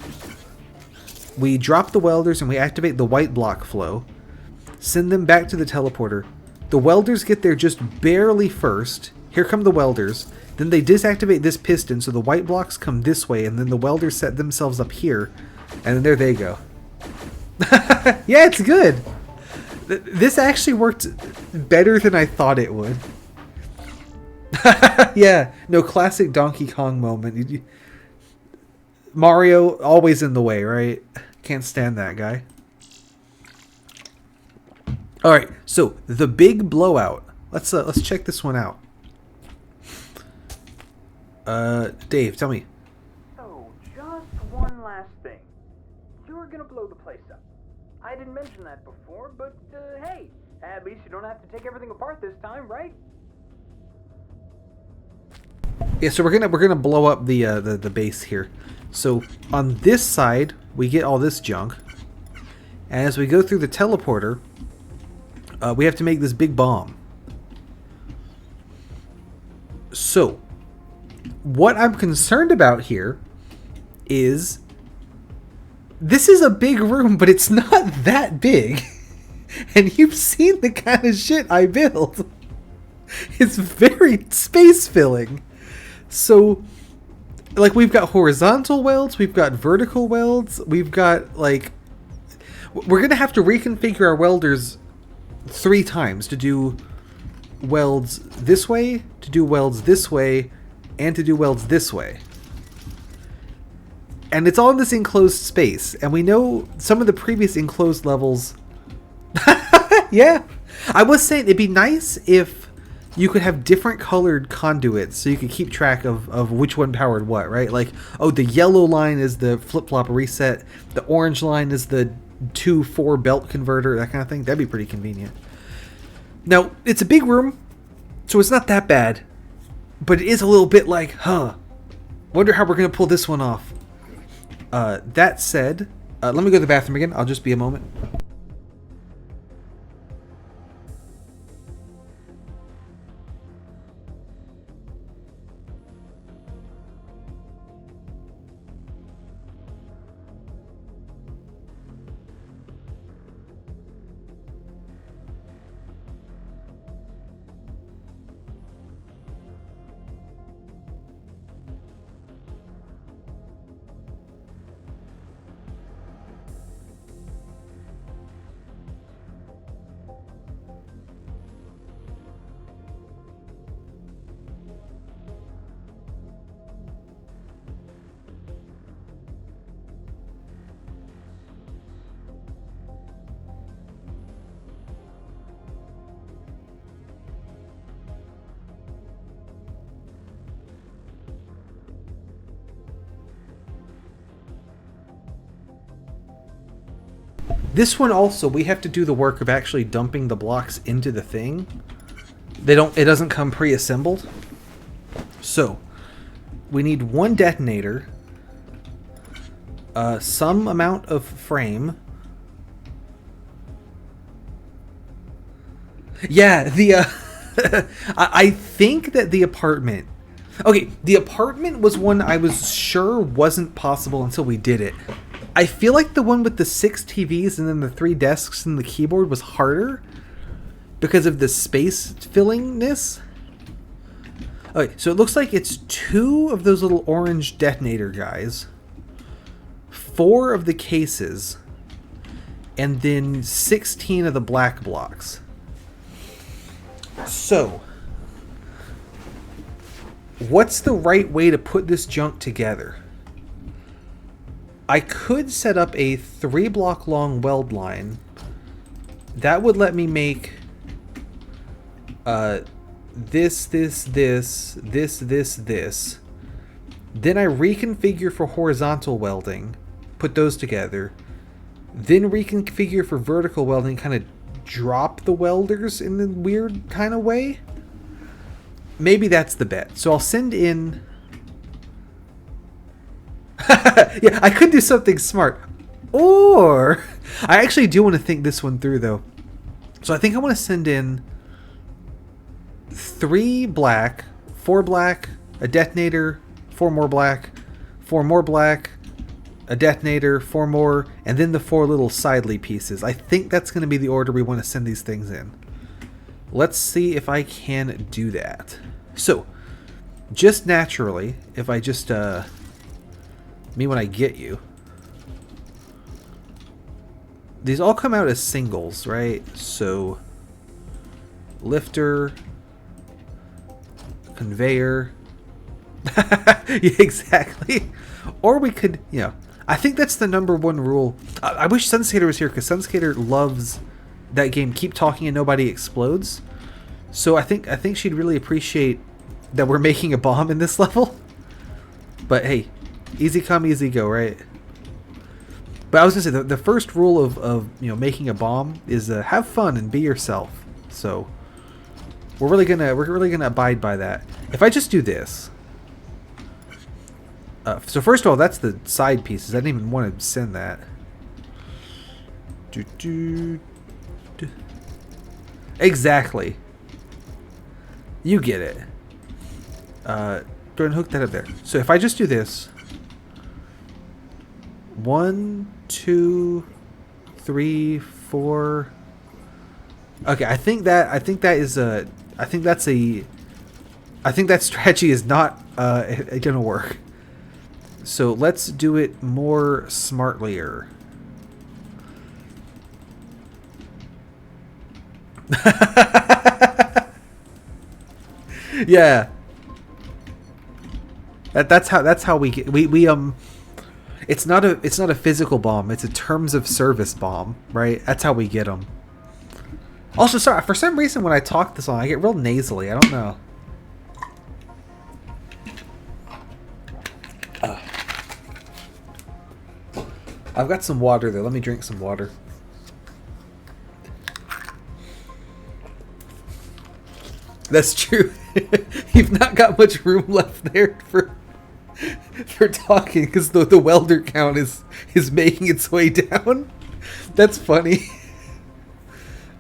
we drop the welders and we activate the white block flow, send them back to the teleporter. The welders get there just barely first. Here come the welders. Then they disactivate this piston, so the white blocks come this way, and then the welders set themselves up here, and then there they go. Yeah, it's good. This actually worked better than I thought it would. Yeah, no, classic Donkey Kong moment. Mario, always in the way, right? Can't stand that guy. Alright, so the big blowout. Let's check this one out. Dave, tell me. So, just one last thing. You're gonna blow the place up. I didn't mention that before, but, hey, at least you don't have to take everything apart this time, right? Yeah, so we're gonna blow up the base here. So on this side, we get all this junk, and as we go through the teleporter, we have to make this big bomb. So what I'm concerned about here is this is a big room, but it's not that big. And you've seen the kind of shit I build. It's very space filling. So, like, we've got horizontal welds, we've got vertical welds, we've got, like... We're going to have to reconfigure our welders 3 times to do welds this way, to do welds this way, and to do welds this way. And it's all in this enclosed space. And we know some of the previous enclosed levels... Yeah! I was saying it'd be nice if you could have different colored conduits so you could keep track of which one powered what, right? Like, oh, the yellow line is the flip-flop reset, the orange line is the 2-4 belt converter, that kind of thing. That'd be pretty convenient. Now, it's a big room, so it's not that bad, but it is a little bit like, wonder how we're going to pull this one off. That said, let me go to the bathroom again. I'll just be a moment. This one also, we have to do the work of actually dumping the blocks into the thing. It doesn't come pre-assembled. So, we need one detonator, some amount of frame. Yeah, the I think that the apartment. Okay, the apartment was one I was sure wasn't possible until we did it. I feel like the one with the 6 TVs and then the 3 desks and the keyboard was harder because of the space fillingness. Okay, so it looks like it's 2 of those little orange detonator guys, 4 of the cases, and then 16 of the black blocks. So, what's the right way to put this junk together? I could set up a 3-block long weld line. That would let me make this. Then I reconfigure for horizontal welding, put those together. Then reconfigure for vertical welding, kind of drop the welders in the weird kind of way. Maybe that's the bet. So I'll send in... yeah, I could do something smart. Or... I actually do want to think this one through, though. So I think I want to send in 3 black, 4 black, a detonator, 4 more black, 4 more black, a detonator, 4 more, and then the 4 little sidely pieces. I think that's going to be the order we want to send these things in. Let's see if I can do that. So, just naturally, if I just, me when I get you, these all come out as singles, right? So, lifter, conveyor, yeah, exactly. Or we could, you know, I think that's the #1 rule. I wish Sunskater was here, because Sunskater loves that game, Keep Talking and Nobody Explodes. So I think she'd really appreciate that we're making a bomb in this level. But hey, easy come, easy go, right? But I was gonna say the first rule of you know, making a bomb is have fun and be yourself. So we're really gonna abide by that. If I just do this. So first of all, that's the side pieces. I didn't even want to send that. Exactly. You get it. Go ahead and hook that up there. So if I just do this. 1, 2, 3, 4. Okay, I think that strategy is not gonna work. So let's do it more smartlier. Yeah. That's how we get it's not a physical bomb, it's a terms of service bomb, right? That's how we get them. Also, sorry, for some reason when I talk this on, I get real nasally. I don't know. I've got some water there. Let me drink some water. That's true. You've not got much room left there for talking, because the welder count is making its way down. That's funny.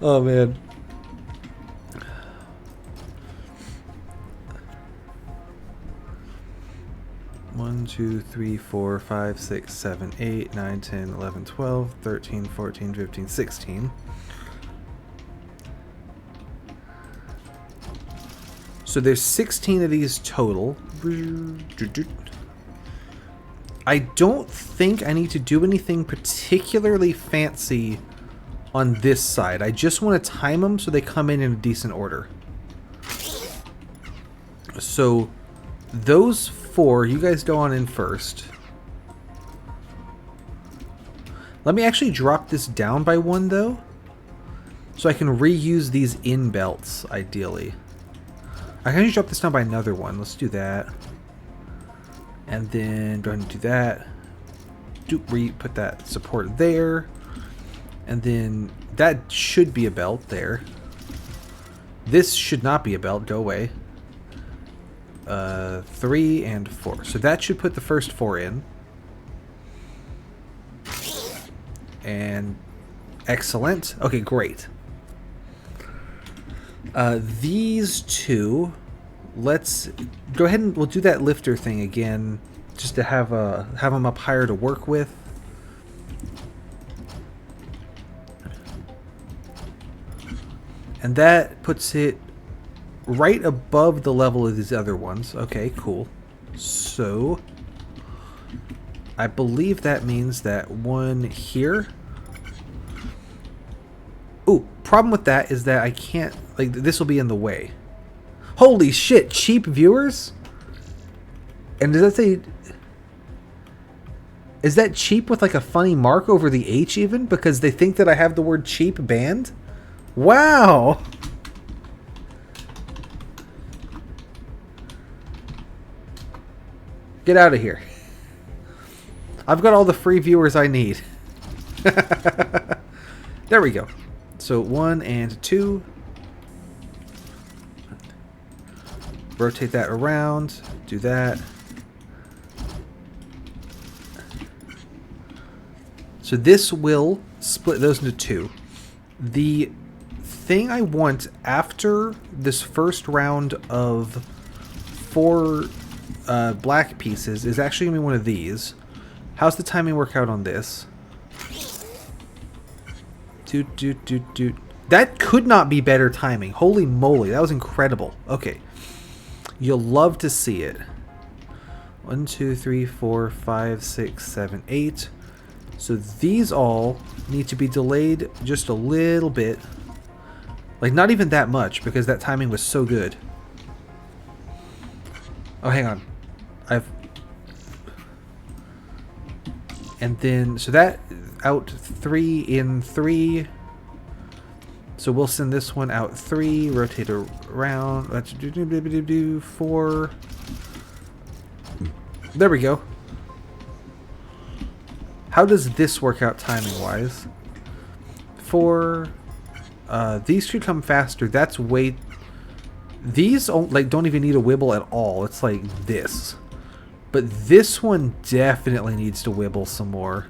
Oh man. One, 2, 3, 4, 5, 6, 7, 8, 9, 10, 11, 12, 13, 14, 15, 16. So there's 16 of these total. I don't think I need to do anything particularly fancy on this side. I just want to time them so they come in a decent order. So those 4, you guys go on in first. Let me actually drop this down by 1 though, so I can reuse these in belts ideally. I can just drop this down by another 1. Let's do that. And then go ahead and do that. Put that support there. And then that should be a belt there. This should not be a belt. Go away. 3 and 4. So that should put the first 4 in. And excellent. Okay, great. These two, let's go ahead and we'll do that lifter thing again, just to have them up higher to work with. And that puts it right above the level of these other ones. Okay, cool. So I believe that means that one here. Ooh, problem with that is that I can't, like, this will be in the way. Holy shit, cheap viewers? And does that say, is that cheap with like a funny mark over the H even? Because they think that I have the word cheap banned? Wow! Get out of here. I've got all the free viewers I need. There we go. So 1 and 2. Rotate that around. Do that. So this will split those into 2. The thing I want after this first round of 4 black pieces is actually going to be one of these. How's the timing work out on this? That could not be better timing. Holy moly, that was incredible. Okay. You'll love to see it. 1, 2, 3, 4, 5, 6, 7, 8. So these all need to be delayed just a little bit. Like, not even that much, because that timing was so good. Oh, hang on. And then, so that out 3 in 3. So we'll send this one out 3, rotate around. Let's do 4. There we go. How does this work out timing-wise? 4. These should come faster. That's way... These like don't even need a wibble at all. It's like this. But this one definitely needs to wibble some more.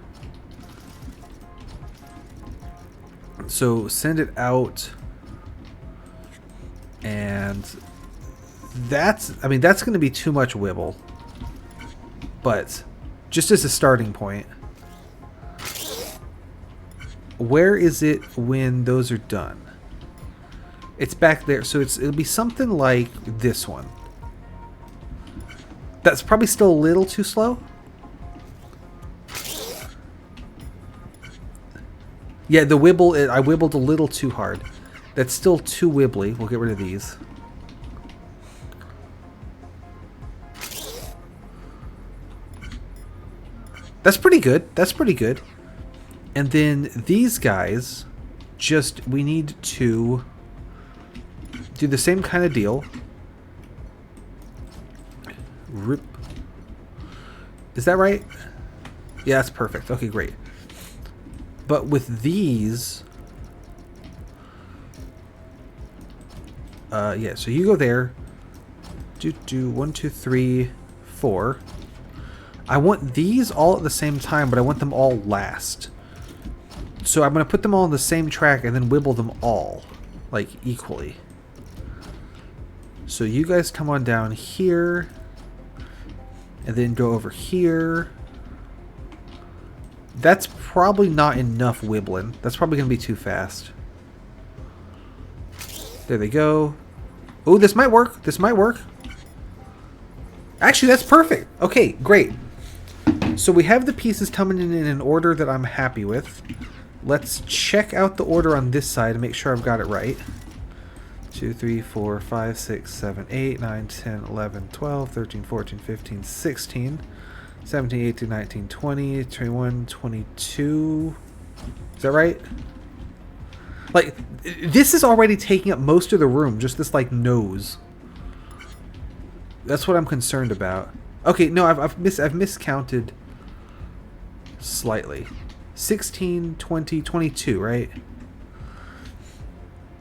So send it out. And that's... I mean, that's going to be too much wibble. But just as a starting point. Where is it when those are done? It's back there. So it'll be something like this one. That's probably still a little too slow. Yeah, the wibble, I wibbled a little too hard. That's still too wibbly. We'll get rid of these. That's pretty good. That's pretty good. And then these guys, just, we need to do the same kind of deal. Rip. Is that right? Yeah, that's perfect. Okay, great. But with these... yeah, so you go there. Do 1, 2, 3, 4. I want these all at the same time, but I want them all last. So I'm going to put them all on the same track and then wibble them all, like, equally. So you guys come on down here. And then go over here. That's probably not enough wibbling. That's probably going to be too fast. There they go. Oh, this might work. This might work. Actually, that's perfect. Okay, great. So we have the pieces coming in an order that I'm happy with. Let's check out the order on this side and make sure I've got it right. 2, 3, 4, 5, 6, 7, 8, 9, 10, 11, 12, 13, 14, 15, 16, 17, 18, 19, 20, 21, 22. Is that right? Like, this is already taking up most of the room, just this, like, nose. That's what I'm concerned about. Okay, no, I've miscounted slightly. 16, 20, 22, right?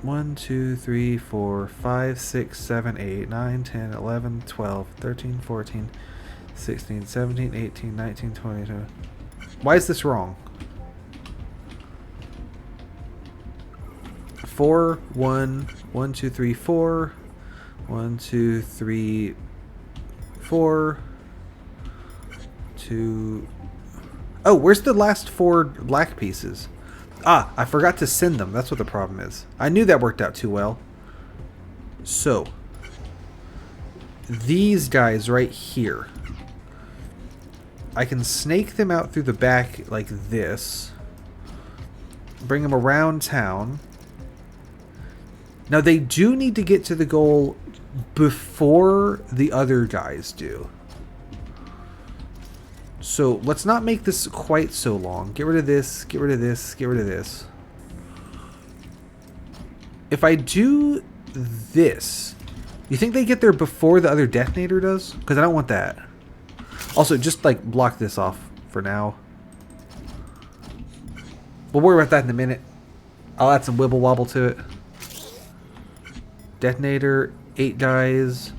1, 2, 3, 4, 5, 6, 7, 8, 9, 10, 11, 12, 13, 14, 16, 17, 18, 19, 20. Why is this wrong? 4, 1, 1, 2, 3, 4, 1, 2, 3, 4, 2. Oh, where's the last 4 black pieces? Ah, I forgot to send them. That's what the problem is. I knew that worked out too well. So, these guys right here. I can snake them out through the back like this. Bring them around town. Now, they do need to get to the goal before the other guys do. So, let's not make this quite so long. Get rid of this, get rid of this, get rid of this. If I do this, you think they get there before the other detonator does? Because I don't want that. Also, just, like, block this off for now. We'll worry about that in a minute. I'll add some wibble wobble to it. Detonator, 8 guys.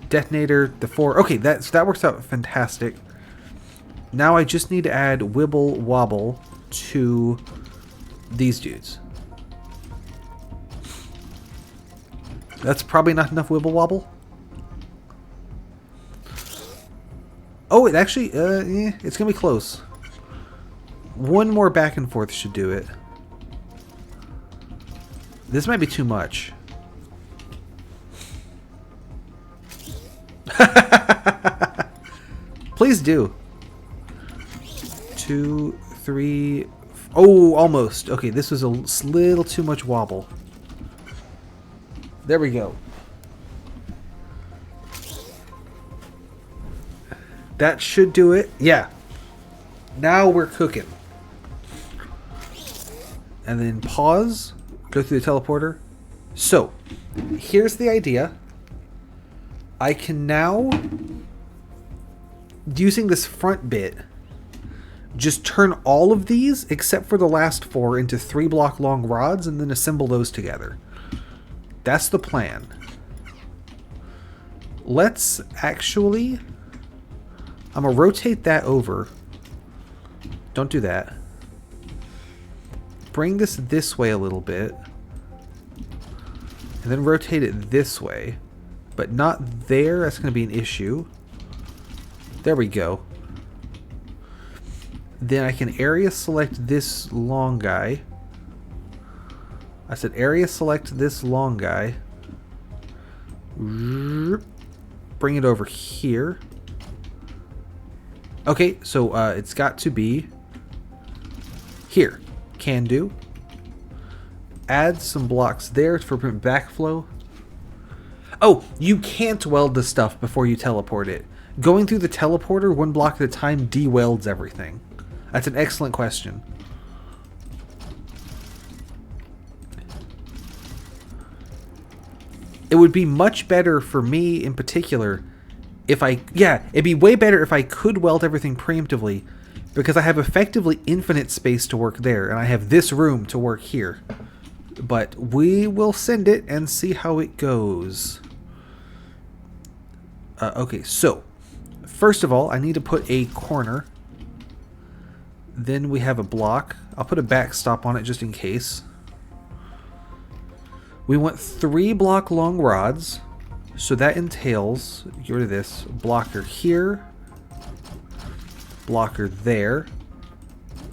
Detonator, the 4. Okay, that works out fantastic. Now I just need to add wibble wobble to these dudes. That's probably not enough wibble wobble. Oh, it actually, it's gonna be close. One more back and forth should do it. This might be too much. Please do. 2, 3. Oh, almost. Okay, this was a little too much wobble. There we go. That should do it. Yeah. Now we're cooking. And then pause. Go through the teleporter. So, here's the idea. I can now, using this front bit, just turn all of these, except for the last 4, into 3 block long rods and then assemble those together. That's the plan. Let's actually, I'm going to rotate that over. Don't do that. Bring this way a little bit. And then rotate it this way. But not there. That's going to be an issue. There we go. Then I can area select this long guy. I said area select this long guy. Bring it over here. Okay, so it's got to be here. Can do. Add some blocks there for backflow. Oh, you can't weld the stuff before you teleport it. Going through the teleporter 1 block at a time de-welds everything. That's an excellent question. It would be much better for me in particular if it'd be way better if I could weld everything preemptively, because I have effectively infinite space to work there, and I have this room to work here. But we will send it and see how it goes. Okay, so first of all, I need to put a corner. Then we have a block. I'll put a backstop on it just in case. We want 3 block long rods. So that entails, get rid of this, blocker here, blocker there.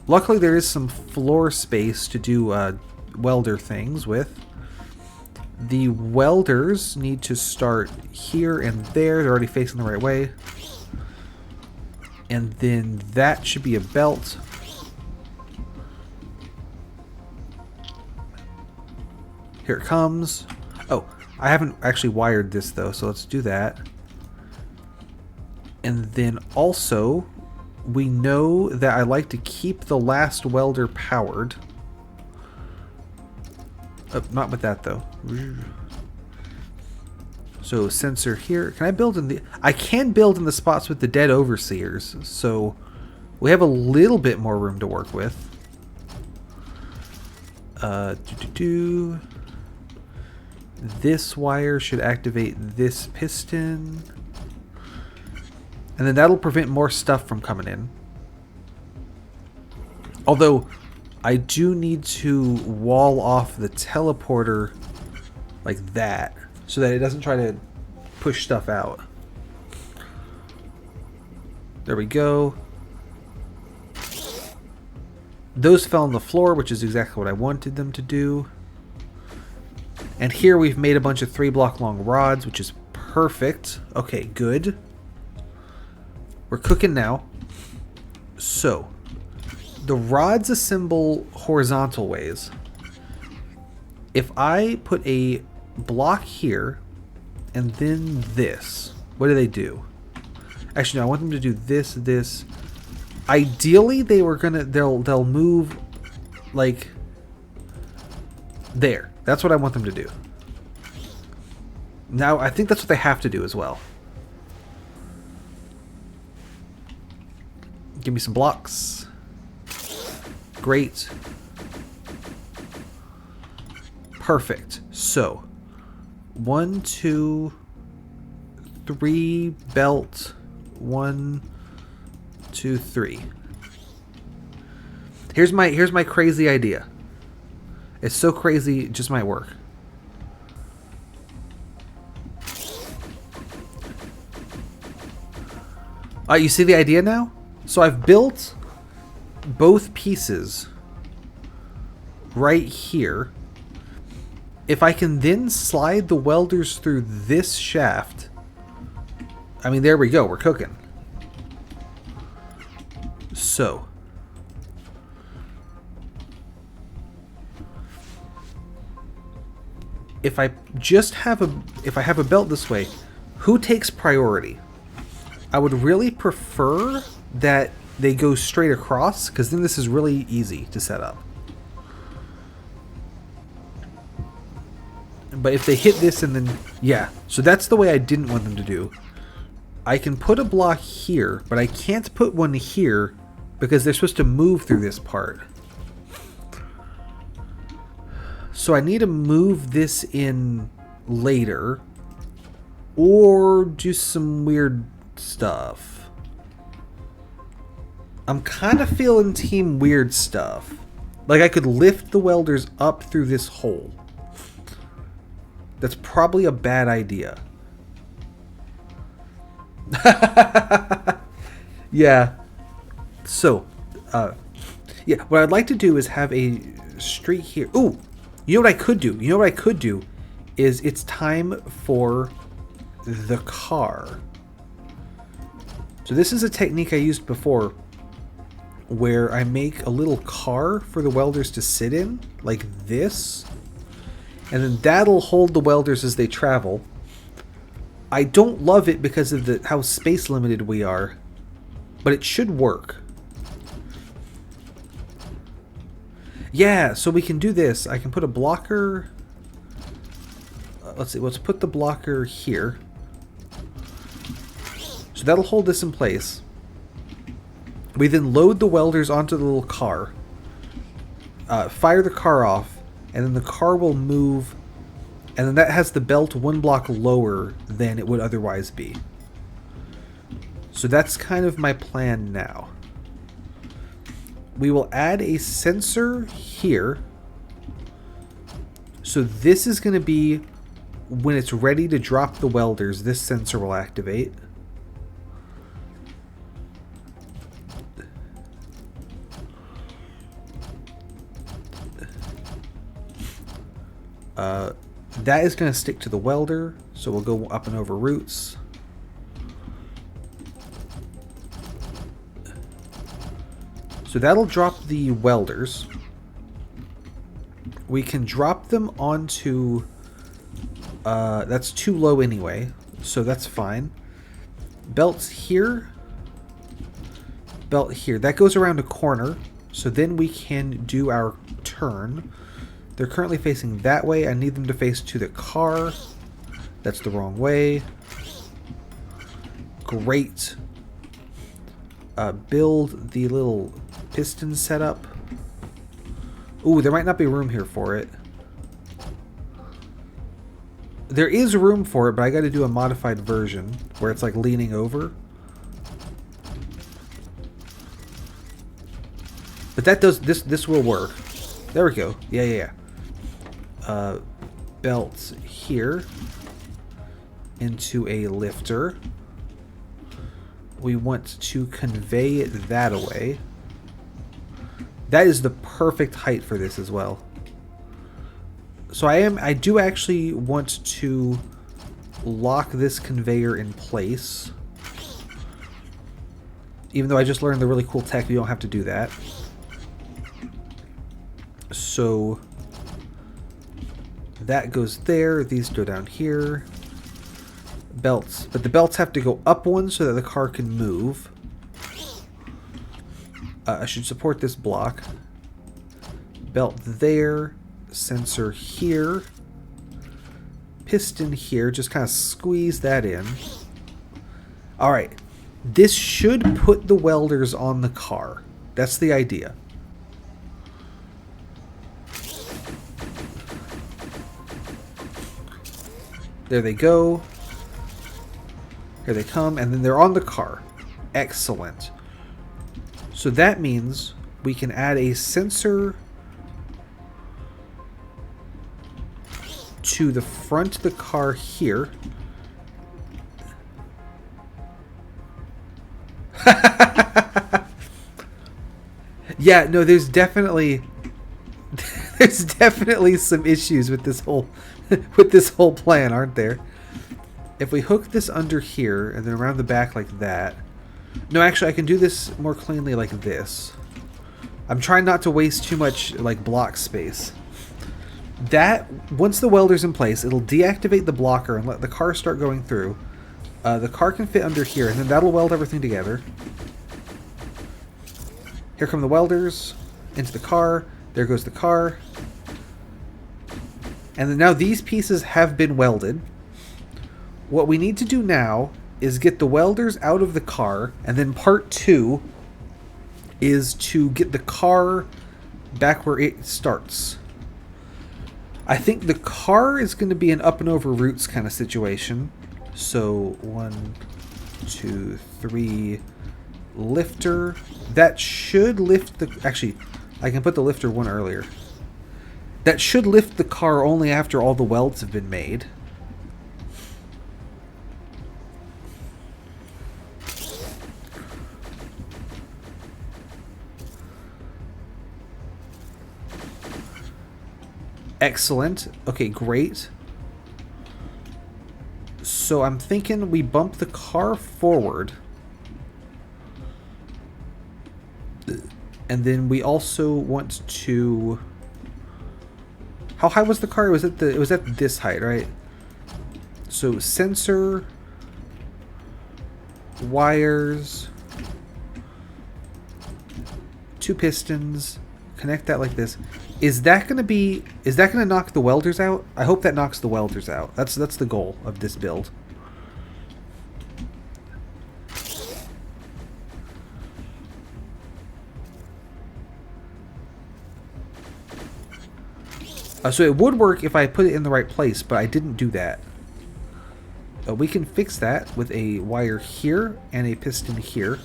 Luckily there is some floor space to do welder things with. The welders need to start here and there. They're already facing the right way. And then that should be a belt. Here it comes. Oh, I haven't actually wired this though, so let's do that. And then also, we know that I like to keep the last welder powered. Oh, not with that though. So sensor here. Can I build in the... I can build in the spots with the dead overseers. So we have a little bit more room to work with. This wire should activate this piston. And then that'll prevent more stuff from coming in. Although, I do need to wall off the teleporter like that, so that it doesn't try to push stuff out. There we go. Those fell on the floor, which is exactly what I wanted them to do. And here we've made a bunch of 3-block long rods, which is perfect. Okay, good. We're cooking now. So, the rods assemble horizontal ways. If I put a block here and then this, what do they do? Actually, no, I want them to do this, this. Ideally, they'll move like there. That's what I want them to do. Now, I think that's what they have to do as well. Give me some blocks. Great. Perfect. So, 1, 2, 3 belt. 1, 2, 3. Here's my crazy idea. It's so crazy, it just might work. You see the idea now? So I've built both pieces right here. If I can then slide the welders through this shaft, I mean, there we go, we're cooking. So, if I have a belt this way, who takes priority? I would really prefer that they go straight across, because then this is really easy to set up. But if they hit this and then, yeah, so that's the way I didn't want them to do. I can put a block here, but I can't put one here because they're supposed to move through this part. So I need to move this in later or do some weird stuff. I'm kind of feeling team weird stuff. Like I could lift the welders up through this hole. That's probably a bad idea. Yeah. So, yeah, what I'd like to do is have a street here. Ooh, you know what I could do? You know what I could do is it's time for the car. So this is a technique I used before where I make a little car for the welders to sit in, like this. And then that'll hold the welders as they travel. I don't love it because of how space limited we are, but it should work. Yeah, so we can do this. I can put a blocker. Let's see, let's put the blocker here. So that'll hold this in place. We then load the welders onto the little car, fire the car off, and then the car will move, and then that has the belt 1 block lower than it would otherwise be. So that's kind of my plan now. We will add a sensor here. So this is going to be when it's ready to drop the welders, this sensor will activate. That is going to stick to the welder, so we'll go up and over roots. So that'll drop the welders. We can drop them onto... that's too low anyway, so that's fine. Belts here. Belt here. That goes around a corner, so then we can do our turn. They're currently facing that way. I need them to face to the car. That's the wrong way. Great. Build the little piston setup. Ooh, there might not be room here for it. There is room for it, but I got to do a modified version where it's like leaning over. But that does this will work. There we go. Yeah. Belts here into a lifter. We want to convey that away. That is the perfect height for this as well. So I do actually want to lock this conveyor in place. Even though I just learned the really cool tech, you don't have to do that. So that goes there. These go down here. Belts. But the belts have to go up one so that the car can move. I should support this block. Belt there. Sensor here. Piston here. Just kind of squeeze that in. Alright. This should put the welders on the car. That's the idea. There they go. Here they come, and then they're on the car. Excellent. So that means we can add a sensor to the front of the car here. Yeah, no, there's definitely some issues with this whole plan, aren't there? If we hook this under here and then around the back like that. No, actually I can do this more cleanly like this. I'm trying not to waste too much like block space. That, once the welder's in place, it'll deactivate the blocker and let the car start going through. The car can fit under here, and then that'll weld everything together. Here come the welders into the car. There goes the car. And then now these pieces have been welded. What we need to do now is get the welders out of the car, and then part 2 is to get the car back where it starts. I think the car is going to be an up and over roots kind of situation. So 1, 2, 3, lifter. That should lift the... Actually, I can put the lifter one earlier. That should lift the car only after all the welds have been made. Excellent. Okay, great. So I'm thinking we bump the car forward. And then we also want to... How high was the car? It was at this height, right? So sensor, wires, 2 pistons, connect that like this. Is that going to knock the welders out? I hope that knocks the welders out. That's the goal of this build. So it would work if I put it in the right place, but I didn't do that. We can fix that with a wire here and a piston here.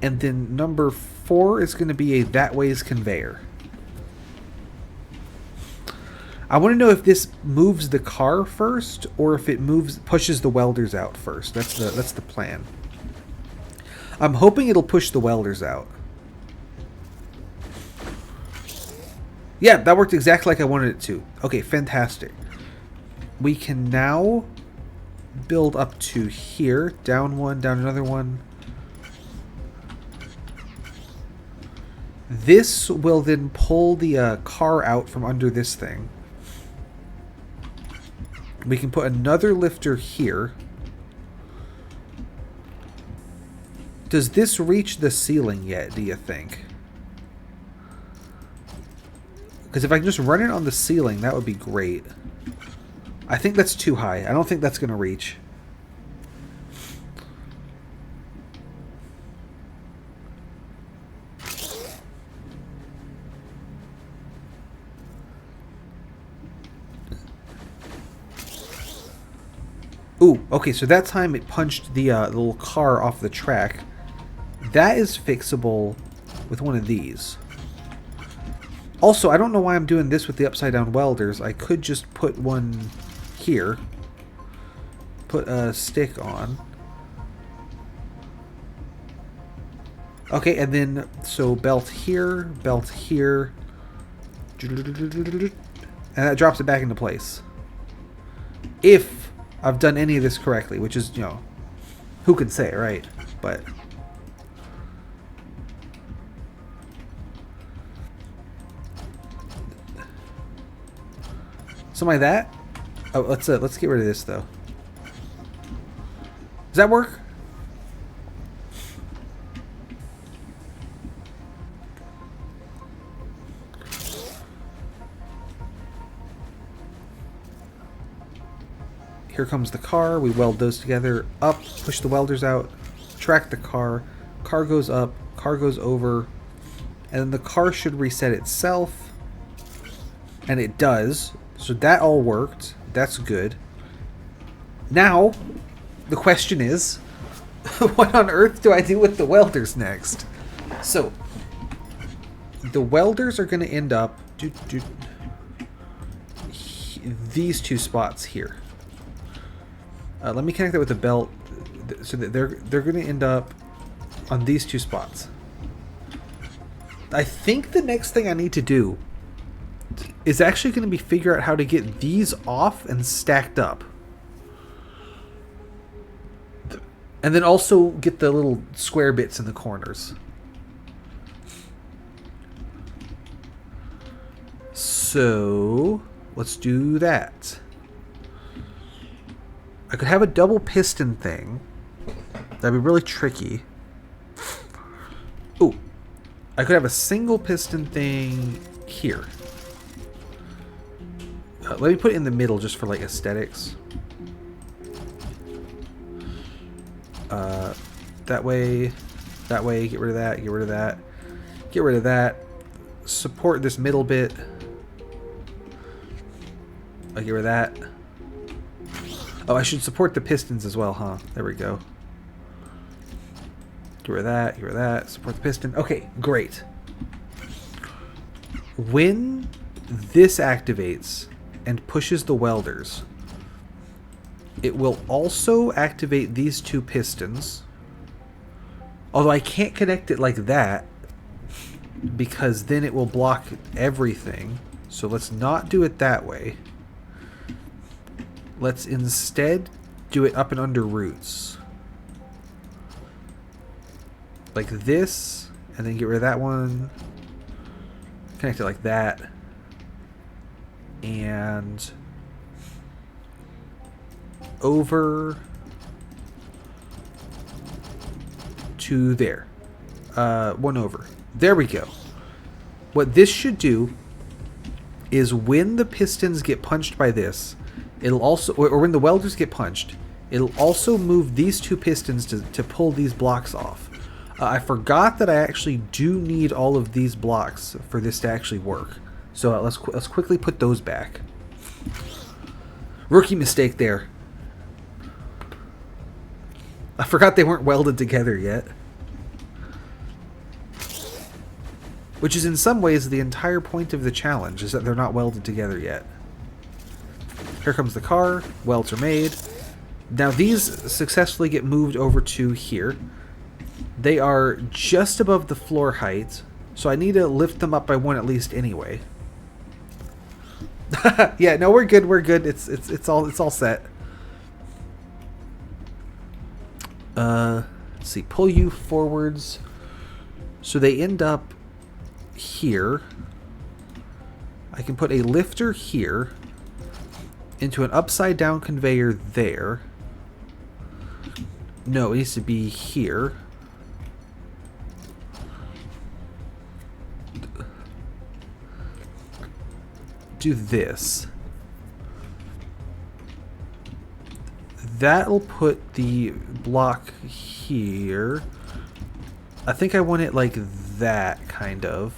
And then number 4 is going to be a that ways conveyor. I want to know if this moves the car first or if it pushes the welders out first. That's the plan. I'm hoping it'll push the welders out. Yeah, that worked exactly like I wanted it to. Okay, fantastic. We can now build up to here. Down one, down another one. This will then pull the car out from under this thing. We can put another lifter here. Does this reach the ceiling yet, do you think? Because if I can just run it on the ceiling, that would be great. I think that's too high. I don't think that's going to reach. Ooh, okay, so that time it punched the little car off the track. That is fixable with one of these. Also, I don't know why I'm doing this with the upside down welders. I could just put one here. Put a stick on. Okay, and then, so belt here, and that drops it back into place. If I've done any of this correctly, which is, you know, who can say, right? But something like that. Oh, let's get rid of this though. Does that work? Here comes the car. We weld those together. Up, push the welders out, track the car. Car goes up, car goes over, and then the car should reset itself. And it does. So that all worked. That's good. Now, the question is, what on earth do I do with the welders next? So, the welders are going to end up these two spots here. Let me connect that with the belt, so that they're going to end up on these two spots. I think the next thing I need to do is actually going to be figure out how to get these off and stacked up. And then also get the little square bits in the corners. So, let's do that. I could have a double piston thing. That'd be really tricky. Ooh. I could have a single piston thing here. Let me put it in the middle just for like aesthetics. That way, get rid of that, get rid of that, get rid of that. Support this middle bit. I'll get rid of that. Oh, I should support the pistons as well, huh? There we go. Get rid of that, get rid of that. Support the piston. Okay, great. When this activates and pushes the welders, it will also activate these two pistons. Although I can't connect it like that, because then it will block everything. So let's not do it that way. Let's instead do it up and under roots. Like this, and then get rid of that one. Connect it like that. And over to there. One over. There we go. What this should do is when the pistons get punched by this, it'll also, or when the welders get punched, it'll also move these two pistons to pull these blocks off. I forgot that I actually do need all of these blocks for this to actually work. So let's quickly put those back. Rookie mistake there. I forgot they weren't welded together yet. Which is in some ways the entire point of the challenge, is that they're not welded together yet. Here comes the car. Welds are made. Now these successfully get moved over to here. They are just above the floor height, so I need to lift them up by one at least anyway. Yeah, no, we're good. We're good. It's all set. Let's see. Pull you forwards, so they end up here. I can put a lifter here into an upside down conveyor there. No, it needs to be here. Do this. That'll put the block here. I think I want it like that, kind of.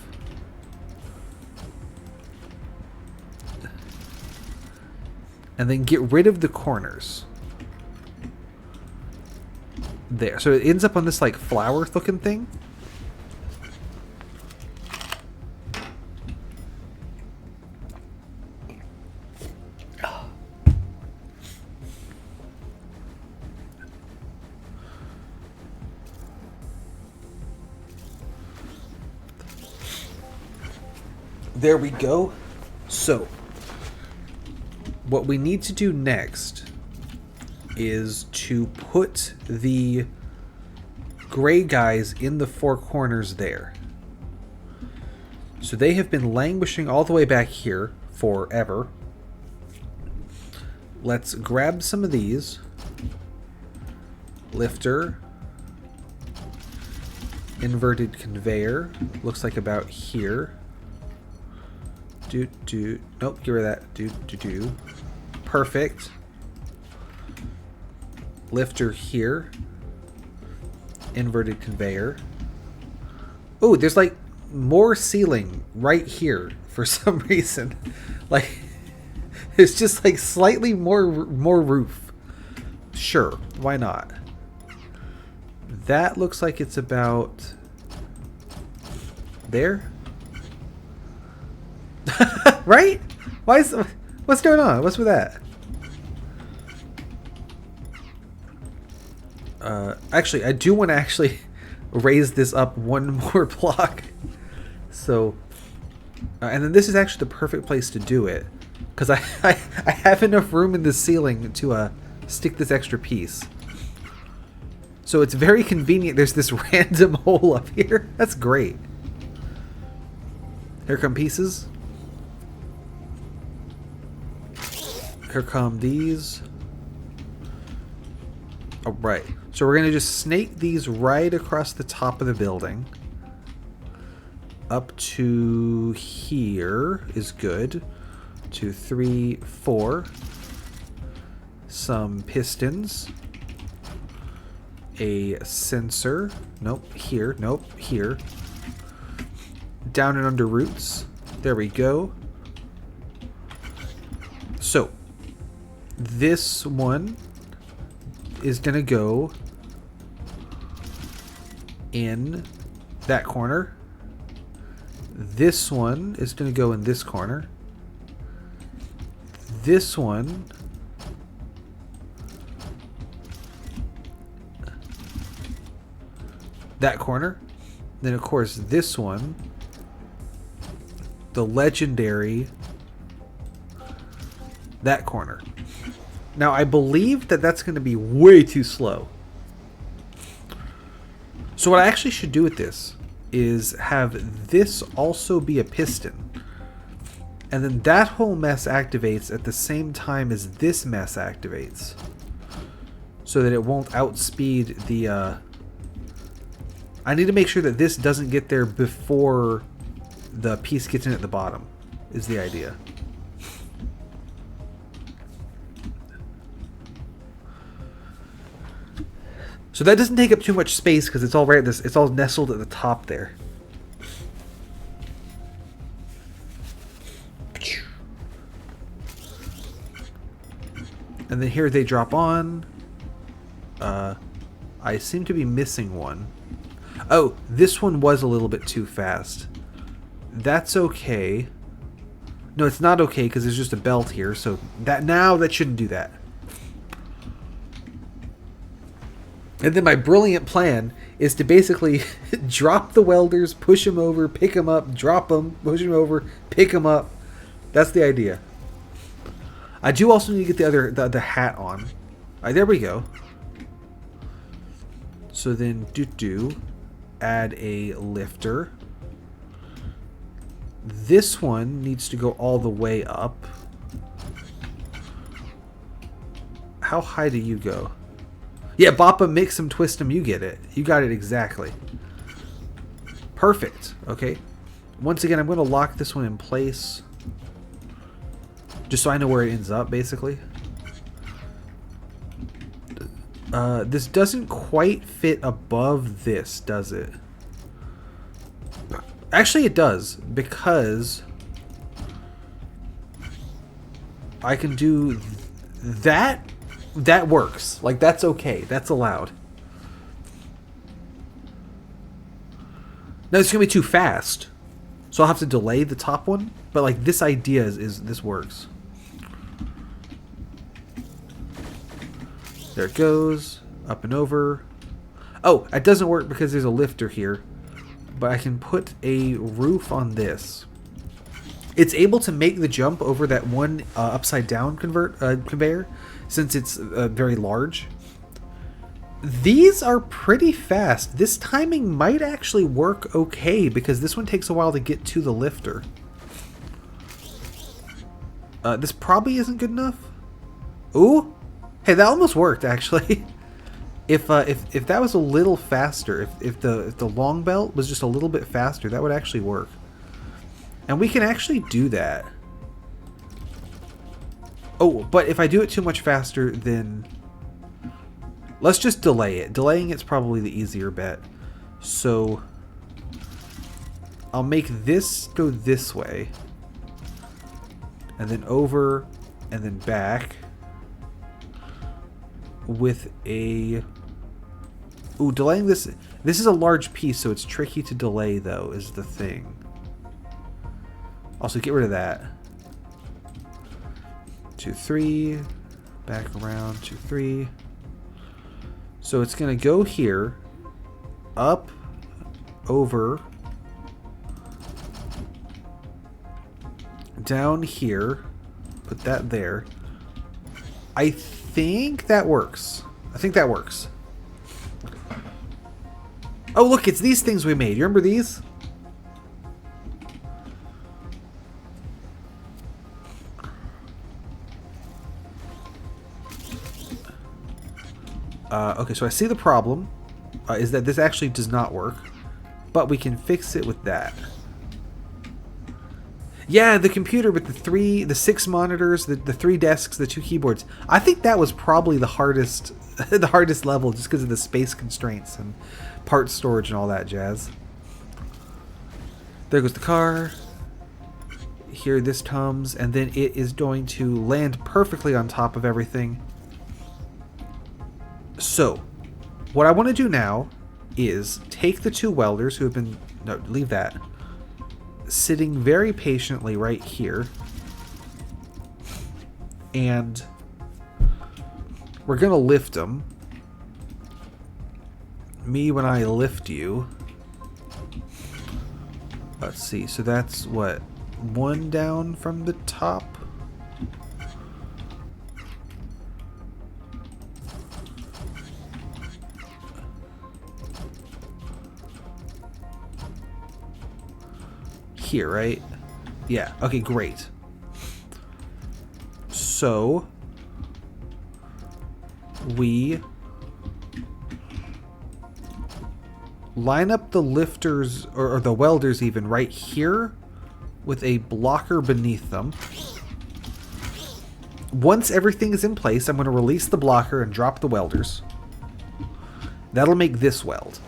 And then get rid of the corners. there. So it ends up on this like flower looking thing. There we go. So, what we need to do next is to put the gray guys in the four corners there. So they have been languishing all the way back here forever. Let's grab some of these. Lifter. Inverted conveyor. Looks like about here. Nope, get rid of that. Perfect. Lifter here. Inverted conveyor. Oh, there's like more ceiling right here for some reason. Like, it's just like slightly more roof. Sure, why not? That looks like it's about there. Right? What's going on? What's with that? Actually, I do want to actually raise this up one more block. So, and then this is actually the perfect place to do it, because I have enough room in the ceiling to stick this extra piece. So it's very convenient. There's this random hole up here. That's great. Here come pieces. Here come these. Alright. So we're going to just snake these right across the top of the building. Up to here is good. 2, 3, 4. Some pistons. A sensor. Nope. Here. Nope. Here. Down and under roots. There we go. So, this one is going to go in that corner. This one is going to go in this corner. This one that corner. Then, of course, this one, the legendary, that corner. Now, I believe that that's going to be way too slow. So what I actually should do with this is have this also be a piston. And then that whole mess activates at the same time as this mess activates. So that it won't outspeed the... I need to make sure that this doesn't get there before the piece gets in at the bottom, is the idea. So that doesn't take up too much space because it's all right. It's all nestled at the top there. And then here they drop on. I seem to be missing one. Oh, this one was a little bit too fast. That's okay. No, it's not okay because there's just a belt here. So that shouldn't do that. And then my brilliant plan is to basically drop the welders, push them over, pick them up, drop them, push them over, pick them up. That's the idea. I do also need to get the hat on. There we go. So then add a lifter. This one needs to go all the way up. How high do you go? Yeah, bop 'em, mix 'em, twist 'em, you get it. You got it exactly. Perfect. Okay. Once again, I'm going to lock this one in place. Just so I know where it ends up, basically. This doesn't quite fit above this, does it? Actually, it does, because I can do that. That works. Like, that's okay. That's allowed. No, it's going to be too fast. So I'll have to delay the top one. But like this idea is this works. There it goes. Up and over. Oh, it doesn't work because there's a lifter here. But I can put a roof on this. It's able to make the jump over that one upside down conveyor since it's very large. These are pretty fast. This timing might actually work okay because this one takes a while to get to the lifter. This probably isn't good enough. Ooh, hey, that almost worked actually. If that was a little faster, if the long belt was just a little bit faster, that would actually work. And we can actually do that. Oh, but if I do it too much faster, then let's just delay it. Delaying it's probably the easier bet. So I'll make this go this way. And then over and then back with a... Ooh, delaying this... This is a large piece, so it's tricky to delay, though, is the thing. Also, get rid of that. 2, 3. Back around. 2, 3. So it's going to go here. Up. Over. Down here. Put that there. I think that works. I think that works. Oh, look, it's these things we made. You remember these? Okay, so I see the problem is that this actually does not work, but we can fix it with that. Yeah, the computer with the 6 monitors, the 3 desks, the 2 keyboards. I think that was probably the hardest, the hardest level, just because of the space constraints and part storage and all that jazz. There goes the car. Here this comes, and then it is going to land perfectly on top of everything. So, what I want to do now is take the 2 welders who have been... No, leave that. Sitting very patiently right here. And we're going to lift them. Me when I lift you. Let's see. So that's what? 1 down from the top? Here, right? Yeah. Okay, great. So we line up the lifters or the welders even right here with a blocker beneath them. Once everything is in place, I'm going to release the blocker and drop the welders. That'll make this weld.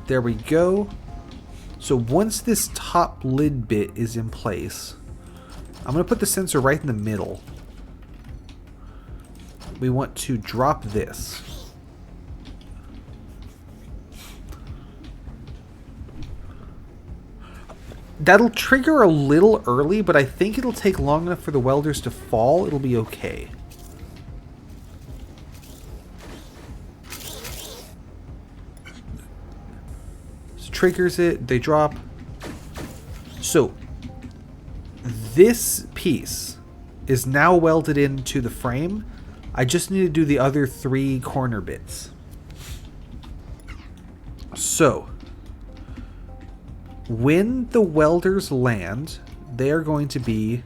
There we go. So once this top lid bit is in place, I'm going to put the sensor right in the middle. We want to drop this. That'll trigger a little early, but I think it'll take long enough for the welders to fall. It'll be okay. Triggers it, they drop. So this piece is now welded into the frame. I just need to do the other 3 corner bits. So when the welders land, they are going to be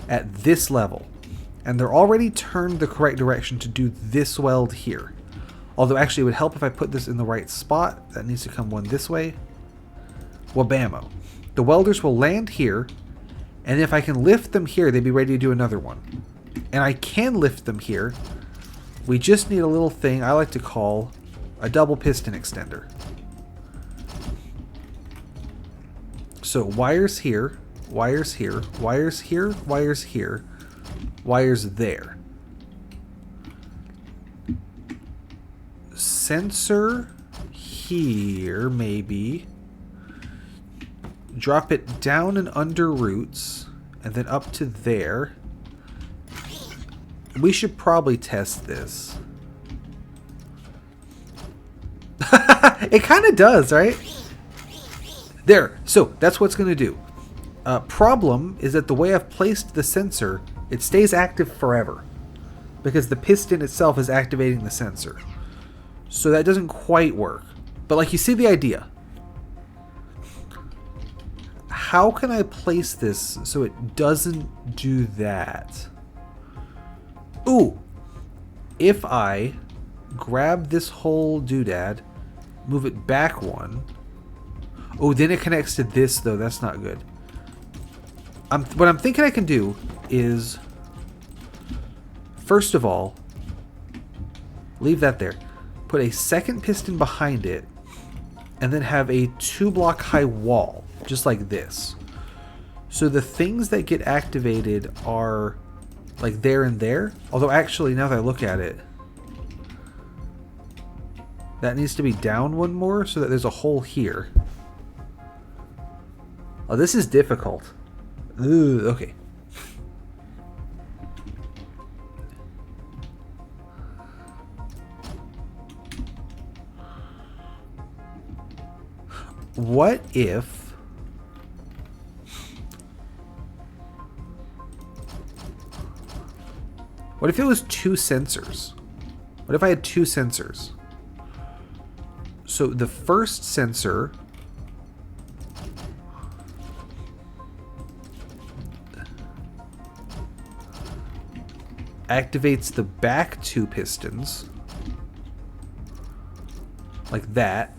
at this level, and they're already turned the correct direction to do this weld here. Although actually it would help if I put this in the right spot. That needs to come one this way. Wabamo. The welders will land here, and if I can lift them here, they'd be ready to do another one. And I can lift them here. We just need a little thing I like to call a double piston extender. So wires here, wires here, wires here, wires here, wires there. Sensor here, maybe. Drop it down and under roots, and then up to there. We should probably test this. It kind of does, right? There. So that's what's going to do. Problem is that the way I've placed the sensor, it stays active forever. Because the piston itself is activating the sensor. So that doesn't quite work. But like, you see the idea. How can I place this so it doesn't do that? Ooh! If I grab this whole doodad, move it back one. Oh, then it connects to this, though. That's not good. What I'm thinking I can do is, first of all, leave that there. Put a second piston behind it, and then have a 2-block high wall, just like this. So the things that get activated are like there and there. Although actually, now that I look at it, that needs to be down one more so that there's a hole here. Oh, this is difficult. Ooh, okay. What if... What if it was 2 sensors? What if I had 2 sensors? So the first sensor activates the back 2 pistons, like that,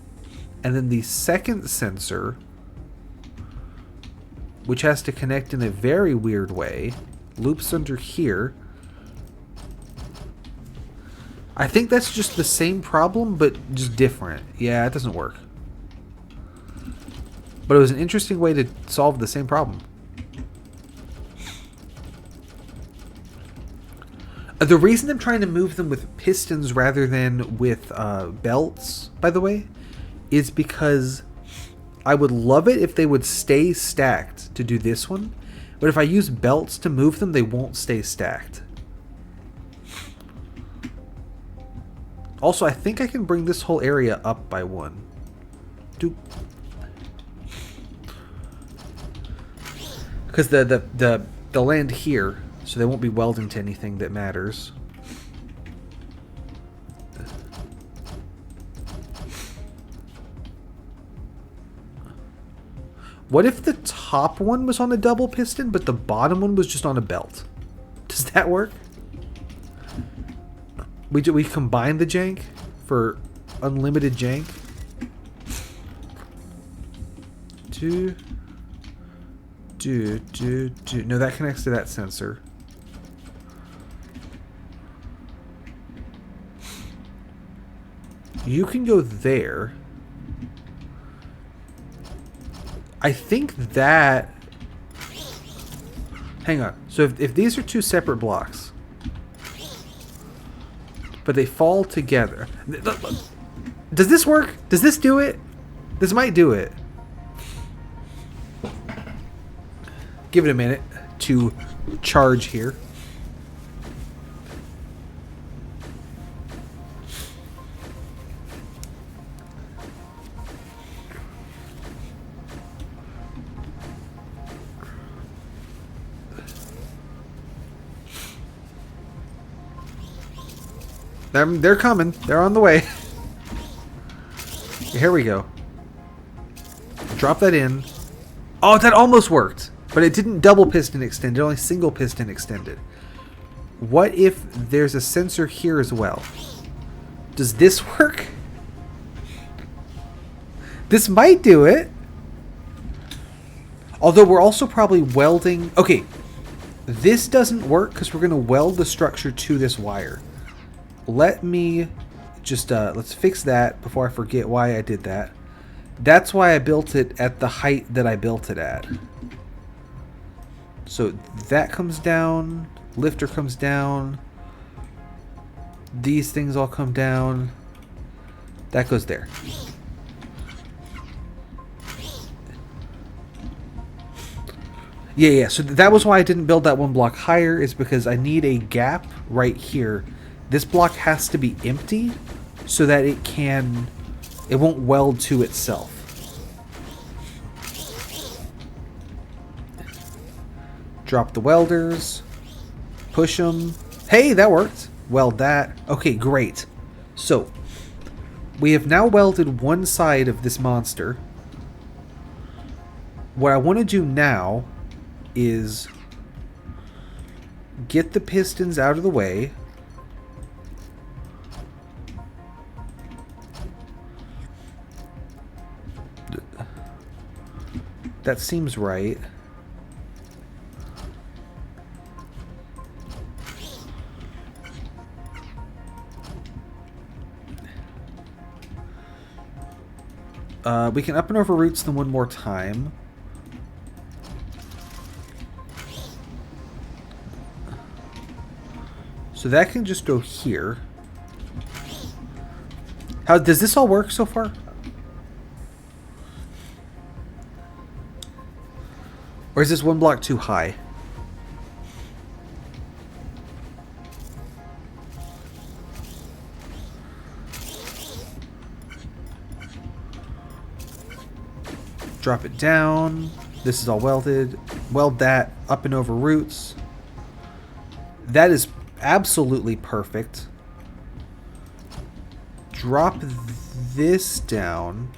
and then the second sensor, which has to connect in a very weird way, loops under here. I think that's just the same problem, but just different. Yeah, it doesn't work. But it was an interesting way to solve the same problem. The reason I'm trying to move them with pistons rather than with belts, by the way, is because I would love it if they would stay stacked to do this one. But if I use belts to move them, they won't stay stacked. Also, I think I can bring this whole area up by 1. Because they'll land here, so they won't be welding to anything that matters. What if the top one was on a double piston, but the bottom one was just on a belt? Does that work? We combine the jank for unlimited jank. No, that connects to that sensor. You can go there. I think that... Hang on. So if these are 2 separate blocks, but they fall together... Does this work? Does this do it? This might do it. Give it a minute to charge here. They're coming. They're on the way. Here we go. Drop that in. Oh, that almost worked. But it didn't double piston extend. It only single piston extended. What if there's a sensor here as well? Does this work? This might do it. Although we're also probably welding... Okay. This doesn't work because we're going to weld the structure to this wire. Let me just... let's fix that before I forget why I did that. That's why I built it at the height that I built it at. So that comes down, lifter comes down, these things all come down, that goes there. Yeah, so that was why I didn't build that one block higher, is because I need a gap right here. This block has to be empty so that it won't weld to itself. Drop the welders, push them. Hey, that worked. Weld that. Okay, great. So, we have now welded one side of this monster. What I want to do now is get the pistons out of the way. That seems right. We can up and over roots them one more time. So that can just go here. How does this all work so far? Or is this one block too high? Drop it down. This is all welded. Weld that up and over roots. That is absolutely perfect. Drop this down.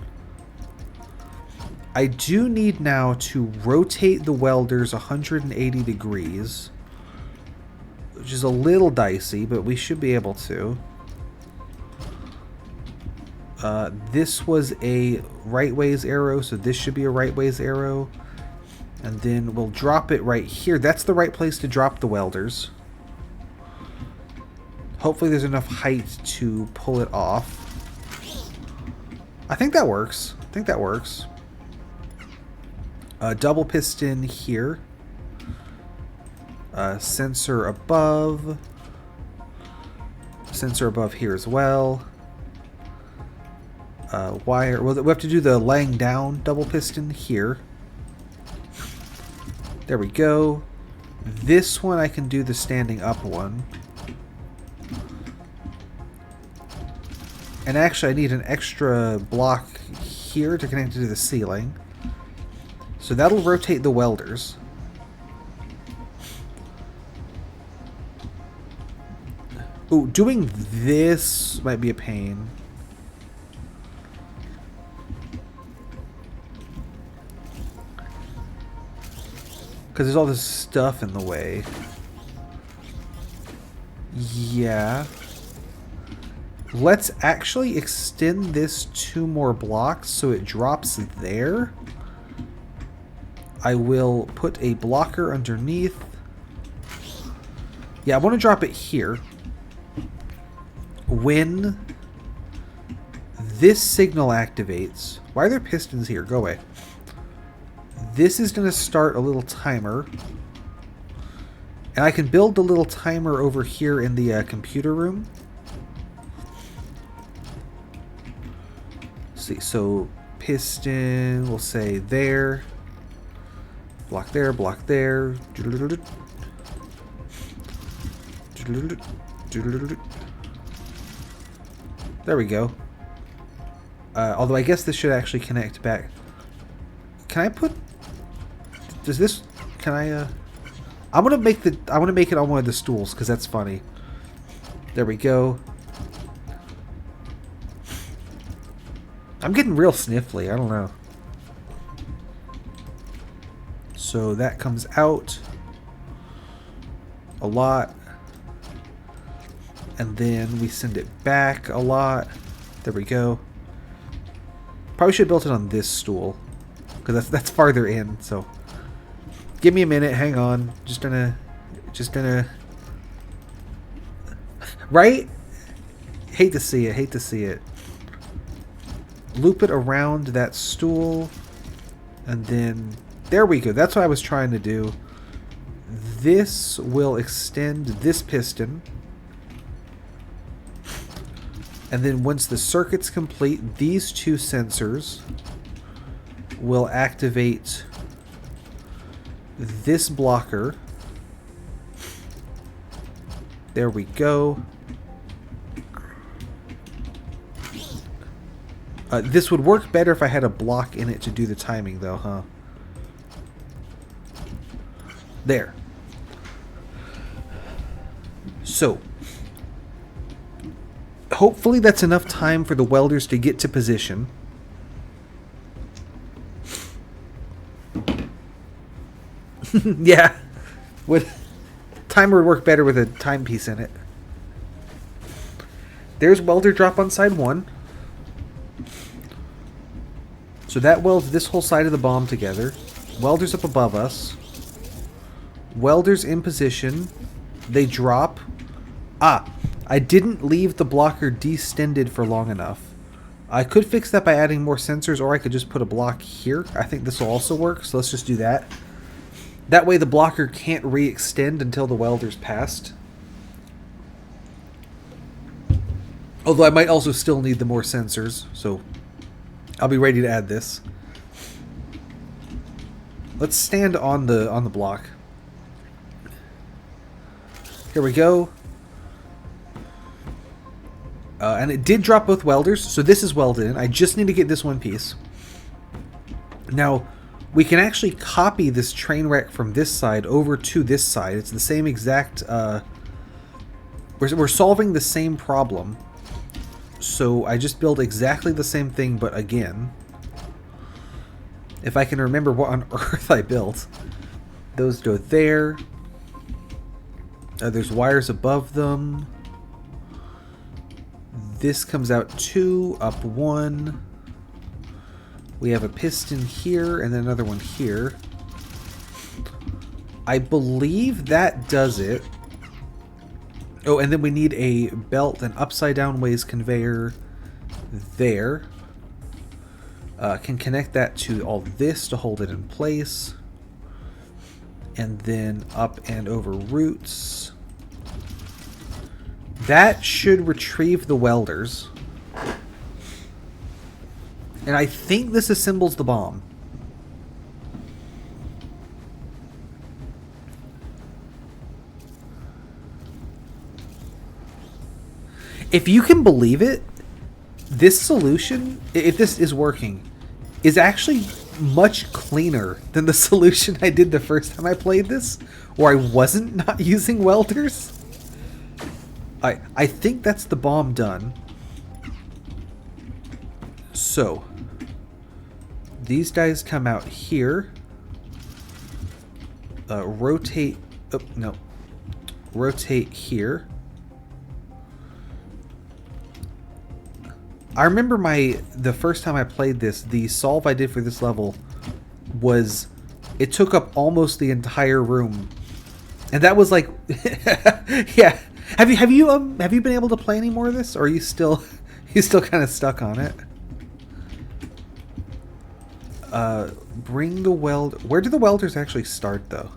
I do need now to rotate the welders 180 degrees, which is a little dicey, but we should be able to. This was a right ways arrow, so this should be a right ways arrow. And then we'll drop it right here. That's the right place to drop the welders. Hopefully there's enough height to pull it off. I think that works. Double piston here. Sensor above. Sensor above here as well. Wire. Well, we have to do the laying down double piston here. There we go. This one I can do the standing up one. And actually I need an extra block here to connect it to the ceiling. So that'll rotate the welders. Ooh, doing this might be a pain. Because there's all this stuff in the way. Yeah. Let's actually extend this 2 more blocks so it drops there. I will put a blocker underneath. Yeah, I want to drop it here. When this signal activates... Why are there pistons here? Go away. This is going to start a little timer. And I can build the little timer over here in the computer room. Let's see, so piston, we'll say there. Block there, block there. There we go. Although I guess this should actually connect back. Can I put... Does this... Can I... I want to make it on one of the stools because that's funny. There we go. I'm getting real sniffly. I don't know. So that comes out a lot. And then we send it back a lot. There we go. Probably should have built it on this stool. Because that's farther in, so... Give me a minute, hang on. Just gonna... Right? Hate to see it. loop it around that stool, and then there we go. That's what I was trying to do. This will extend this piston, and then once the circuit's complete, these two sensors will activate this blocker. There we go. This would work better if I had a block in it to do the timing, though, huh? There. So, hopefully that's enough time for the welders to get to position. Yeah. Timer would work better with a timepiece in it. There's welder drop on side 1. So that welds this whole side of the bomb together. Welders up above us. Welders in position. They drop. Ah, I didn't leave the blocker distended for long enough. I could fix that by adding more sensors, or I could just put a block here. I think this will also work, so let's just do that. That way the blocker can't re-extend until the welder's passed. Although I might also still need the more sensors, so I'll be ready to add this. Let's stand on the block. Here we go. And it did drop both welders, so this is welded in. I just need to get this one piece. Now, we can actually copy this train wreck from this side over to this side. It's the same exact... We're solving the same problem. So I just build exactly the same thing, but again. If I can remember what on earth I built. Those go there. There's wires above them. This comes out 2, up 1. We have a piston here and then another one here. I believe that does it. Oh, and then we need a belt and upside down ways conveyor there. Can connect that to all this to hold it in place. And then up and over roots. That should retrieve the welders. And I think this assembles the bomb. If you can believe it, this solution, if this is working, is actually much cleaner than the solution I did the first time I played this, where I wasn't not using welders. I think that's the bomb done. So, these guys come out here. Rotate. Oh, no. Rotate here. I remember the first time I played this, the solve I did for this level was it took up almost the entire room, and that was like, yeah. Have you been able to play any more of this, or are you still kind of stuck on it? Bring the weld. Where do the welders actually start, though?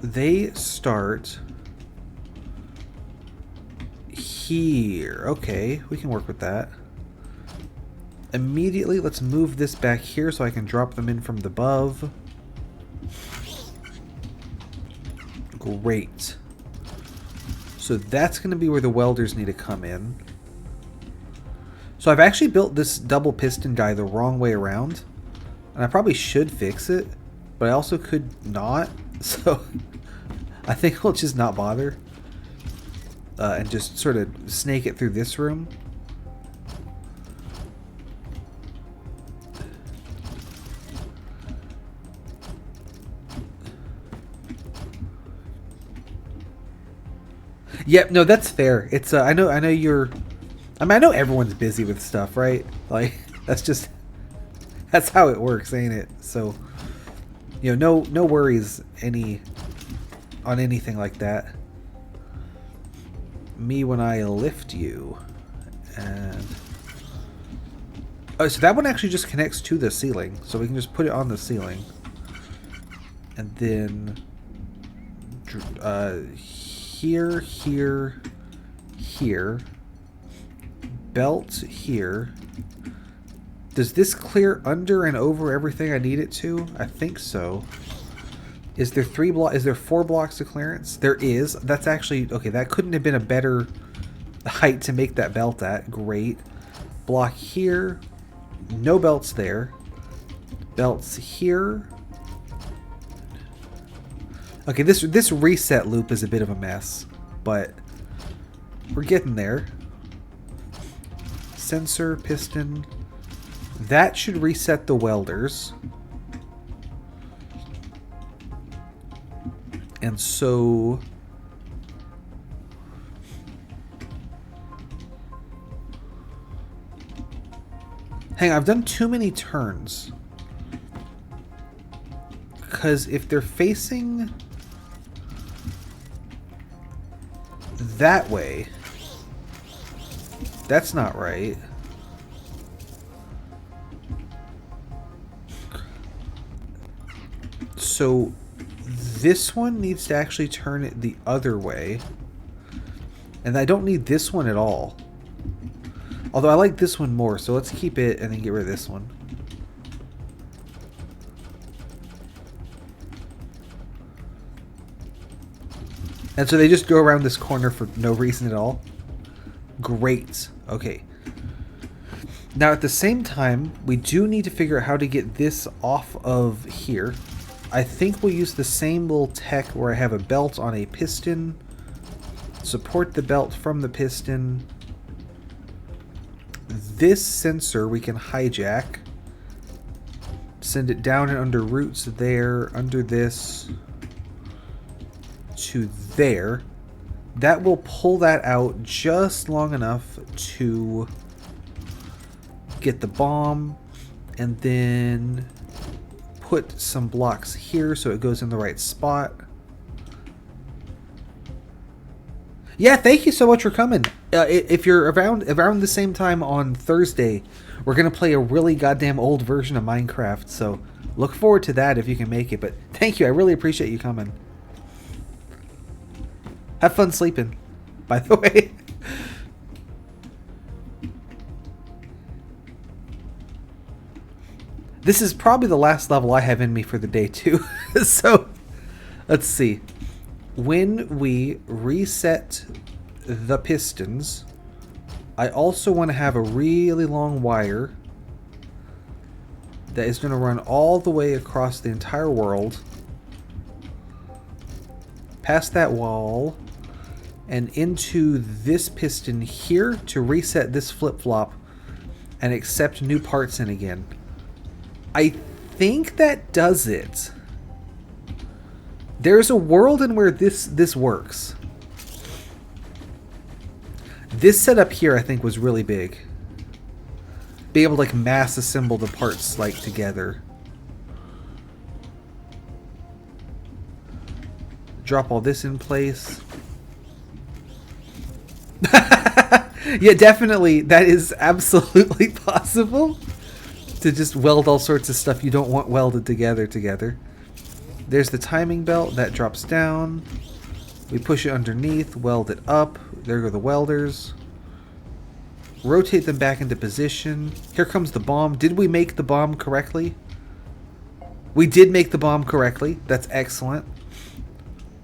They start here. Okay, we can work with that. Immediately, let's move this back here so I can drop them in from the above. Great. So that's going to be where the welders need to come in. So I've actually built this double piston guy the wrong way around. And I probably should fix it, but I also could not. So I think we'll just not bother. And just sort of snake it through this room. Yep, no, that's fair. It's I know you're. I mean, I know everyone's busy with stuff, right? Like that's how it works, ain't it? So, you know, no worries on anything like that. Me when I lift you, and Oh, so that one actually just connects to the ceiling. So we can just put it on the ceiling. And then here, here, here. Belt here. Does this clear under and over everything I need it to? I think so. Is there 4 blocks of clearance? There is. That's actually okay. That couldn't have been a better height to make that belt at. Great. Block here. No belts there. Belts here. Okay, this reset loop is a bit of a mess, but we're getting there. Sensor, piston. That should reset the welders. And so... hang on, I've done too many turns. Because if they're facing that way, that's not right. So this one needs to actually turn it the other way. And I don't need this one at all. Although I like this one more, so let's keep it and then get rid of this one. And so they just go around this corner for no reason at all. Great. Okay. Now at the same time, we do need to figure out how to get this off of here. I think we'll use the same little tech where I have a belt on a piston. Support the belt from the piston. This sensor we can hijack. Send it down and under roots there, under this to there. That will pull that out just long enough to get the bomb, and then put some blocks here so it goes in the right spot. Yeah, thank you so much for coming. If you're around the same time on Thursday, we're going to play a really goddamn old version of Minecraft, so look forward to that if you can make it. But thank you, I really appreciate you coming. Have fun sleeping, by the way. This is probably the last level I have in me for the day, too. So, let's see. When we reset the pistons, I also want to have a really long wire that is going to run all the way across the entire world, past that wall, and into this piston here to reset this flip-flop and accept new parts in again. I think that does it. There's a world in where this works. This setup here I think was really big. Be able to like mass assemble the parts like together. Drop all this in place. Yeah, definitely that is absolutely possible. To just weld all sorts of stuff you don't want welded together. There's the timing belt that drops down. We push it underneath, weld it up. There go the welders. Rotate them back into position. Here comes the bomb. Did we make the bomb correctly? We did make the bomb correctly. That's excellent.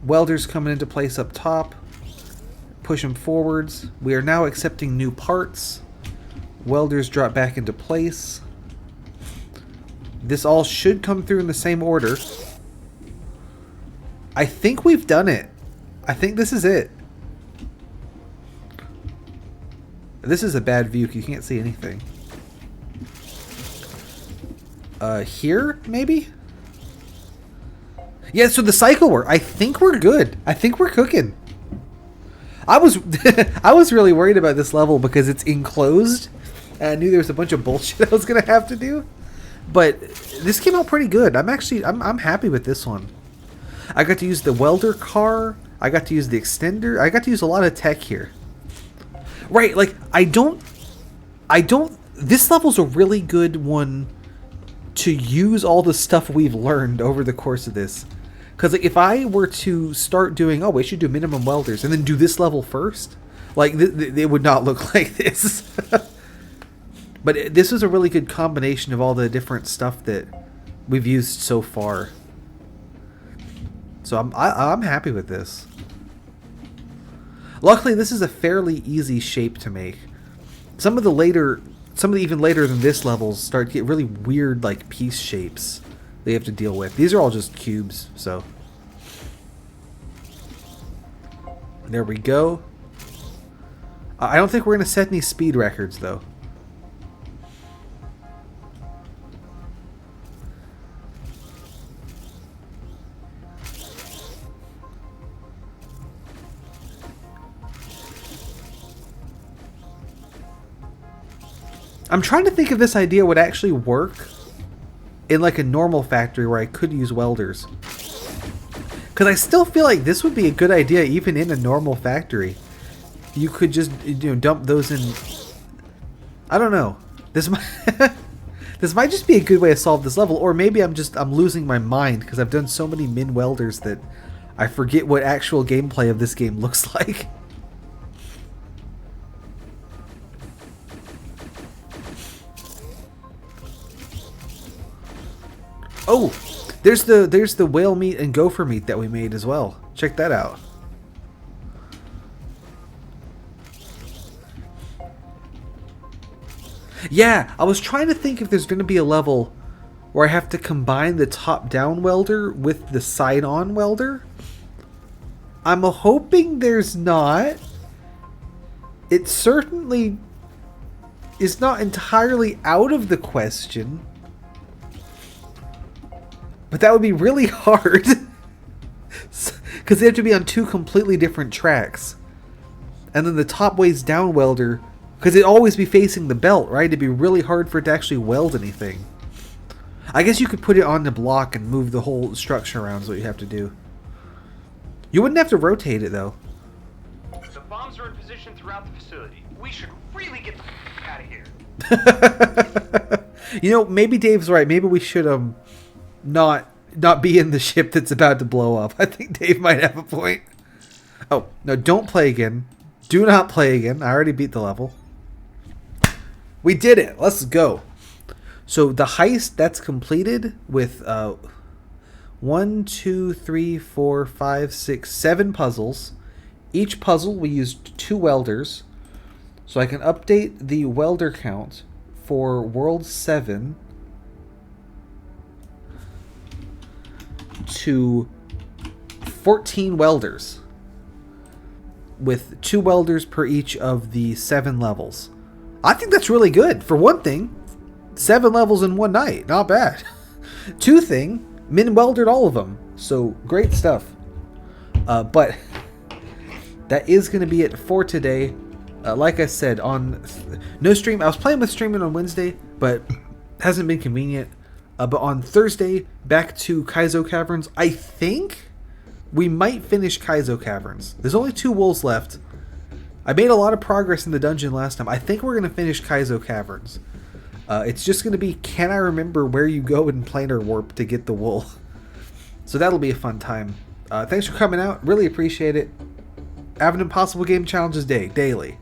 Welders coming into place up top. Push them forwards. We are now accepting new parts. Welders drop back into place. This all should come through in the same order. I think we've done it. I think this is it. This is a bad view because you can't see anything. Here, maybe? Yeah, so the cycle worked. I think we're good. I think we're cooking. I was I was really worried about this level because it's enclosed. And I knew there was a bunch of bullshit I was going to have to do. But this came out pretty good. I'm happy with this one. I got to use the welder car. I got to use the extender. I got to use a lot of tech here. Right, like I don't this level's a really good one to use all the stuff we've learned over the course of this. Because like, if I were to start doing, oh, we should do minimum welders, and then do this level first, like, it would not look like this. But this was a really good combination of all the different stuff that we've used so far. So I'm happy with this. Luckily, this is a fairly easy shape to make. Some of the even later than this levels start to get really weird, like, piece shapes they have to deal with. These are all just cubes, so. There we go. I don't think we're going to set any speed records, though. I'm trying to think if this idea would actually work in like a normal factory where I could use welders. Because I still feel like this would be a good idea even in a normal factory. You could just, dump those in. I don't know. This might this might just be a good way to solve this level, or maybe I'm losing my mind because I've done so many min welders that I forget what actual gameplay of this game looks like. Oh, there's the whale meat and gopher meat that we made as well. Check that out. Yeah, I was trying to think if there's going to be a level where I have to combine the top-down welder with the side-on welder. I'm hoping there's not. It certainly is not entirely out of the question. But that would be really hard. Because they have to be on two completely different tracks. And then the top ways down welder, because it'd always be facing the belt, right? It'd be really hard for it to actually weld anything. I guess you could put it on the block and move the whole structure around is what you have to do. You wouldn't have to rotate it, though. The bombs are in position throughout the facility. We should really get the out of here. Maybe Dave's right. Maybe we should not be in the ship that's about to blow up. I think Dave might have a point. Oh, no, don't play again. Do not play again. I already beat the level. We did it. Let's go. So the heist, that's completed with 1, 2, 3, 4, 5, 6, 7 puzzles. Each puzzle we used 2 welders. So I can update the welder count for World 7 to 14 welders, with 2 welders per each of the 7 levels. I think that's really good. For one thing, 7 levels in one night. Not bad. 2 thing, min welded all of them. So, great stuff. But that is going to be it for today. Like I said, on no stream. I was playing with streaming on Wednesday, but hasn't been convenient. But on Thursday, back to Kaizo Caverns. I think we might finish Kaizo Caverns. There's only 2 wolves left. I made a lot of progress in the dungeon last time. I think we're going to finish Kaizo Caverns. It's just going to be, can I remember where you go in planar warp to get the wool? So that'll be a fun time. Thanks for coming out. Really appreciate it. Have an Impossible Game Challenges Day, daily.